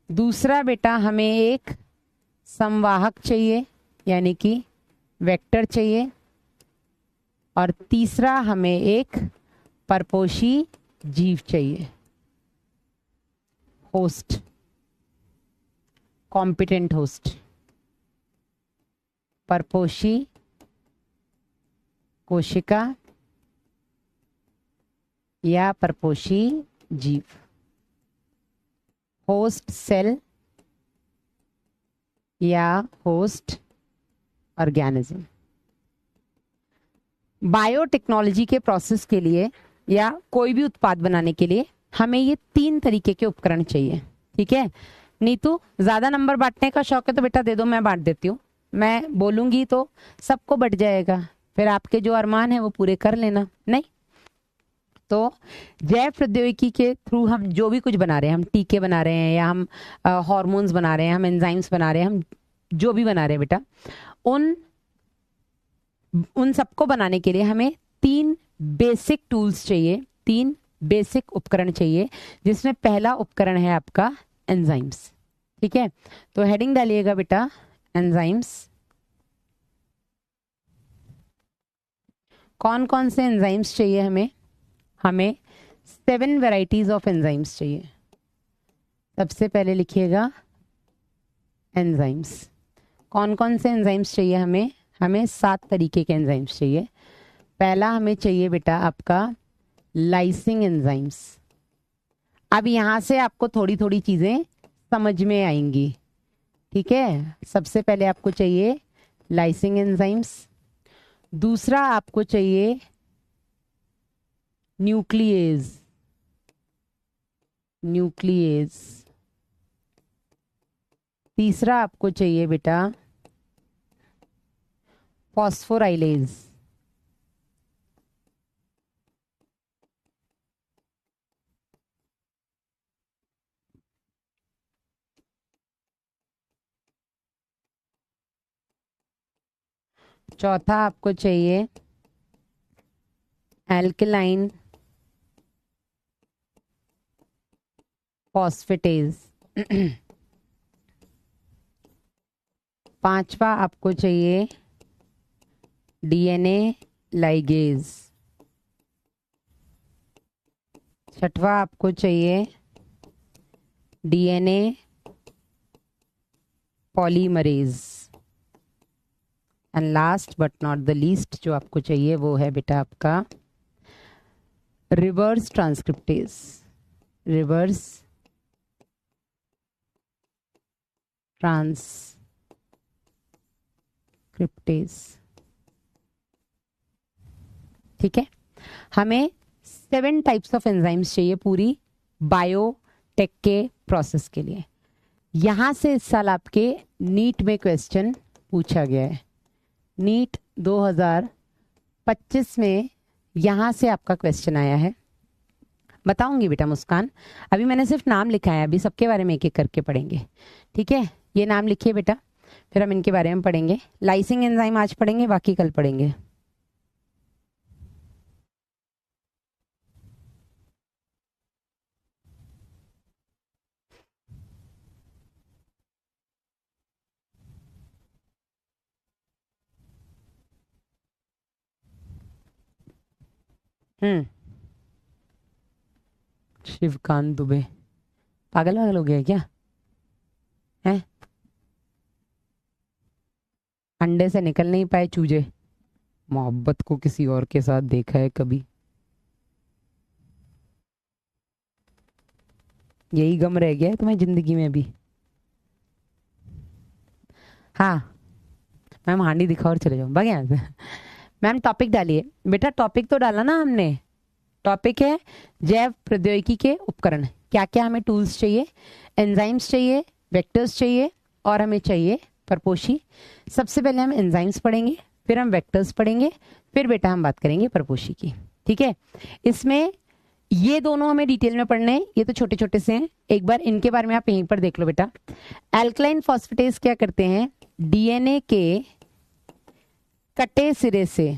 दूसरा बेटा हमें एक संवाहक चाहिए यानी कि वेक्टर चाहिए, और तीसरा हमें एक परपोषी जीव चाहिए, होस्ट, कॉम्पिटेंट होस्ट, परपोषी कोशिका या परपोषी जीव, होस्ट सेल या होस्ट ऑर्गेनिज्म। बायोटेक्नोलॉजी के प्रोसेस के लिए या कोई भी उत्पाद बनाने के लिए हमें ये 3 तरीके के उपकरण चाहिए। ठीक है, नीतू ज्यादा नंबर बांटने का शौक है तो बेटा दे दो, मैं बांट देती हूँ। मैं बोलूंगी तो सबको बट जाएगा, फिर आपके जो अरमान है वो पूरे कर लेना। नहीं तो जैव प्रौद्योगिकी के थ्रू हम जो भी कुछ बना रहे हैं, हम टीके बना रहे हैं या हम हार्मोन्स बना रहे हैं, हम एंजाइम्स बना रहे हैं, हम जो भी बना रहे हैं बेटा, उन सबको बनाने के लिए हमें 3 बेसिक टूल्स चाहिए, 3 बेसिक उपकरण चाहिए, जिसमें पहला उपकरण है आपका एंजाइम्स। ठीक है, तो हेडिंग डालिएगा बेटा एंजाइम्स। कौन कौन से एंजाइम्स चाहिए हमें? हमें 7 वैरायटीज ऑफ एंजाइम्स चाहिए। सबसे पहले लिखिएगा एंजाइम्स। कौन कौन से एंजाइम्स चाहिए हमें? हमें 7 तरीके के एंजाइम्स चाहिए। पहला हमें चाहिए बेटा आपका लाइसिंग एंजाइम्स। अब यहां से आपको थोड़ी थोड़ी चीजें समझ में आएंगी। ठीक है, सबसे पहले आपको चाहिए लाइसिंग एंजाइम्स। दूसरा आपको चाहिए न्यूक्लियेज, न्यूक्लियेज। तीसरा आपको चाहिए बेटा फॉस्फोराइलेज। चौथा आपको चाहिए एल्केलाइन फॉस्फेटेज। पांचवा आपको चाहिए डीएनए लाइगेज। छठवा आपको चाहिए DNA polymerase. And last but not the least जो आपको चाहिए वो है बेटा आपका रिवर्स ट्रांसक्रिप्टेज। Reverse transcriptase. ठीक है, हमें 7 टाइप्स ऑफ एंजाइम्स चाहिए पूरी बायोटेक के प्रोसेस के लिए। यहां से इस साल आपके नीट में क्वेश्चन पूछा गया है। नीट 2025 में यहां से आपका क्वेश्चन आया है। बताऊंगी बेटा मुस्कान, अभी मैंने सिर्फ नाम लिखा है, अभी सबके बारे में एक एक करके पढ़ेंगे। ठीक है, ये नाम लिखिए बेटा। फिर हम इनके बारे में पढ़ेंगे। लाइसिंग एंजाइम आज पढ़ेंगे, बाकी कल पढ़ेंगे। शिवकांत दुबे पागल वागल हो गया क्या है? अंडे से निकल नहीं पाए चूजे, मोहब्बत को किसी और के साथ देखा है कभी? यही गम रह गया है तुम्हारी जिंदगी में भी? हाँ मैम, हांडी दिखाओ और चले जाओ, भाग यहाँ से। मैम टॉपिक डालिए बेटा, टॉपिक तो डाला ना हमने। टॉपिक है जैव प्रौद्योगिकी के उपकरण। क्या क्या हमें टूल्स चाहिए? एंजाइम्स चाहिए, वेक्टर्स चाहिए, और हमें चाहिए परपोषी। सबसे पहले हम एंजाइम्स पढ़ेंगे, फिर हम वेक्टर्स पढ़ेंगे, फिर बेटा हम बात करेंगे परपोषी की। ठीक है, इसमें ये दोनों हमें डिटेल में पढ़ने हैं, ये तो छोटे छोटे से हैं, एक बार इनके बारे में आप यहीं पर देख लो बेटा। एल्कलाइन फॉस्फेटेज क्या करते हैं? डीएनए के कटे सिरे से,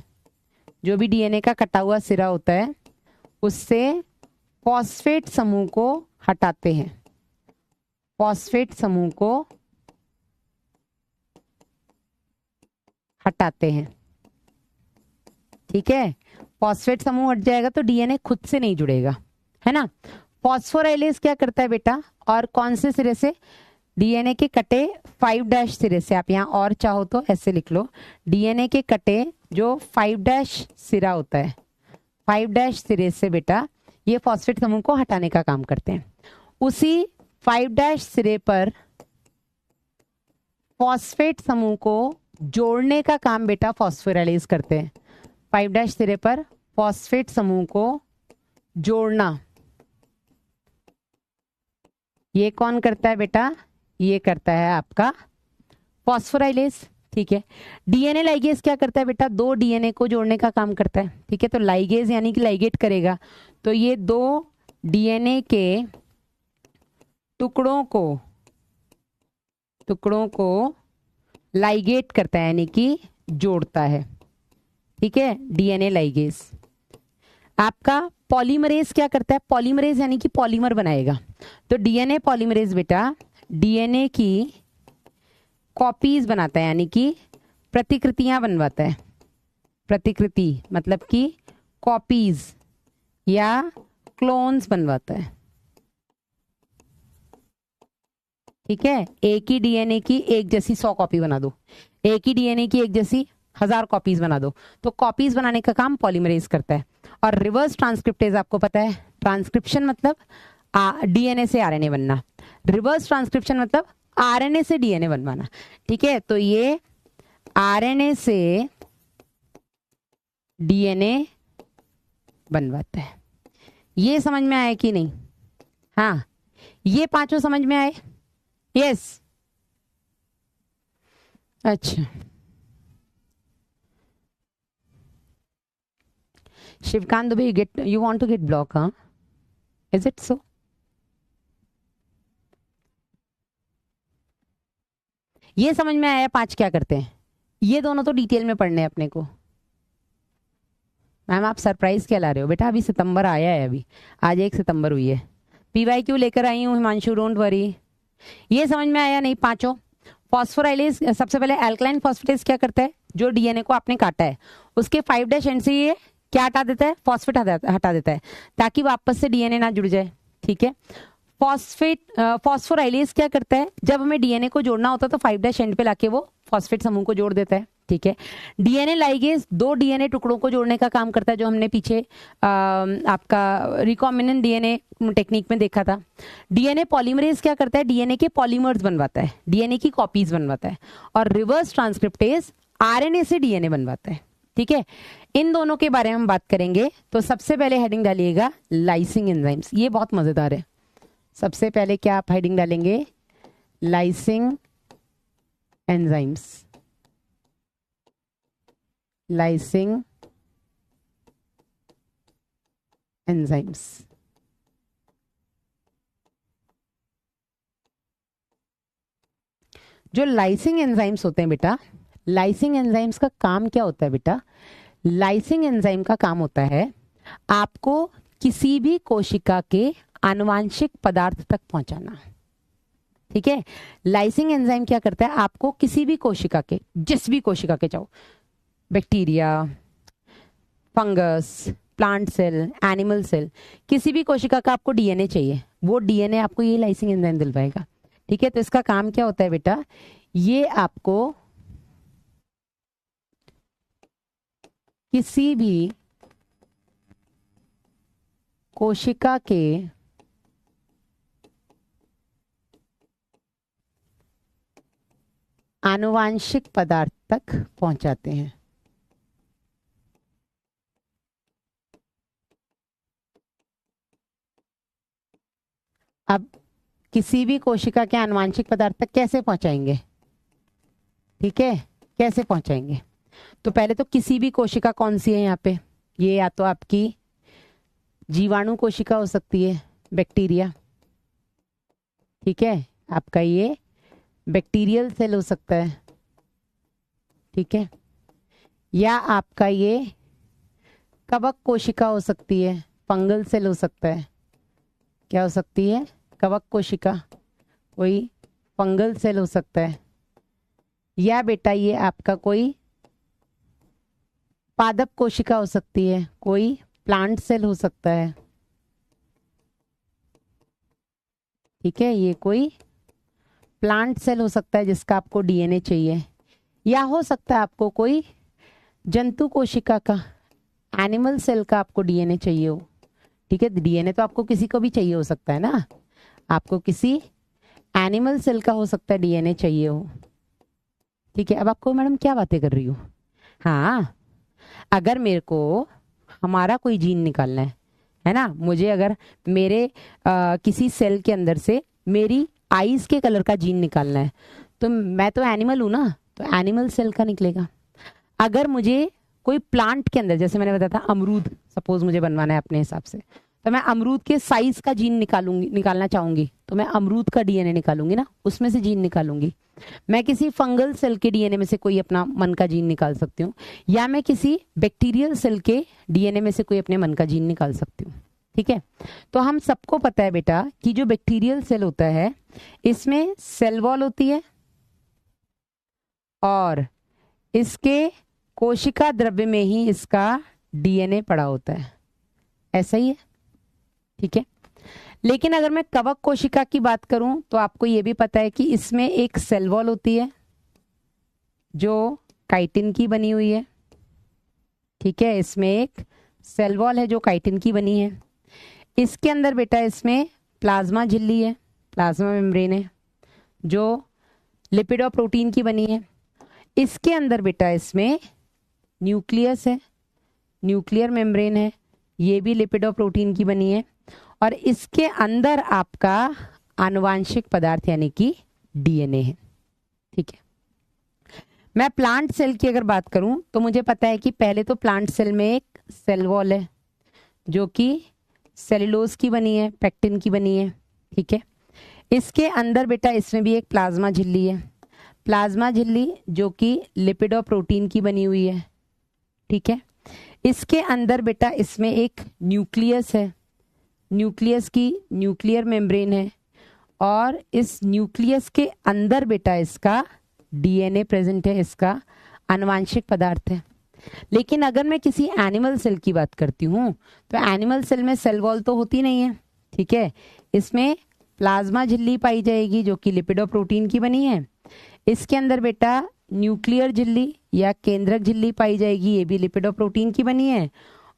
जो भी डीएनए का कटा हुआ सिरा होता है उससे फॉस्फेट समूह को हटाते हैं। फॉस्फेट समूह को हटाते हैं। ठीक है, फॉस्फेट समूह हट जाएगा तो डीएनए खुद से नहीं जुड़ेगा, है ना। फॉस्फोराइलेज क्या करता है बेटा, और कौन से सिरे से? डीएनए के कटे 5' सिरे से। आप यहाँ और चाहो तो ऐसे लिख लो, डीएनए के कटे जो 5' सिरा होता है, 5' सिरे से बेटा ये फॉस्फेट समूह को हटाने का काम करते हैं। उसी 5' सिरे पर फॉस्फेट समूह को जोड़ने का काम बेटा फॉस्फोराइलेज करते हैं। 5' सिरे पर फॉस्फेट समूह को जोड़ना ये कौन करता है बेटा? ये करता है आपका फॉस्फोराइलेज। ठीक है, डीएनए लाइगेज क्या करता है बेटा? दो डीएनए को जोड़ने का काम करता है। ठीक है, तो लाइगेज यानी कि लाइगेट करेगा, तो ये दो डीएनए के टुकड़ों को लाइगेट करता है, यानी कि जोड़ता है। ठीक है, डीएनए लाइगेज। आपका पॉलीमरेज क्या करता है? पॉलीमरेज यानी कि पॉलीमर बनाएगा। तो डीएनए पॉलीमरेज बेटा डीएनए की कॉपीज बनाता है, यानी कि प्रतिकृतियां बनवाता है। प्रतिकृति मतलब कि कॉपीज या क्लोन्स बनवाता है। ठीक है, एक ही डीएनए की एक जैसी 100 कॉपी बना दो, एक ही डीएनए की एक जैसी 1000 कॉपीज बना दो, तो कॉपीज बनाने का काम पॉलीमरेज करता है। और रिवर्स ट्रांसक्रिप्टेज आपको पता है, ट्रांसक्रिप्शन मतलब डीएनए से आरएनए बनना, रिवर्स ट्रांसक्रिप्शन मतलब आरएनए से डीएनए बनवाना। ठीक है, तो ये आरएनए से डीएनए बनवाता है। ये समझ में आया कि नहीं? हाँ, ये पांचों समझ में आए? यस। अच्छा, Shivkant Dubey, you want to get block, huh? Is it so? ये समझ में आया पांच क्या करते हैं? ये दोनों तो डिटेल में पढ़ने हैं अपने को। मैम आप सरप्राइज क्या ला रहे हो बेटा? अभी सितंबर आया है, अभी आज 1 सितंबर हुई है। PYQ लेकर आई हूँ हिमांशु, डोंट वरी। ये समझ में आया नहीं पांचों? फॉस्फोराइलेज सबसे पहले एल्कलाइन फॉस्फेटेज क्या करता है? जो डीएनए को आपने काटा है उसके 5' एंड से ये क्या हटा देता है? फॉस्फेट हटा देता है, ताकि वापस से डीएनए ना जुड़ जाए। ठीक है, फॉस्फोराइलेज क्या करता है? जब हमें डीएनए को जोड़ना होता है तो 5' एंड पे लाके वो फॉस्फेट समूह को जोड़ देता है। ठीक है, डीएनए लाइगेज दो डीएनए टुकड़ों को जोड़ने का काम करता है, जो हमने पीछे आपका रिकॉम्बिनेंट डीएनए टेक्निक में देखा था। डीएनए पॉलीमरेज क्या करता है? डीएनए के पॉलीमर्स बनवाता है, डीएनए की कॉपीज बनवाता है। और रिवर्स ट्रांसक्रिप्टेज आरएनए से डीएनए बनवाता है। ठीक है, इन दोनों के बारे में हम बात करेंगे। तो सबसे पहले हेडिंग डालिएगा लाइसिंग एंजाइम्स, ये बहुत मजेदार है। सबसे पहले क्या आप हेडिंग डालेंगे? Lysing enzymes. Lysing enzymes. जो लाइसिंग एंजाइम्स होते हैं बेटा, लाइसिंग एंजाइम्स का काम क्या होता है बेटा? लाइसिंग एंजाइम का काम होता है आपको किसी भी कोशिका के आनुवांशिक पदार्थ तक पहुंचाना। ठीक है, लाइसिंग एंजाइम क्या करता है, आपको किसी भी कोशिका के, जिस भी कोशिका के चाहो, bacteria, fungus, plant cell, animal cell, किसी भी कोशिका का आपको डीएनए चाहिए, वो डीएनए आपको ये लाइसिंग एंजाइम दिलवाएगा। ठीक है, तो इसका काम क्या होता है बेटा, ये आपको किसी भी कोशिका के आनुवांशिक पदार्थ तक पहुंचाते हैं। अब किसी भी कोशिका के आनुवांशिक पदार्थ तक कैसे पहुंचाएंगे? ठीक है, कैसे पहुंचाएंगे? तो पहले तो किसी भी कोशिका कौन सी है यहाँ पे, ये या तो आपकी जीवाणु कोशिका हो सकती है, बैक्टीरिया। ठीक है, आपका ये बैक्टीरियल सेल हो सकता है। ठीक है, या आपका ये कवक कोशिका हो सकती है, फंगल सेल हो सकता है। क्या हो सकती है? कवक कोशिका, कोई फंगल सेल हो सकता है। या बेटा ये आपका कोई पादप कोशिका हो सकती है, कोई प्लांट सेल हो सकता है। ठीक है, ये कोई प्लांट सेल हो सकता है जिसका आपको डीएनए चाहिए, या हो सकता है आपको कोई जंतु कोशिका का, एनिमल सेल का आपको डीएनए चाहिए हो। ठीक है, डीएनए तो आपको किसी को भी चाहिए हो सकता है ना, आपको किसी एनिमल सेल का हो सकता है डीएनए चाहिए हो। ठीक है, अब आपको मैडम क्या बातें कर रही हो? हाँ, अगर मेरे को हमारा कोई जीन निकालना है ना, मुझे अगर मेरे किसी सेल के अंदर से मेरी आईज के कलर का जीन निकालना है, तो मैं तो एनिमल हूं ना, तो एनिमल सेल का निकलेगा। अगर मुझे कोई प्लांट के अंदर, जैसे मैंने बताया था अमरूद सपोज मुझे बनवाना है अपने हिसाब से, तो मैं अमरूद के साइज का जीन निकालना चाहूंगी, तो मैं अमरूद का डीएनए निकालूंगी ना, उसमें से जीन निकालूंगी। मैं किसी फंगल सेल के डीएनए में से कोई अपना मन का जीन निकाल सकती हूँ, या मैं किसी बैक्टीरियल सेल के डीएनए में से कोई अपने मन का जीन निकाल सकती हूँ। ठीक है, तो हम सबको पता है बेटा कि जो बैक्टीरियल सेल होता है इसमें सेल वॉल होती है और इसके कोशिका द्रव्य में ही इसका डीएनए पड़ा होता है, ऐसा ही है। ठीक है, लेकिन अगर मैं कवक कोशिका की बात करूं तो आपको यह भी पता है कि इसमें एक सेल वॉल होती है जो काइटिन की बनी हुई है। ठीक है, इसमें एक सेल वॉल है जो काइटिन की बनी है। इसके अंदर बेटा इसमें प्लाज्मा झिल्ली है, प्लाज्मा मेम्ब्रेन है जो लिपिड और प्रोटीन की बनी है। इसके अंदर बेटा इसमें न्यूक्लियस है, न्यूक्लियर मेम्ब्रेन है, ये भी लिपिड और प्रोटीन की बनी है। और इसके अंदर आपका आनुवांशिक पदार्थ यानी कि डीएनए है। ठीक है, मैं प्लांट सेल की अगर बात करूं तो मुझे पता है कि पहले तो प्लांट सेल में एक सेल वॉल है जो कि सेलुलोज की बनी है, पेक्टिन की बनी है। ठीक है, इसके अंदर बेटा इसमें भी एक प्लाज्मा झिल्ली है, प्लाज्मा झिल्ली जो कि लिपिड और प्रोटीन की बनी हुई है। ठीक है, इसके अंदर बेटा इसमें एक न्यूक्लियस है, न्यूक्लियस की न्यूक्लियर मेम्ब्रेन है, और इस न्यूक्लियस के अंदर बेटा इसका डीएनए प्रेजेंट है, इसका आनुवांशिक पदार्थ है। लेकिन अगर मैं किसी एनिमल सेल की बात करती हूँ तो एनिमल सेल में सेल वॉल तो होती नहीं है। ठीक है, इसमें प्लाज्मा झिल्ली पाई जाएगी जो कि लिपिड और प्रोटीन की बनी है। इसके अंदर बेटा न्यूक्लियर झिल्ली या केंद्रक झिल्ली पाई जाएगी, ये भी लिपिड और प्रोटीन की बनी है।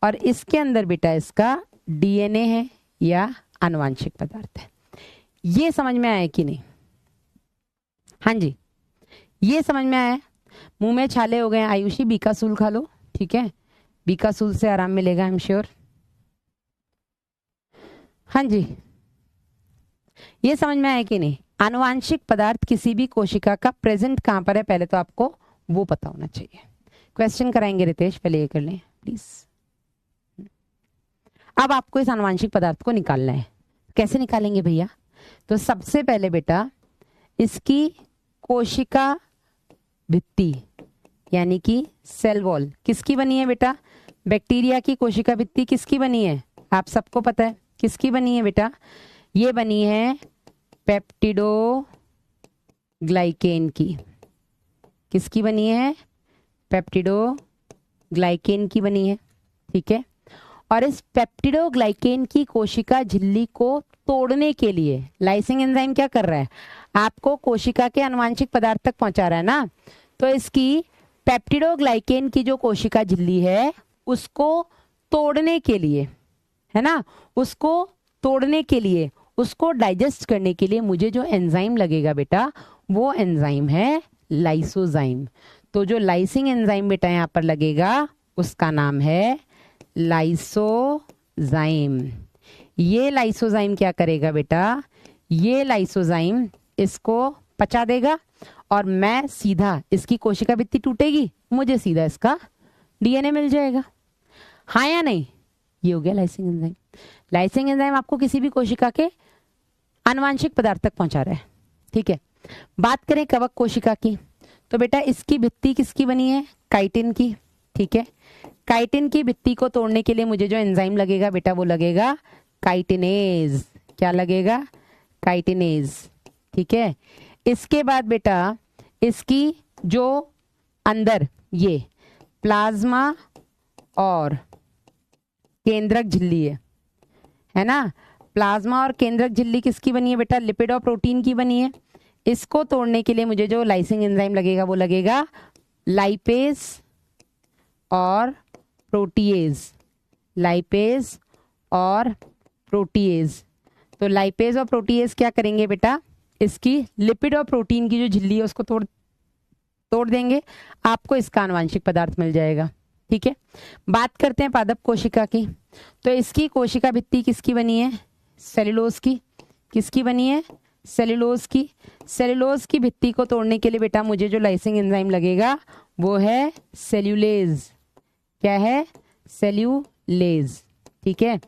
और इसके अंदर बेटा इसका डीएनए है या आनुवांशिक पदार्थ है। ये समझ में आया कि नहीं? हाँ जी, ये समझ में आया। मुंह में छाले हो गए आयुषी, बीकासूल खा लो। ठीक है, बीकासूल से आराम मिलेगा, आई एम श्योर। हाँ जी, ये समझ में आया कि नहीं? आनुवांशिक पदार्थ किसी भी कोशिका का प्रेजेंट कहां पर है पहले तो आपको वो पता होना चाहिए। क्वेश्चन कराएंगे रितेश, पहले ये कर लें प्लीज। अब आपको इस आनुवांशिक पदार्थ को निकालना है। कैसे निकालेंगे भैया? तो सबसे पहले बेटा इसकी कोशिका भित्ति यानी कि सेल वॉल किसकी बनी है बेटा? बैक्टीरिया की कोशिका भित्ति किसकी बनी है? आप सबको पता है किसकी बनी है बेटा? ये बनी है पेप्टिडोग्लाइकेन की। किसकी बनी है? पेप्टिडोग्लाइकेन की बनी है। ठीक है, और इस पेप्टिडोग्लाइकेन की कोशिका झिल्ली को तोड़ने के लिए लाइसिंग एंजाइम क्या कर रहा है? आपको कोशिका के आनुवांशिक पदार्थ तक पहुंचा रहा है ना। तो इसकी पेप्टिडोग्लाइकेन की जो कोशिका झिल्ली है उसको तोड़ने के लिए, है ना, उसको तोड़ने के लिए, उसको डाइजेस्ट करने के लिए मुझे जो एंजाइम लगेगा बेटा वो एंजाइम है लाइसोजाइम। तो जो लाइसिंग एंजाइम बेटा यहाँ पर लगेगा उसका नाम है लाइसोजाइम। ये लाइसोजाइम क्या करेगा बेटा? ये लाइसोजाइम इसको पचा देगा और मैं सीधा, इसकी कोशिका भित्ति टूटेगी, मुझे सीधा इसका डीएनए मिल जाएगा। हाँ या नहीं? ये हो गया लाइसिंग एंजाइम। लाइसिंग एंजाइम आपको किसी भी कोशिका के आनुवांशिक पदार्थ तक पहुंचा रहा है। ठीक है, बात करें कवक कोशिका की, तो बेटा इसकी भित्ति किसकी बनी है? काइटिन की। ठीक है, काइटिन की भित्ति को तोड़ने के लिए मुझे जो एंजाइम लगेगा बेटा वो लगेगा काइटिनेज। क्या लगेगा? काइटिनेज। ठीक है, इसके बाद बेटा इसकी जो अंदर ये प्लाज्मा और केंद्रक झिल्ली है ना, प्लाज्मा और केंद्रक झिल्ली किसकी बनी है बेटा? लिपिड और प्रोटीन की बनी है। इसको तोड़ने के लिए मुझे जो लाइसिंग एंजाइम लगेगा वो लगेगा लाइपेज और प्रोटीएज। लाइपेज और प्रोटीएज। तो लाइपेज और प्रोटीएज क्या करेंगे बेटा? इसकी लिपिड और प्रोटीन की जो झिल्ली है उसको तोड़ देंगे, आपको इसका आनुवांशिक पदार्थ मिल जाएगा। ठीक है, बात करते हैं पादप कोशिका की, तो इसकी कोशिका भित्ति किसकी बनी है? सेल्यूलोज की। किसकी बनी है? सेल्यूलोज की। सेल्यूलोज की भित्ति को तोड़ने के लिए बेटा मुझे जो लाइसिंग एंजाइम लगेगा वो है सेल्यूलेज। क्या है? सेल्यूलेज। ठीक है,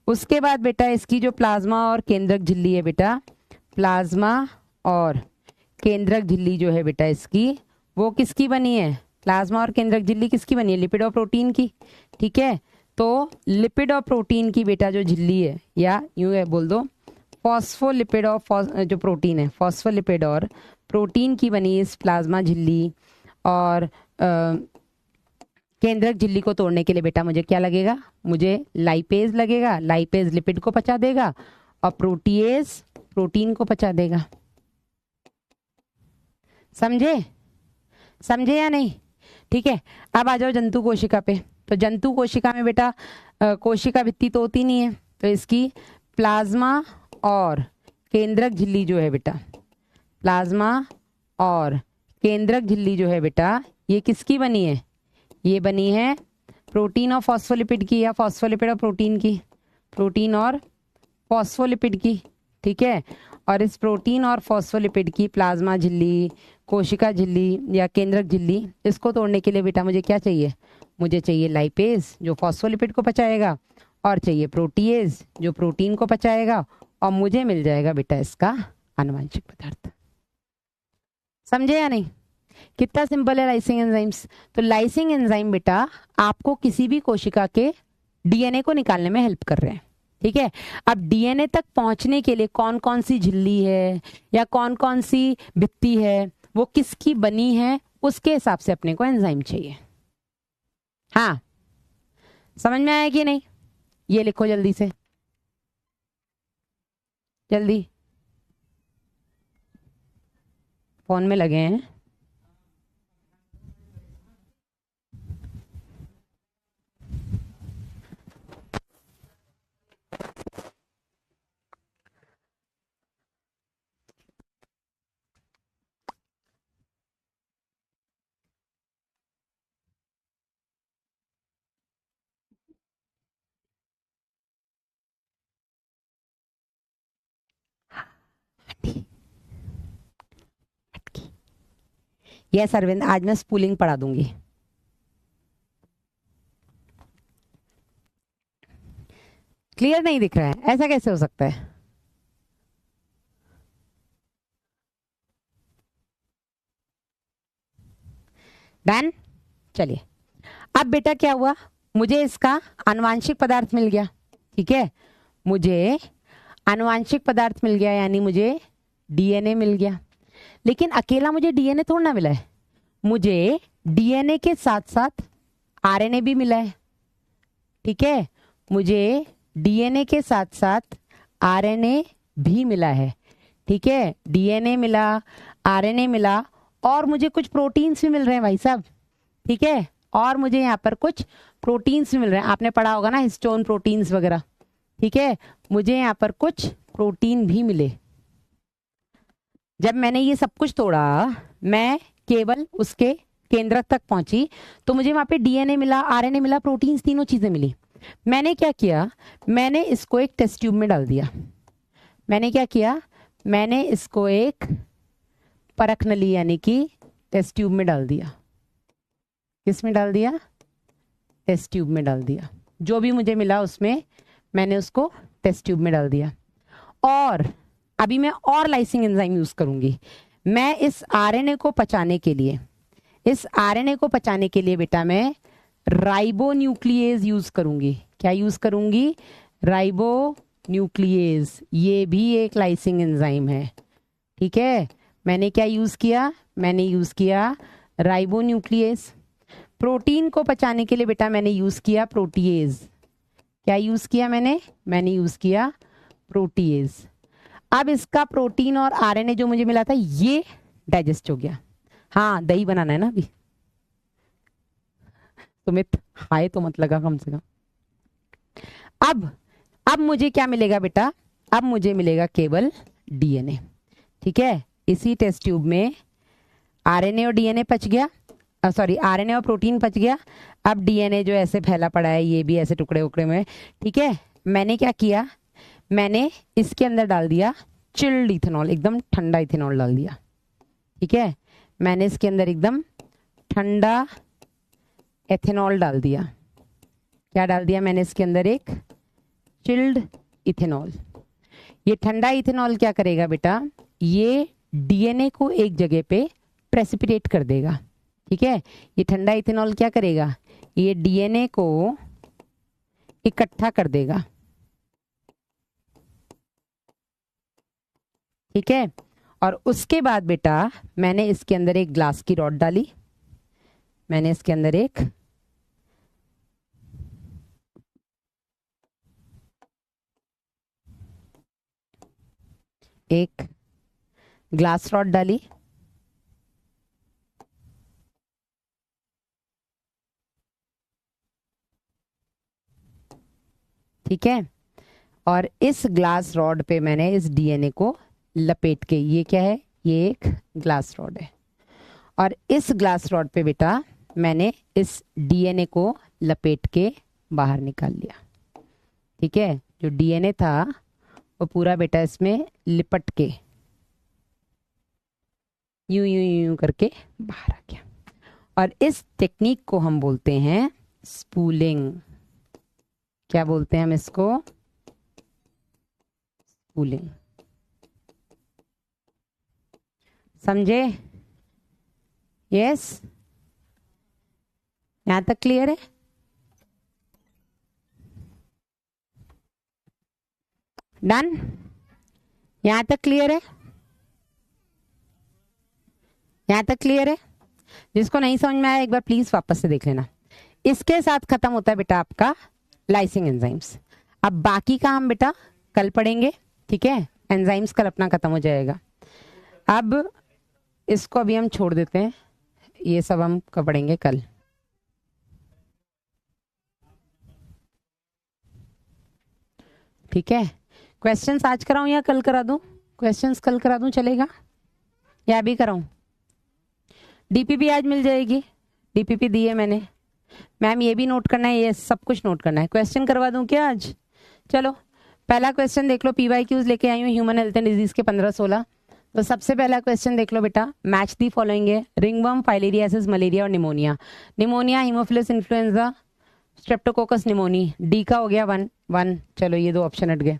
उसके बाद बेटा इसकी जो प्लाज्मा और केंद्रक झिल्ली है बेटा, प्लाज्मा और केंद्रक झिल्ली जो है बेटा इसकी वो किसकी बनी है? प्लाज्मा और केंद्रक झिल्ली किसकी बनी है? लिपिड और प्रोटीन की। ठीक है, तो लिपिड और प्रोटीन की बेटा जो झिल्ली है, या यूं है बोल दो फॉस्फोलिपिड और जो प्रोटीन है, फॉस्फोलिपिड और प्रोटीन की बनी इस प्लाज्मा झिल्ली और केंद्रक झिल्ली को तोड़ने के लिए बेटा मुझे क्या लगेगा? मुझे लाइपेज लगेगा। लाइपेज लिपिड को पचा देगा और प्रोटीएज प्रोटीन को पचा देगा। समझे? समझे या नहीं? ठीक है, अब आ जाओ जंतु कोशिका पे। तो जंतु कोशिका में बेटा कोशिका भित्ति तो होती नहीं है, तो इसकी प्लाज्मा और केंद्रक झिल्ली जो है बेटा, प्लाज्मा और केंद्रक झिल्ली जो है बेटा ये किसकी बनी है? ये बनी है प्रोटीन और फॉस्फोलिपिड की, या फॉस्फोलिपिड और प्रोटीन की, प्रोटीन और फॉस्फोलिपिड की। ठीक है, और इस प्रोटीन और फॉस्फोलिपिड की प्लाज्मा झिल्ली, कोशिका झिल्ली या केंद्रक झिल्ली, इसको तोड़ने के लिए बेटा मुझे क्या चाहिए? मुझे चाहिए लाइपेज जो फॉस्फोलिपिड को पचाएगा, और चाहिए प्रोटीएज जो प्रोटीन को पचाएगा, और मुझे मिल जाएगा बेटा इसका आनुवांशिक पदार्थ। समझे या नहीं? कितना सिंपल है लाइसिंग एंजाइम्स। तो लाइसिंग एंजाइम बेटा आपको किसी भी कोशिका के डीएनए को निकालने में हेल्प कर रहे हैं। ठीक है, अब डीएनए तक पहुंचने के लिए कौन कौन सी झिल्ली है या कौन कौन सी भित्ति है वो किसकी बनी है उसके हिसाब से अपने को एंजाइम चाहिए। हाँ, समझ में आया कि नहीं? ये लिखो जल्दी से, जल्दी, फोन में लगे हैं। यस अरविंद, आज मैं स्पूलिंग पढ़ा दूंगी। क्लियर नहीं दिख रहा है? ऐसा कैसे हो सकता है? डन। चलिए अब बेटा क्या हुआ, मुझे इसका आनुवांशिक पदार्थ मिल गया, ठीक है, मुझे आनुवांशिक पदार्थ मिल गया, यानी मुझे डीएनए मिल गया। लेकिन अकेला मुझे डीएनए थोड़ा ना मिला है, मुझे डीएनए के साथ साथ आरएनए भी मिला है, ठीक है, मुझे डीएनए के साथ साथ आरएनए भी मिला है, ठीक है, डीएनए मिला, आरएनए मिला, और मुझे कुछ प्रोटीन्स भी मिल रहे हैं भाई साहब, ठीक है, और मुझे यहाँ पर कुछ प्रोटीन्स भी मिल रहे हैं, आपने पढ़ा होगा ना हिस्टोन प्रोटीन्स वगैरह, ठीक है, मुझे यहाँ पर कुछ प्रोटीन भी मिले। जब मैंने ये सब कुछ तोड़ा, मैं केवल उसके केंद्र तक पहुंची, तो मुझे वहां पे डीएनए मिला, आरएनए मिला, प्रोटीन्स, तीनों चीजें मिली। मैंने क्या किया, मैंने इसको एक टेस्ट ट्यूब में डाल दिया। मैंने क्या किया, मैंने इसको एक परख नली यानी कि टेस्ट ट्यूब में डाल दिया। किस में डाल दिया, टेस्ट ट्यूब में डाल दिया। जो भी मुझे मिला उसमें मैंने उसको टेस्ट ट्यूब में डाल दिया। और अभी मैं और लाइसिंग एंजाइम यूज करूंगी। मैं इस आरएनए को पचाने के लिए, इस आरएनए को पचाने के लिए बेटा मैं राइबोन्यूक्लियेज यूज करूंगी। क्या यूज करूंगी, राइबोन्यूक्लियेज। ये भी एक लाइसिंग एंजाइम है, ठीक है। मैंने क्या यूज किया, मैंने यूज किया राइबोन्यूक्लियेज। प्रोटीन को पचाने के लिए बेटा मैंने यूज किया प्रोटीएज। क्या यूज किया मैंने यूज किया प्रोटीएज। अब इसका प्रोटीन और आरएनए जो मुझे मिला था ये डाइजेस्ट हो गया। हाँ दही बनाना है ना अभी, सुमित हाय तो मत लगा कम से कम। अब मुझे क्या मिलेगा बेटा, अब मुझे मिलेगा केवल डीएनए, ठीक है। इसी टेस्ट ट्यूब में आरएनए और डीएनए पच गया, सॉरी आरएनए और प्रोटीन पच गया। अब डीएनए जो ऐसे फैला पड़ा है ये भी ऐसे टुकड़े उकड़े में, ठीक है। मैंने क्या किया, मैंने इसके अंदर डाल दिया चिल्ड इथेनॉल, एकदम ठंडा इथेनॉल डाल दिया, ठीक है। मैंने इसके अंदर एकदम ठंडा एथेनॉल डाल दिया। क्या डाल दिया मैंने इसके अंदर, एक चिल्ड इथेनॉल। ये ठंडा इथेनॉल क्या करेगा बेटा, ये डीएनए को एक जगह पे प्रेसिपिटेट कर देगा, ठीक है। ये ठंडा इथेनॉल क्या करेगा, ये डीएनए को इकट्ठा कर देगा, ठीक है। और उसके बाद बेटा मैंने इसके अंदर एक ग्लास की रॉड डाली। मैंने इसके अंदर एक ग्लास रॉड डाली, ठीक है। और इस ग्लास रॉड पे मैंने इस डीएनए को लपेट के, ये क्या है, ये एक ग्लास रॉड है, और इस ग्लास रॉड पे बेटा मैंने इस डीएनए को लपेट के बाहर निकाल लिया, ठीक है। जो डीएनए था वो पूरा बेटा इसमें लिपट के यूं यूं यूं करके बाहर आ गया। और इस टेक्निक को हम बोलते हैं स्पूलिंग। क्या बोलते हैं हम इसको, स्पूलिंग। समझे, यस, यहां तक क्लियर है। डन, यहां तक क्लियर है, यहां तक क्लियर है। जिसको नहीं समझ में आया एक बार प्लीज वापस से देख लेना। इसके साथ खत्म होता है बेटा आपका लाइसिंग एंजाइम्स। अब बाकी का हम बेटा कल पढ़ेंगे, ठीक है। एंजाइम्स कल अपना खत्म हो जाएगा। अब इसको अभी हम छोड़ देते हैं, ये सब हम कब पढ़ेंगे कल। ठीक है, क्वेश्चंस आज कराऊं या कल करा दूं? क्वेश्चंस कल करा दूं चलेगा या अभी कराऊं? डीपीपी आज मिल जाएगी, डीपीपी दी है मैंने। मैम ये भी नोट करना है, ये सब कुछ नोट करना है। क्वेश्चन करवा दूं क्या आज? चलो पहला क्वेश्चन देख लो, पीवाईक्यूज लेके आई हूँ ह्यूमन हेल्थ एंड डिजीज के 15-16। तो सबसे पहला क्वेश्चन देख लो बेटा, मैच दी फॉलोइंग है, रिंगवर्म, फाइलेरियासिस, मलेरिया और pneumonia. Pneumonia, Haemophilus influenza, Streptococcus pneumoniae. D का हो गया 1, चलो ये 2 ऑप्शन हट गए।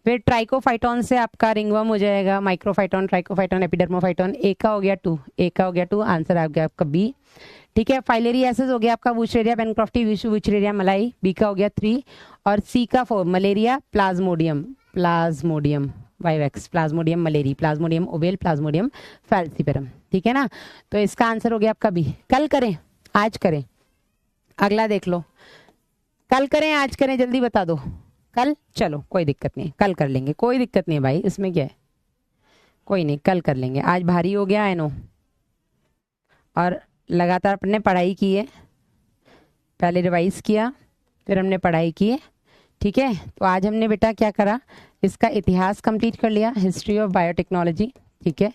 फिर ट्राइकोफाइटोन से आपका रिंगवर्म हो जाएगा, माइक्रोफाइटोन, ट्राइकोफाइटोन, एपिडर्मोफाइटोन। ए का हो गया 2, ए का हो गया 2, आंसर आ गया आपका बी। ठीक है। फाइलेरियासिस हो गया आपका, वुचरेरिया बेनक्रॉफ्टी वुचरेरिया मलाई, बी का हो गया 3, और सी का 4 malaria Plasmodium, Plasmodium vivax, Plasmodium malariae, Plasmodium oval, Plasmodium falciparum. ठीक है ना, तो इसका आंसर हो गया आपका बी। कल करें आज करें, अगला देख लो, कल करें आज करें, जल्दी बता दो। कल चलो कोई दिक्कत नहीं, कल कर लेंगे, कोई दिक्कत नहीं भाई, इसमें क्या है, कोई नहीं, कल कर लेंगे। आज भारी हो गया है नो, और लगातार अपने पढ़ाई की है, पहले रिवाइज किया फिर हमने पढ़ाई की है। ठीक है, तो आज हमने बेटा क्या करा, इसका इतिहास कंप्लीट कर लिया, हिस्ट्री ऑफ बायोटेक्नोलॉजी। ठीक है,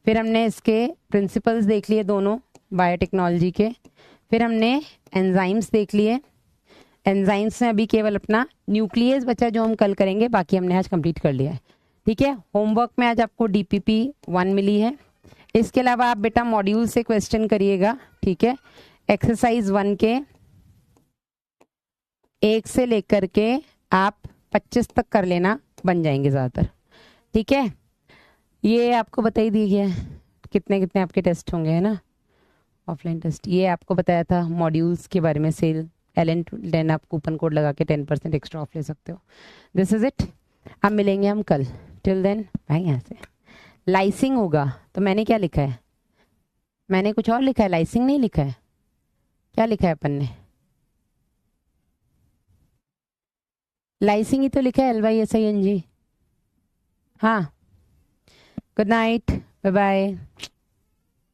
फिर हमने इसके प्रिंसिपल्स देख लिए दोनों बायोटेक्नोलॉजी के, फिर हमने एंजाइम्स देख लिए। एंजाइम्स में अभी केवल अपना न्यूक्लियस बचा जो हम कल करेंगे, बाकी हमने आज कंप्लीट कर लिया है। ठीक है, होमवर्क में आज आपको DPP 1 मिली है। इसके अलावा आप बेटा मॉड्यूल से क्वेश्चन करिएगा। ठीक है, एक्सरसाइज 1 के 1 से लेकर के आप 25 तक कर लेना, बन जाएंगे ज़्यादातर। ठीक है, ये आपको बता ही दी गया है कितने कितने आपके टेस्ट होंगे, है ना, ऑफलाइन टेस्ट। ये आपको बताया था मॉड्यूल्स के बारे में, सेल LN10 आप कूपन कोड लगा के 10% एक्स्ट्रा ऑफ ले सकते हो। दिस इज इट, अब मिलेंगे हम कल। टिल देन भाई, यहाँ से लाइसिंग होगा तो मैंने क्या लिखा है, मैंने कुछ और लिखा है, लाइसिंग नहीं लिखा है। क्या लिखा है अपन ने, लाइसिंग ही तो लिखा है, LYSING। हाँ, good night, bye bye,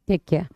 take care.